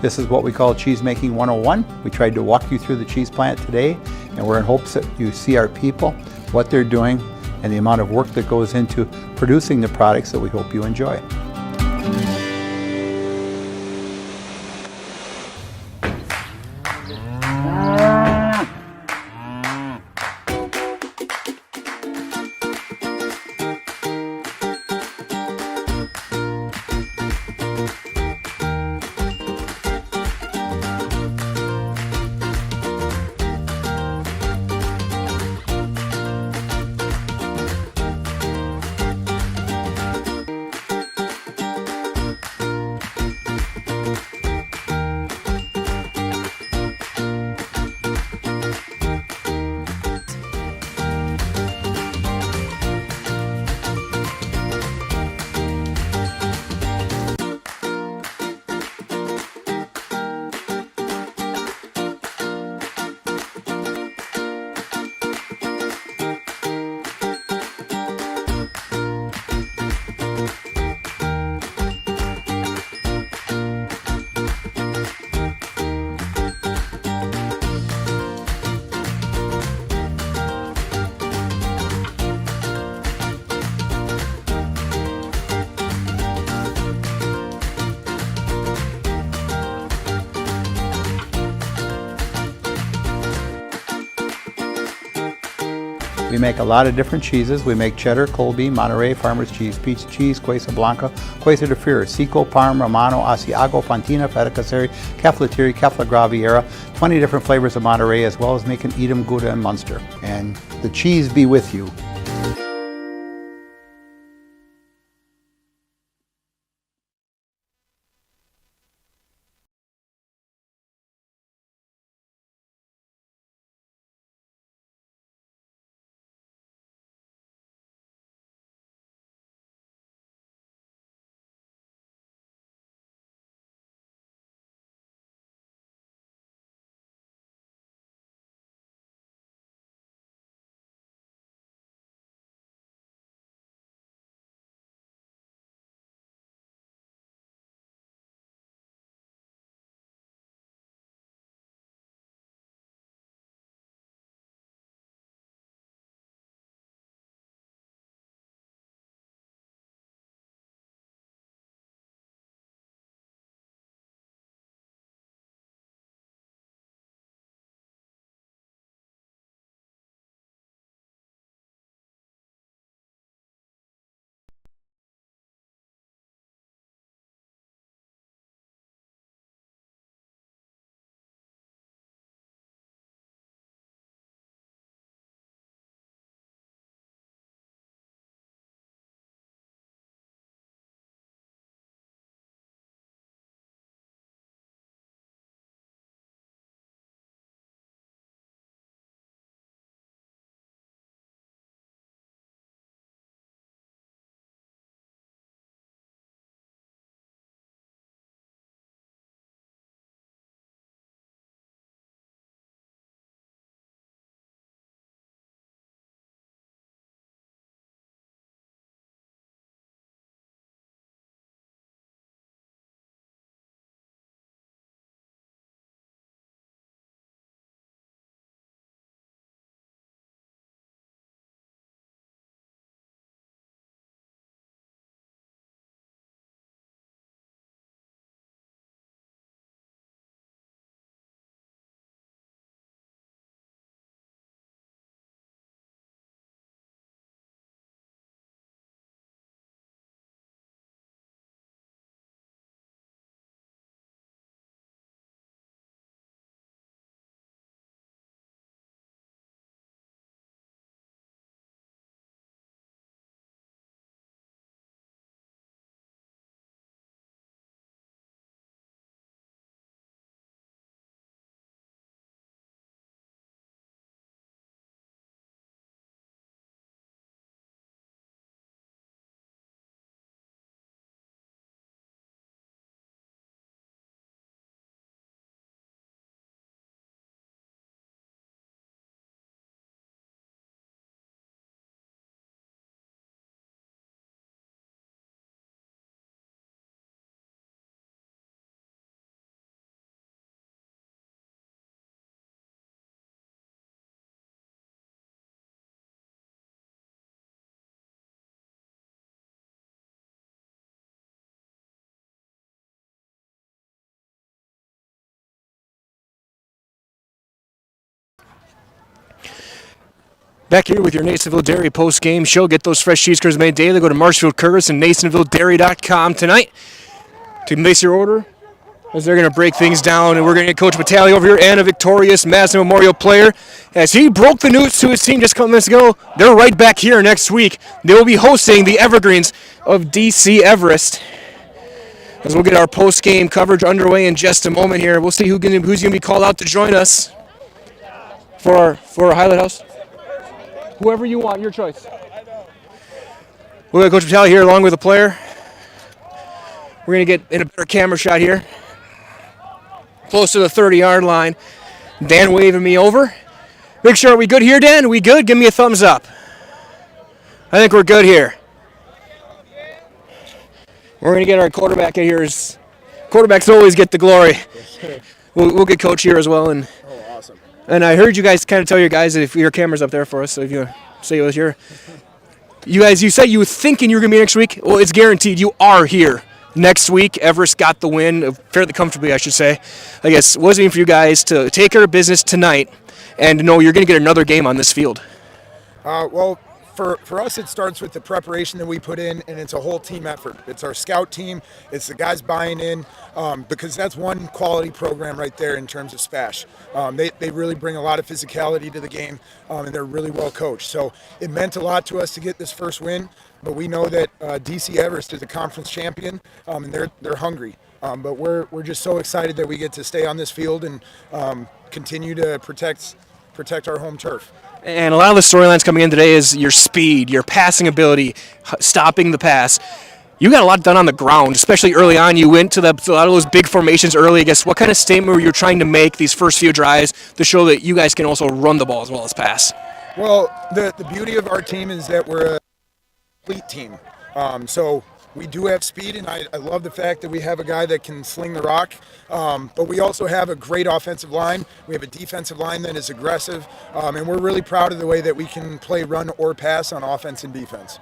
This is what we call Cheese Making 101. We tried to walk you through the cheese plant today, and we're in hopes that you see our people, what they're doing, and the amount of work that goes into producing the products that we hope you enjoy. We make a lot of different cheeses. We make cheddar, Colby, Monterey, Farmer's Cheese, Peach Cheese, Quesa Blanca, Quesa de Fure, Seco, Parm, Romano, Asiago, Fontina, Feta Caseri, Cafetieri, Cafla Graviera, 20 different flavors of Monterey, as well as making Edam, Gouda, and Munster. And the cheese be with you. Back here with your Nasonville Dairy post-game show. Get those fresh cheese curds made daily. Go to Marshfield Curtis and NasonvilleDairy.com tonight to place your order, as they're going to break things down. And we're going to get Coach Vitale over here and a victorious Madison Memorial player. As he broke the news to his team just a couple minutes ago, they're right back here next week. They will be hosting the Evergreens of DC Everest. As we'll get our post-game coverage underway in just a moment here. We'll see who's going to be called out to join us for our highlight house. Whoever you want, your choice. We'll get Coach Vitale here along with a player. We're going to get in a better camera shot here. Close to the 30-yard line. Dan waving me over. Make sure, are we good here, Dan? Are we good? Give me a thumbs up. I think we're good here. We're going to get our quarterback in here. Quarterbacks always get the glory. We'll get Coach here as well. And awesome. And I heard you guys kind of tell your guys if your camera's up there for us, so if you say it was here. You guys, you said you were thinking you were going to be next week. Well, it's guaranteed you are here next week. Everest got the win, fairly comfortably, I should say. I guess it wasn't even for you guys to take care of business tonight and know you're going to get another game on this field. Well, for us, it starts with the preparation that we put in, and it's a whole team effort. It's our scout team. It's the guys buying in, because that's one quality program right there in terms of SPASH. They really bring a lot of physicality to the game, and they're really well coached. So it meant a lot to us to get this first win, but we know that DC Everest is a conference champion, and they're hungry. But we're just so excited that we get to stay on this field and continue to protect our home turf. And a lot of the storylines coming in today is your speed, your passing ability, stopping the pass. You got a lot done on the ground, especially early on. You went to a lot of those big formations early. I guess what kind of statement were you trying to make these first few drives to show that you guys can also run the ball as well as pass? Well, the beauty of our team is that we're a complete team. So we do have speed, and I love the fact that we have a guy that can sling the rock. But we also have a great offensive line. We have a defensive line that is aggressive. And we're really proud of the way that we can play run or pass on offense and defense.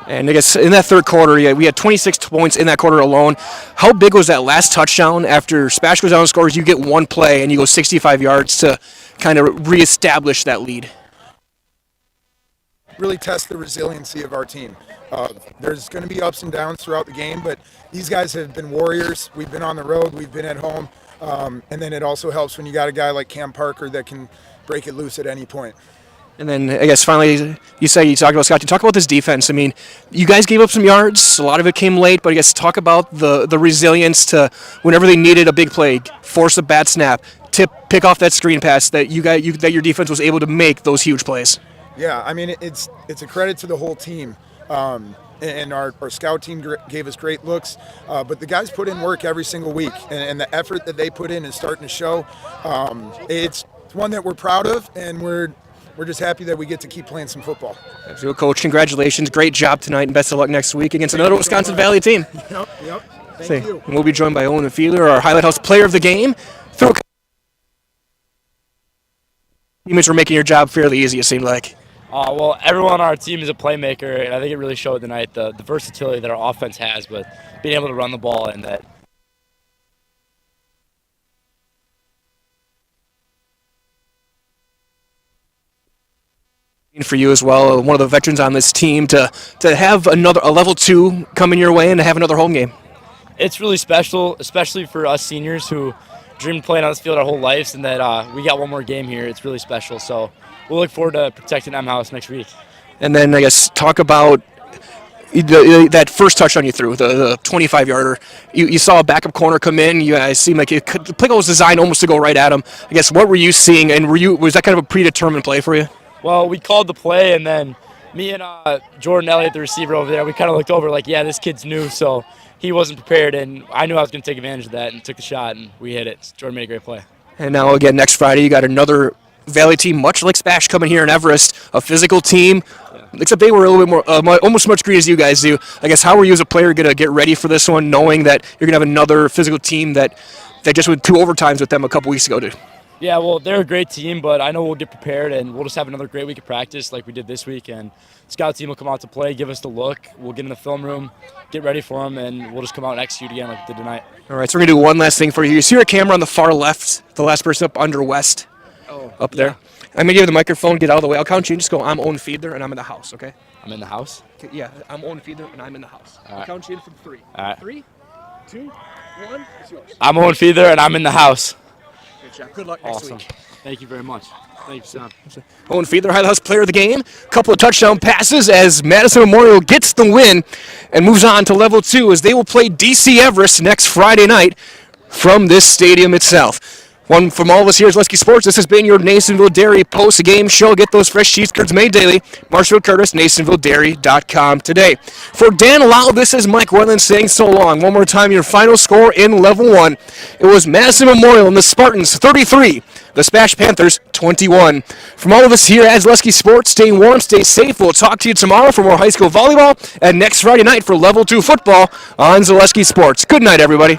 And I guess in that third quarter, we had 26 points in that quarter alone. How big was that last touchdown after SPASH goes down and scores? You get one play and you go 65 yards to kind of reestablish that lead. Really test the resiliency of our team. There's going to be ups and downs throughout the game, but these guys have been warriors. We've been on the road, we've been at home, and then it also helps when you got a guy like Cam Parker that can break it loose at any point. And then I guess finally, you talked about Scott. You talk about this defense. I mean, you guys gave up some yards. A lot of it came late, but I guess talk about the resilience to whenever they needed a big play, force a bad snap, pick off that screen pass that that your defense was able to make those huge plays. Yeah, I mean, it's a credit to the whole team. And our scout team gave us great looks, but the guys put in work every single week, and the effort that they put in is starting to show. It's one that we're proud of, and we're just happy that we get to keep playing some football. So, Coach, congratulations. Great job tonight, and best of luck next week against another Wisconsin Valley team. Yep. Thank you. And we'll be joined by Owen Fiedler, our Highlight House player of the game. Teammates were making your job fairly easy, it seemed like. Well, everyone on our team is a playmaker, and I think it really showed tonight the versatility that our offense has, but being able to run the ball and that. For you as well, one of the veterans on this team, to have a level 2 coming your way and to have another home game. It's really special, especially for us seniors who dreamed playing on this field our whole lives, and that we got one more game here. It's really special, so we'll look forward to protecting M House next week. And then I guess talk about that first touchdown you threw, the 25-yarder. You saw a backup corner come in. You guys seemed like the play was designed almost to go right at him. I guess what were you seeing, and was that kind of a predetermined play for you? Well, we called the play, and then me and Jordan Elliott, the receiver over there, we kind of looked over like, yeah, this kid's new, so he wasn't prepared, and I knew I was going to take advantage of that and took the shot, and we hit it. Jordan made a great play. And now, again, next Friday, you got another Valley team, much like SPASH, coming here in Everest, a physical team, except they were a little bit more, almost as much greedy as you guys do. I guess how were you as a player going to get ready for this one, knowing that you're going to have another physical team that just went 2 overtimes with them a couple weeks ago, too? Yeah, well, they're a great team, but I know we'll get prepared, and we'll just have another great week of practice like we did this week, and the scout team will come out to play, give us the look, we'll get in the film room, get ready for them, and we'll just come out and execute again like we did tonight. All right, so we're going to do one last thing for you. You see your camera on the far left, the last person up under West, up there? I'm going to give you the microphone. Get out of the way. I'll count you and just go, I'm Owen Fiedler, and I'm in the house, okay? I'm in the house? Okay, yeah, I'm Owen Fiedler, and I'm in the house. All I'll right. count you in from 3. All right. 3, 2, 1, it's yours. I'm Owen Fiedler, and I'm in the house. Good job. Good luck next Awesome. week. Thank you very much. Thank you, Sam. Owen Fiedler, Highhouse player of the game. Couple of touchdown passes as Madison Memorial gets the win and moves on to level 2 as they will play DC Everest next Friday night from this stadium itself. One from all of us here at Lesky Sports. This has been your Nasonville Dairy post-game show. Get those fresh cheese curds made daily. Marshall Curtis, NasonvilleDairy.com today. For Dan Lau, this is Mike Wetland saying so long. One more time, your final score in level 1. It was Madison Memorial and the Spartans 33. The SPASH Panthers 21. From all of us here at Lesky Sports, stay warm, stay safe. We'll talk to you tomorrow for more high school volleyball and next Friday night for level 2 football on Zaleski Sports. Good night, everybody.